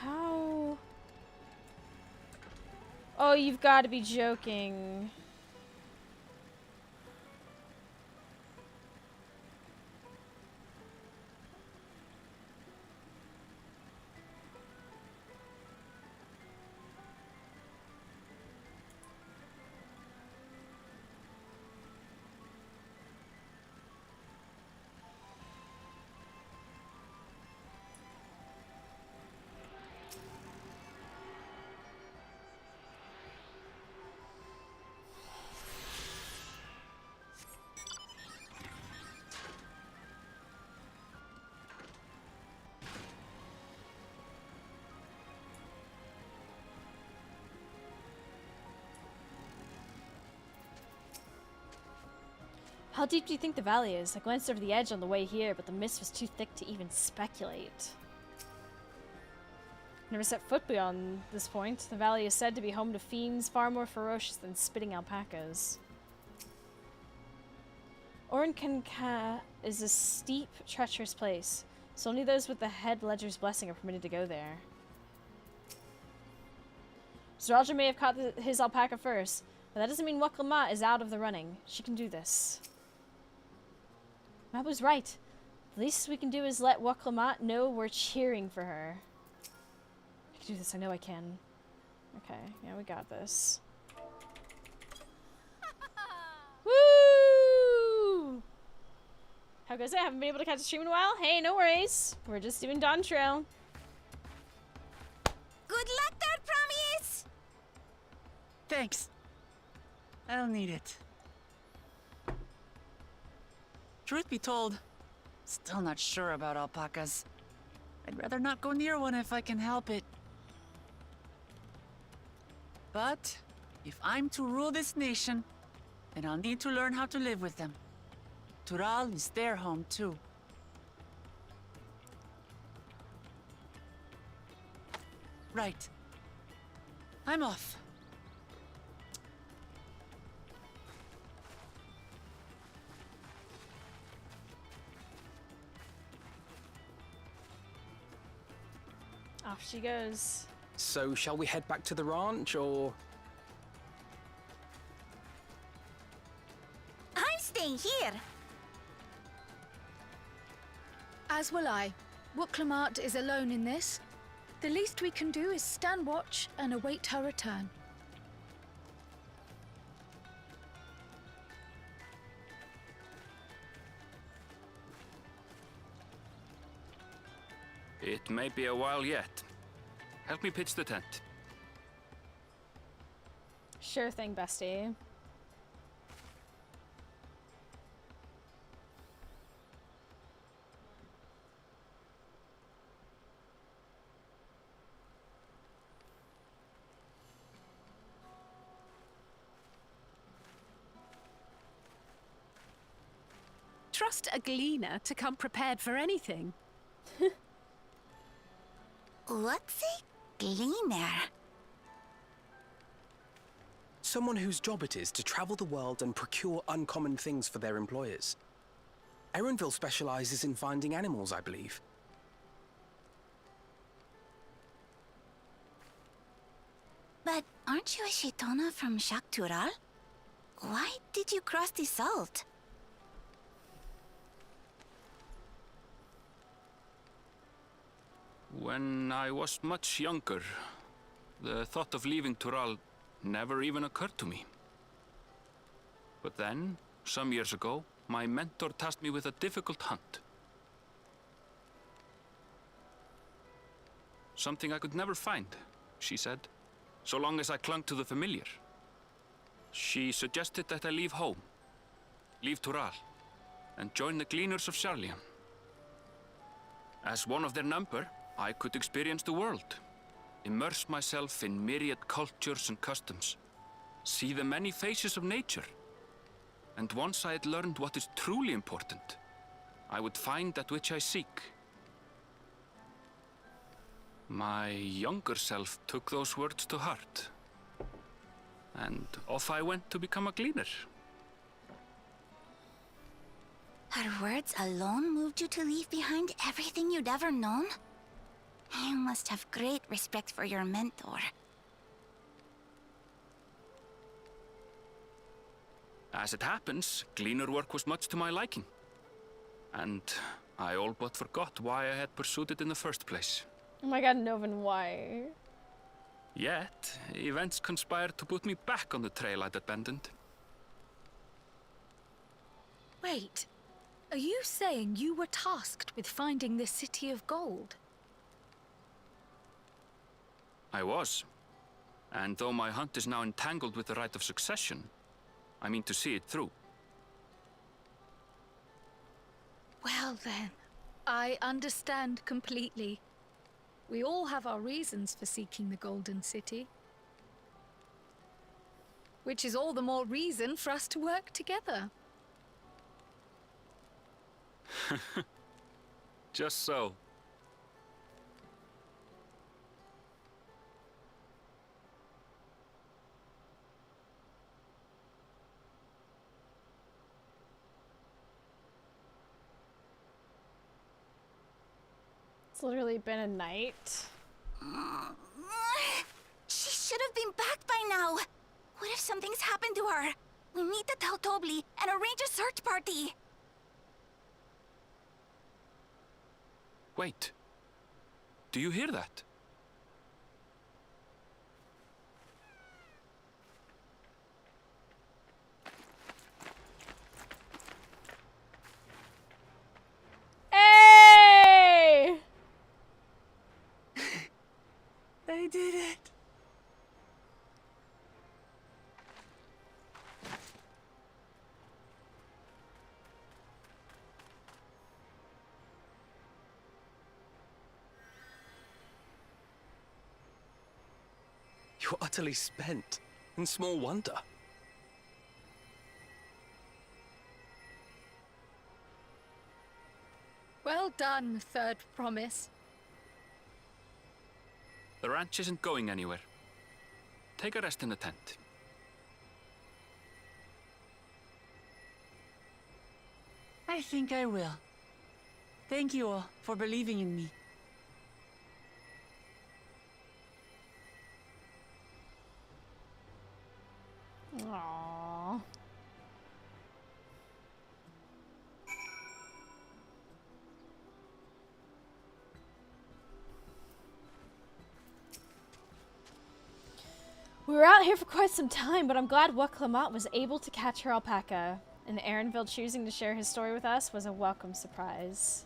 How? Oh, you've got to be joking. How deep do you think the valley is? I glanced over the edge on the way here, but the mist was too thick to even speculate. Never set foot beyond this point. The valley is said to be home to fiends far more ferocious than spitting alpacas. Ornkanka is a steep, treacherous place, so only those with the head ledger's blessing are permitted to go there. Zaraja may have caught his alpaca first, but that doesn't mean Waklamat is out of the running. She can do this. Mabu's right. The least we can do is let Waklamat know we're cheering for her. I can do this, I know I can. Okay, yeah, we got this. Woo! How goes it? Haven't been able to catch a stream in a while? Hey, no worries. We're just doing Dawn Trail. Good luck there, Promise! Thanks. I'll need it. Truth be told, still not sure about alpacas. I'd rather not go near one if I can help it. But if I'm to rule this nation, then I'll need to learn how to live with them. Tural is their home too. Right. I'm off. Off she goes. So, shall we head back to the ranch, or...? I'm staying here. As will I. Wooklamart is alone in this. The least we can do is stand watch and await her return. It may be a while yet. Help me pitch the tent. Sure thing, bestie. Trust a gleaner to come prepared for anything. What's a gleaner? Someone whose job it is to travel the world and procure uncommon things for their employers. Erenville specializes in finding animals, I believe. But aren't you a Shitona from Shak Tural? Why did you cross the salt? When I was much younger, the thought of leaving Tural never even occurred to me. But then, some years ago, my mentor tasked me with a difficult hunt. Something I could never find, she said, so long as I clung to the familiar. She suggested that I leave home, leave Tural. and join the Gleaners of Charlian. As one of their number, I could experience the world, immerse myself in myriad cultures and customs, see the many faces of nature. And once I had learned what is truly important, I would find that which I seek. My younger self took those words to heart, and off I went to become a gleaner. Her words alone moved you to leave behind everything you'd ever known? You must have great respect for your mentor. As it happens, gleaner work was much to my liking, and I all but forgot why I had pursued it in the first place. Oh my god, Novin, why? Yet, events conspired to put me back on the trail I'd abandoned. Wait, are you saying you were tasked with finding the City of Gold? I was. And though my hunt is now entangled with the right of succession, I mean to see it through. Well then, I understand completely. We all have our reasons for seeking the Golden City. Which is all the more reason for us to work together. Just so. It's literally been a night. She should have been back by now. What if something's happened to her? We need to tell Tobli and arrange a search party. Wait. Do you hear that? Hey! They did it. You're utterly spent, and small wonder. Well done, Third Promise. The ranch isn't going anywhere. Take a rest in the tent. I think I will. Thank you all for believing in me. Aww. We were out here for quite some time, but I'm glad Wat Clement was able to catch her alpaca, and Aaronville choosing to share his story with us was a welcome surprise.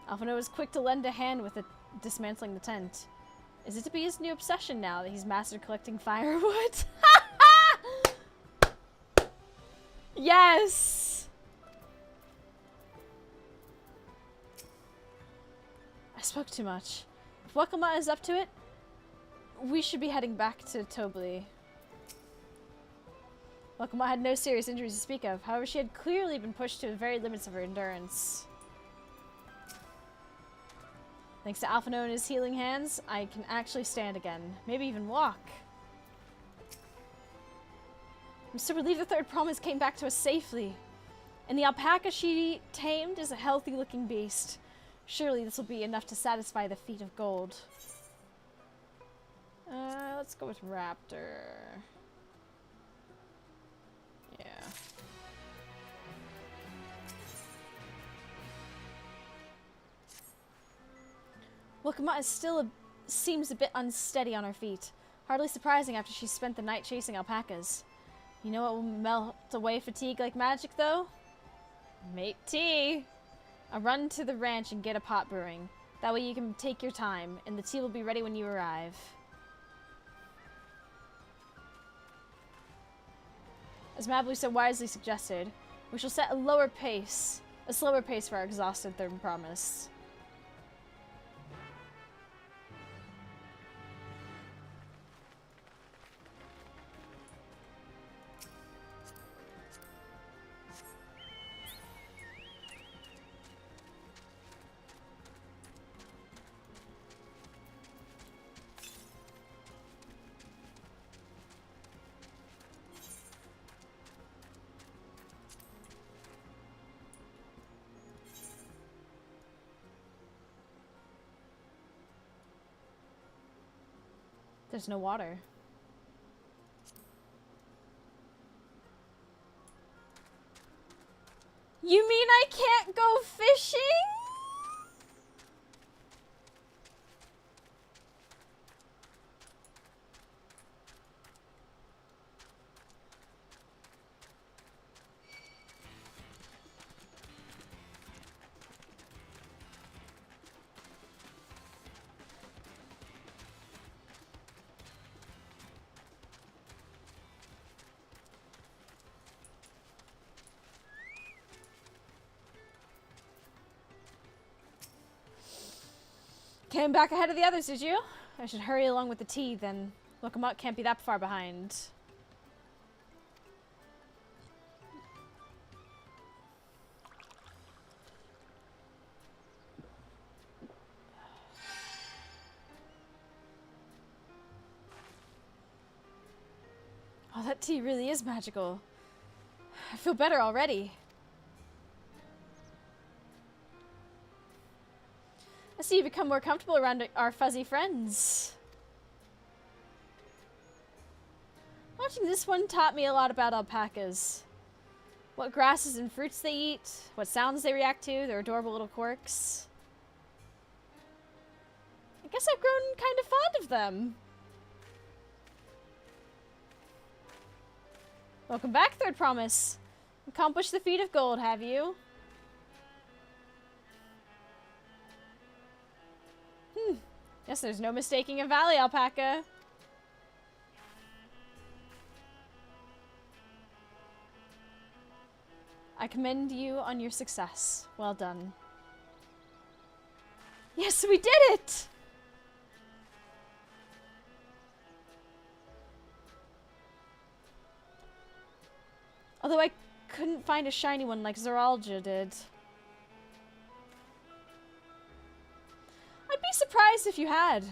Alphino was quick to lend a hand with dismantling the tent. Is it to be his new obsession now that he's mastered collecting firewood? Yes! I spoke too much. If Wat Clement is up to it, we should be heading back to Tobli. Wat Clement had no serious injuries to speak of. However, she had clearly been pushed to the very limits of her endurance. Thanks to Alphino and his healing hands, I can actually stand again. Maybe even walk. I'm so relieved the Third Promise came back to us safely. And the alpaca she tamed is a healthy-looking beast. Surely this will be enough to satisfy the feet of gold. Let's go with Raptor. Yeah. Wat Clement is still seems a bit unsteady on her feet. Hardly surprising after she spent the night chasing alpacas. You know what will melt away fatigue like magic, though? Mate tea! I'll run to the ranch and get a pot brewing. That way you can take your time, and the tea will be ready when you arrive. As Mablu so wisely suggested, We shall set a slower pace for our exhausted third promise. There's no water. You mean I can't go fishing? Came back ahead of the others, did you? I should hurry along with the tea, then. Lokamut can't be that far behind. Oh, that tea really is magical. I feel better already. I see you become more comfortable around our fuzzy friends. Watching this one taught me a lot about alpacas. What grasses and fruits they eat, what sounds they react to, their adorable little quirks. I guess I've grown kind of fond of them. Welcome back, Third Promise. Accomplished the feat of gold, have you? Guess there's no mistaking a valley alpaca. I commend you on your success. Well done. Yes, we did it! Although I couldn't find a shiny one like Zoralja did. I'd be surprised if you had.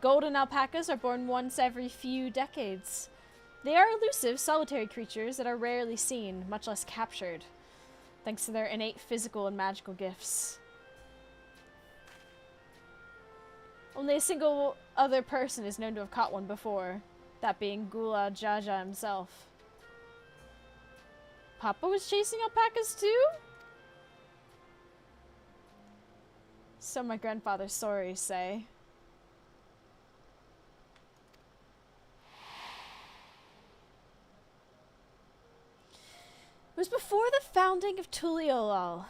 Golden alpacas are born once every few decades. They are elusive, solitary creatures that are rarely seen, much less captured, thanks to their innate physical and magical gifts. Only a single other person is known to have caught one before, that being Gula Jaja himself. Papa was chasing alpacas too? So my grandfather's stories say. It was before the founding of Tuliolal,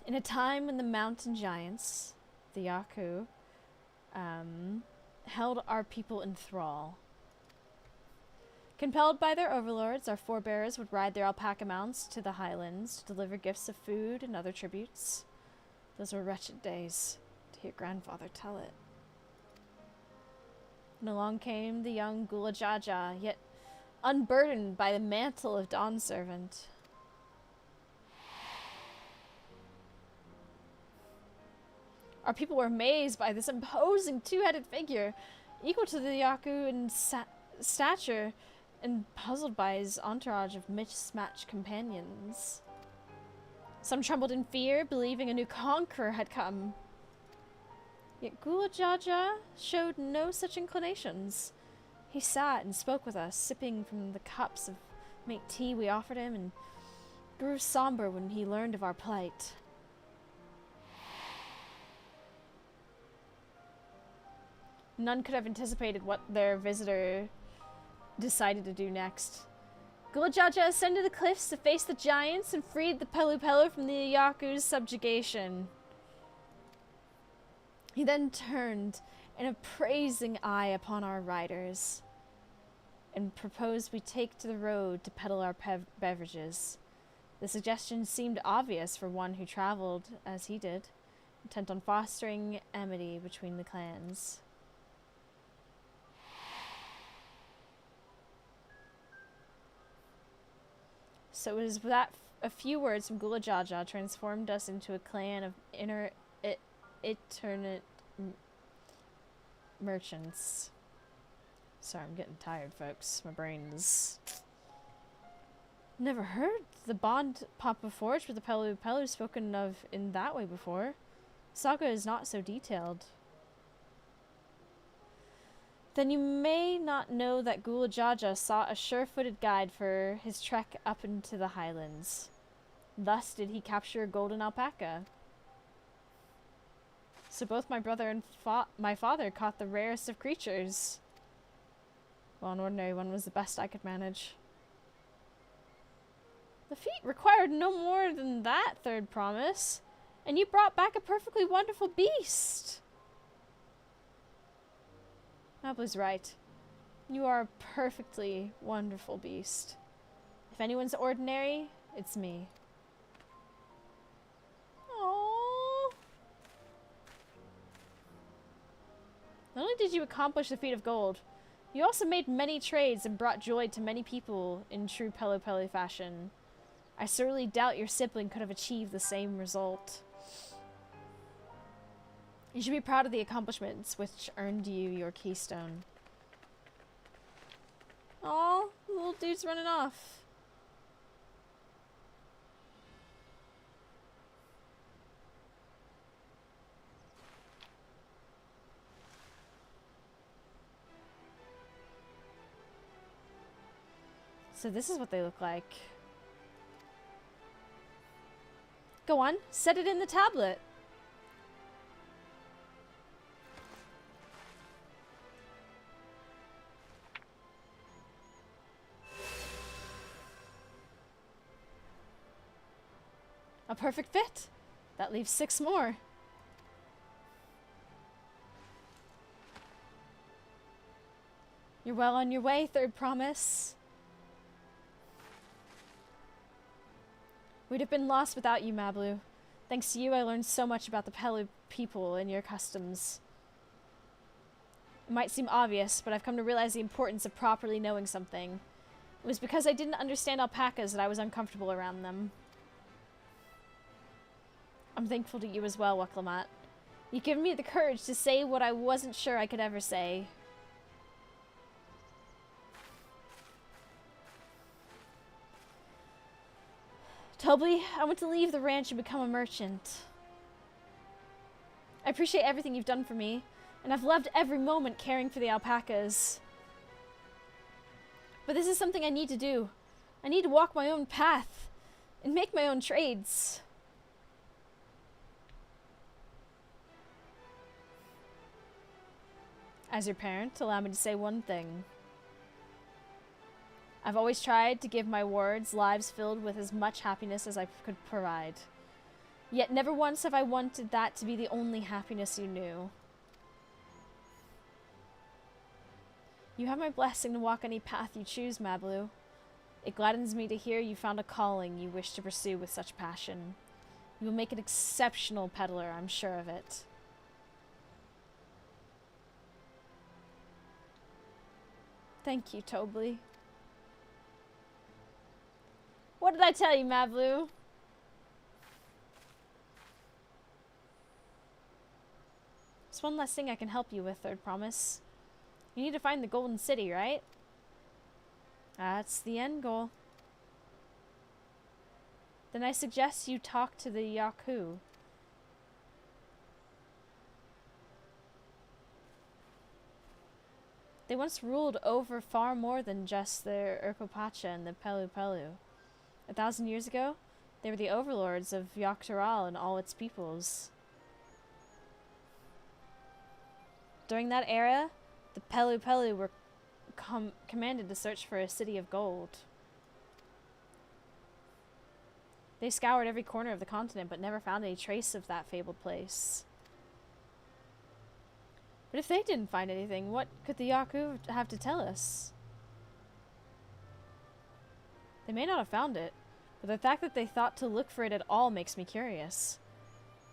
in a time when the mountain giants, the Yaku, held our people in thrall. Compelled by their overlords, our forebears would ride their alpaca mounts to the highlands to deliver gifts of food and other tributes. Those were wretched days, to hear grandfather tell it. And along came the young Gula Jaja, yet unburdened by the mantle of Dawn Servant. Our people were amazed by this imposing two-headed figure, equal to the Yaku in stature, and puzzled by his entourage of mismatched companions. Some trembled in fear, believing a new conqueror had come. Yet Gula Jaja showed no such inclinations. He sat and spoke with us, sipping from the cups of mate tea we offered him, and grew somber when he learned of our plight. None could have anticipated what their visitor decided to do next. Gula Jaja ascended the cliffs to face the giants and freed the Pelu Pelu from the Yaku's subjugation. He then turned an appraising eye upon our riders and proposed we take to the road to peddle our beverages. The suggestion seemed obvious for one who traveled as he did, intent on fostering amity between the clans. So it was that a few words from Gula Jaja transformed us into a clan of eternate merchants. Sorry, I'm getting tired, folks. My brain's... Never heard the bond Papa forged with the Pelu Pelu spoken of in that way before. Saga is not so detailed. Then you may not know that Gula Jaja sought a sure-footed guide for his trek up into the highlands. Thus did he capture a golden alpaca. So both my brother and my father caught the rarest of creatures. Well, an ordinary one was the best I could manage. The feat required no more than that, Third Promise, and you brought back a perfectly wonderful beast. Mablu's right. You are a perfectly wonderful beast. If anyone's ordinary, it's me. Aww. Not only did you accomplish the feat of gold, you also made many trades and brought joy to many people in true Pelu Pelu fashion. I sorely doubt your sibling could have achieved the same result. You should be proud of the accomplishments which earned you your keystone. Aw, the little dude's running off. So this is what they look like. Go on, set it in the tablet. A perfect fit. That leaves 6 more. You're well on your way, Third Promise. We'd have been lost without you, Mablu. Thanks to you, I learned so much about the Pelu people and your customs. It might seem obvious, but I've come to realize the importance of properly knowing something. It was because I didn't understand alpacas that I was uncomfortable around them. I'm thankful to you as well, Waklamat. You've given me the courage to say what I wasn't sure I could ever say. Tobli, I want to leave the ranch and become a merchant. I appreciate everything you've done for me, and I've loved every moment caring for the alpacas. But this is something I need to do. I need to walk my own path and make my own trades. As your parent, allow me to say one thing. I've always tried to give my wards lives filled with as much happiness as I could provide. Yet never once have I wanted that to be the only happiness you knew. You have my blessing to walk any path you choose, Mablu. It gladdens me to hear you found a calling you wish to pursue with such passion. You will make an exceptional peddler, I'm sure of it. Thank you, Tobli. What did I tell you, Mablu? There's one last thing I can help you with, Third Promise. You need to find the Golden City, right? That's the end goal. Then I suggest you talk to the Yaku. They once ruled over far more than just the Urkopacha and the Pelu Pelu. 1,000 years ago, they were the overlords of Yaktaral and all its peoples. During that era, the Pelu Pelu were commanded to search for a city of gold. They scoured every corner of the continent but never found any trace of that fabled place. But if they didn't find anything, what could the Yaku have to tell us? They may not have found it, but the fact that they thought to look for it at all makes me curious.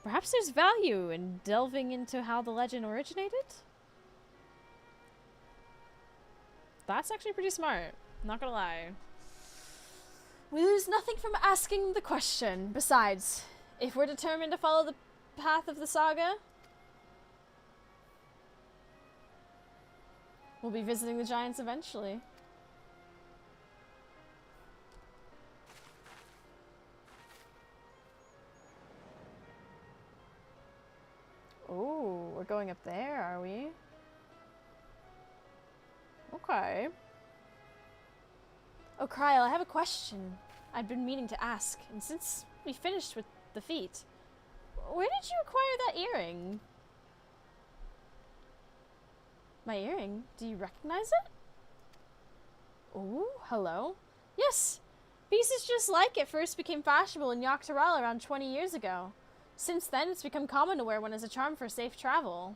Perhaps there's value in delving into how the legend originated? That's actually pretty smart, not gonna lie. We lose nothing from asking the question. Besides, if we're determined to follow the path of the saga, we'll be visiting the giants eventually. Oh, we're going up there, are we? Okay. Oh, Kryl, I have a question I'd been meaning to ask, and since we finished with the feat, where did you acquire that earring? My earring? Do you recognize it? Oh, hello? Yes! Pieces just like it first became fashionable in Yogg-Saral around 20 years ago. Since then, it's become common to wear one as a charm for safe travel.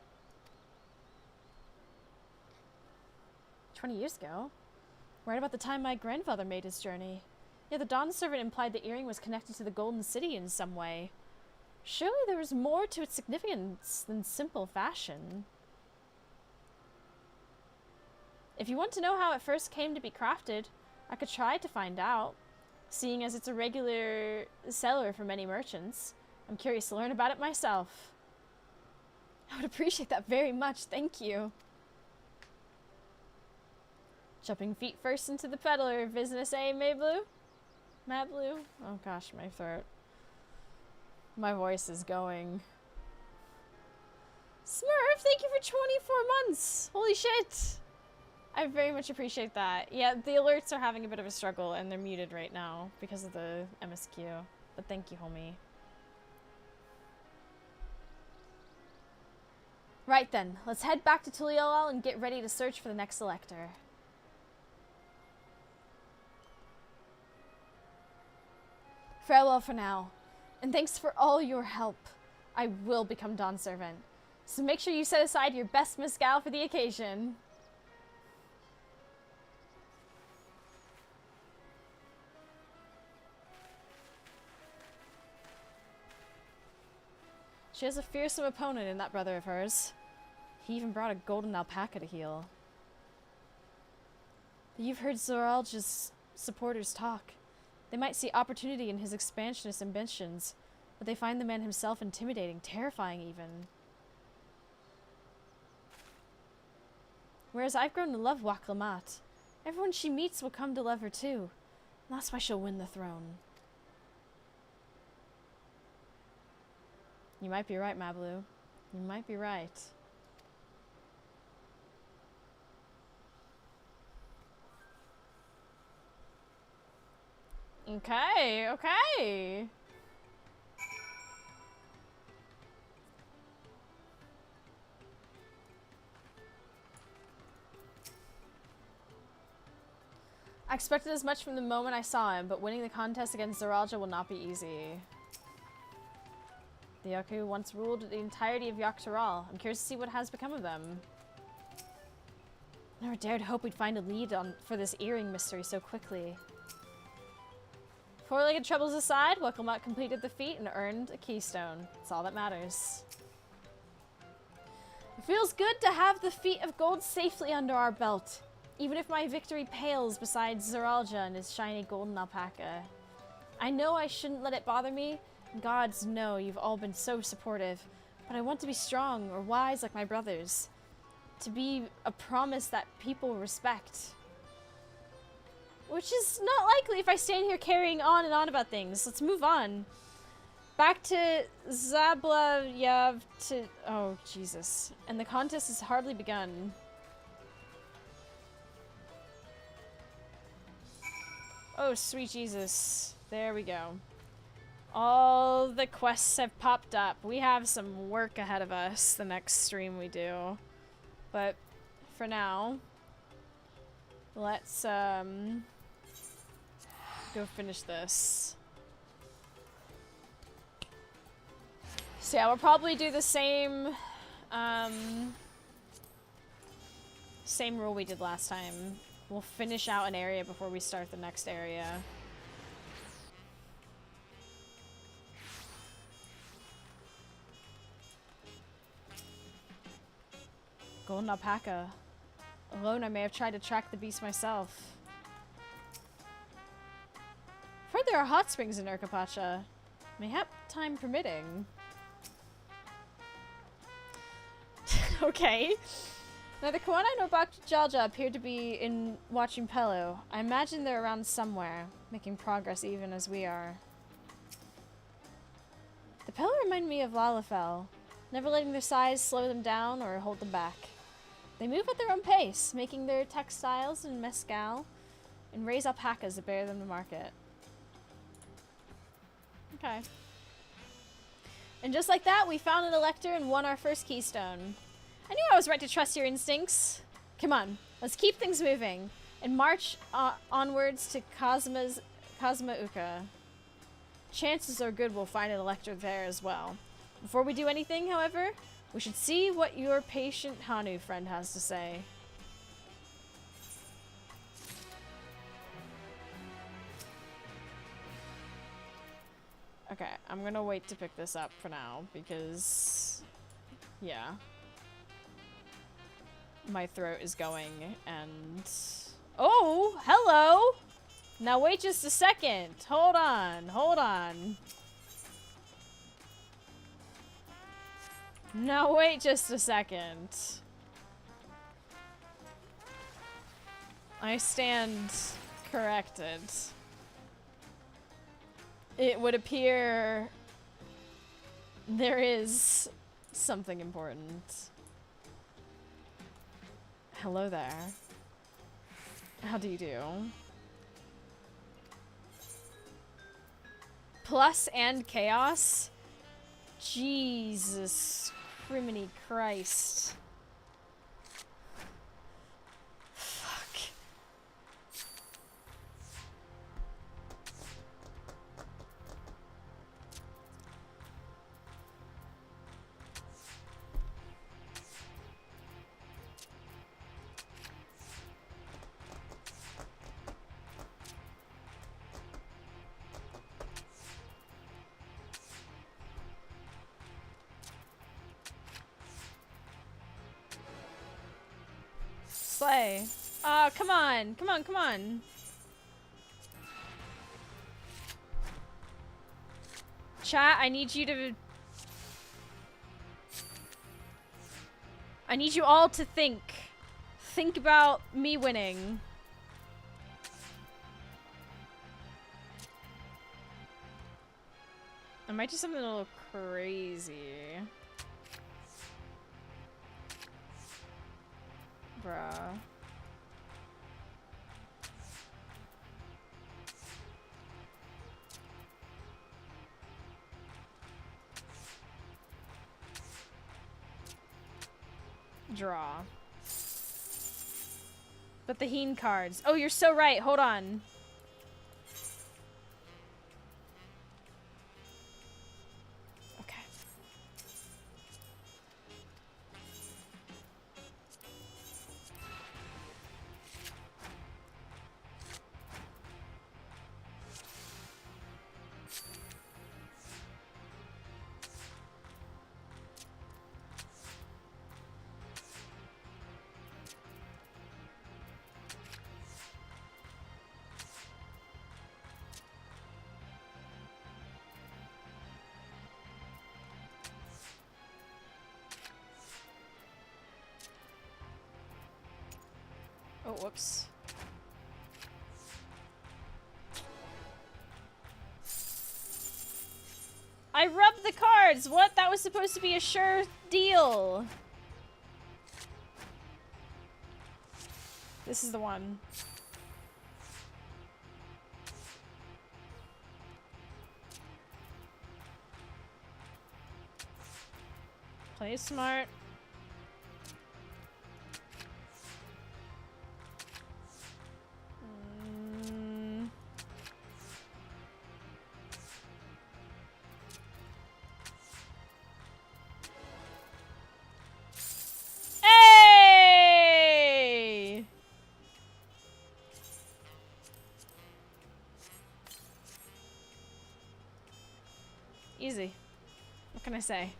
20 years ago? Right about the time my grandfather made his journey. Yeah, the Dawn Servant implied the earring was connected to the Golden City in some way. Surely there was more to its significance than simple fashion. If you want to know how it first came to be crafted, I could try to find out. Seeing as it's a regular seller for many merchants, I'm curious to learn about it myself. I would appreciate that very much, thank you. Jumping feet first into the peddler business, eh, Mablue? Mablue? Oh gosh, my throat. My voice is going. Smurf, thank you for 24 months! Holy shit! I very much appreciate that. Yeah, the alerts are having a bit of a struggle and they're muted right now because of the MSQ. But thank you, homie. Right then, let's head back to Tuliolal and get ready to search for the next selector. Farewell for now, and thanks for all your help. I will become Dawn Servant, so make sure you set aside your best mezcal for the occasion. She has a fearsome opponent in that brother of hers. He even brought a golden alpaca to heal. But you've heard Zoralja's supporters talk. They might see opportunity in his expansionist ambitions, but they find the man himself intimidating, terrifying even. Whereas I've grown to love Waklamat. Everyone she meets will come to love her too. And that's why she'll win the throne. You might be right, Mablue. You might be right. Okay, okay. I expected as much from the moment I saw him, but winning the contest against Zoralja will not be easy. The Yaku once ruled the entirety of Yogg-Saral. I'm curious to see what has become of them. Never dared hope we'd find a lead for this earring mystery so quickly. Four-legged troubles aside, Waklamat completed the feat and earned a keystone. That's all that matters. It feels good to have the feat of gold safely under our belt, even if my victory pales beside Zoralja and his shiny golden alpaca. I know I shouldn't let it bother me. Gods know you've all been so supportive, but I want to be strong or wise like my brothers. To be a promise that people respect. Which is not likely if I stand here carrying on and on about things. Let's move on. Back to Zablayav to... Oh, Jesus. And the contest has hardly begun. Oh, sweet Jesus. There we go. All the quests have popped up. We have some work ahead of us the next stream we do. But for now, let's go finish this. So yeah, we'll probably do the same same rule we did last time. We'll finish out an area before we start the next area. golden alpaca. Alone, I may have tried to track the beast myself. I've heard there are hot springs in Urkapacha. Mayhap time permitting. Okay. Now the Kawana no Bakjalja appeared to be in watching Pello. I imagine they're around somewhere, making progress even as we are. The Pello remind me of Lalafell, never letting their size slow them down or hold them back. They move at their own pace, making their textiles and mezcal, and raise alpacas to bear them to market. Okay. And just like that, we found an elector and won our first keystone. I knew I was right to trust your instincts. Come on, let's keep things moving and march onwards to Cosma Uka. Chances are good we'll find an elector there as well. Before we do anything, however, we should see what your patient Hanu friend has to say. Okay, I'm gonna wait to pick this up for now because, yeah. My throat is going and... Oh, hello! Now wait just a second. Hold on, hold on. Now wait just a second. I stand corrected. It would appear there is something important. Hello there. How do you do? Plus and chaos? Jesus criminy Christ. Fuck. Slay. Oh, come on. Come on, come on. Chat, I need you to... I need you all to think. Think about me winning. I might do something a little crazy. Bruh. Draw. But the Heen cards. Oh, you're so right. Hold on. Okay. Oh, whoops. I rubbed the cards! What? That was supposed to be a sure deal. This is the one. Play smart. Hey! Easy. What can I say?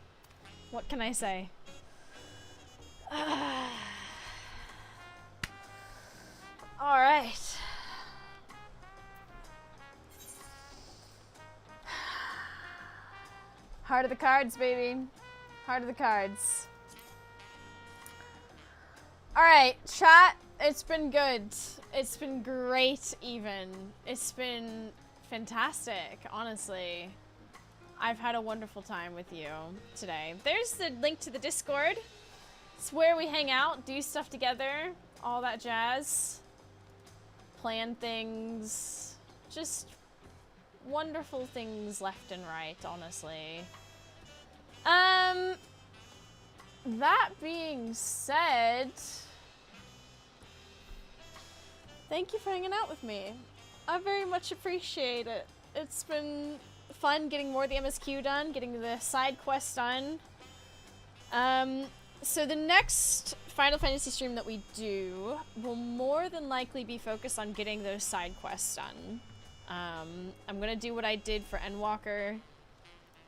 What can I say? Alright. Heart of the cards, baby. Heart of the cards. Alright, chat. It's been good. It's been great, even. It's been fantastic, honestly. I've had a wonderful time with you today. There's the link to the Discord. It's where we hang out, do stuff together, all that jazz. Plan things. Just wonderful things left and right, honestly. That being said, thank you for hanging out with me. I very much appreciate it. It's been fun getting more of the MSQ done, getting the side quests done. So the next Final Fantasy stream that we do will more than likely be focused on getting those side quests done. I'm gonna do what I did for Endwalker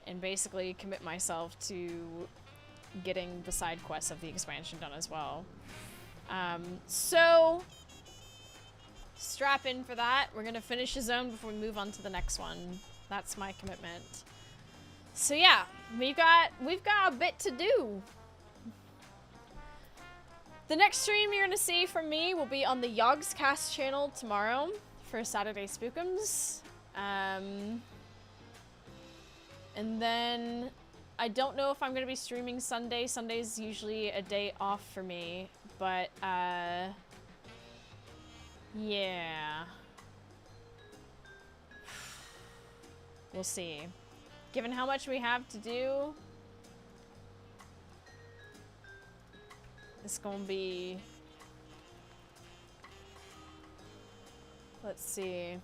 and basically commit myself to getting the side quests of the expansion done as well. So strap in for that. We're gonna finish the zone before we move on to the next one. That's my commitment. So yeah, we've got a bit to do. The next stream you're gonna see from me will be on the Yogscast channel tomorrow for Saturday Spookums. And then I don't know if I'm gonna be streaming Sunday. Sunday's usually a day off for me, but yeah. We'll see. Given how much we have to do, it's gonna be, let's see,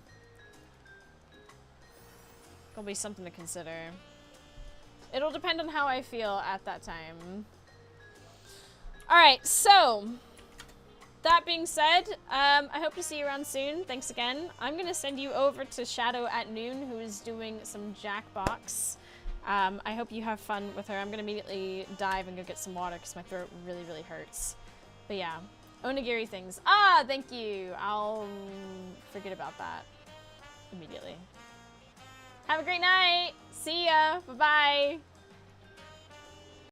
gonna be something to consider. It'll depend on how I feel at that time. Alright, so that being said, I hope to see you around soon. Thanks again. I'm gonna send you over to Shadow at noon, who is doing some Jackbox. I hope you have fun with her. I'm gonna immediately dive and go get some water because my throat really, really hurts. But yeah, onigiri things. Ah, thank you. I'll forget about that immediately. Have a great night. See ya. Bye-bye.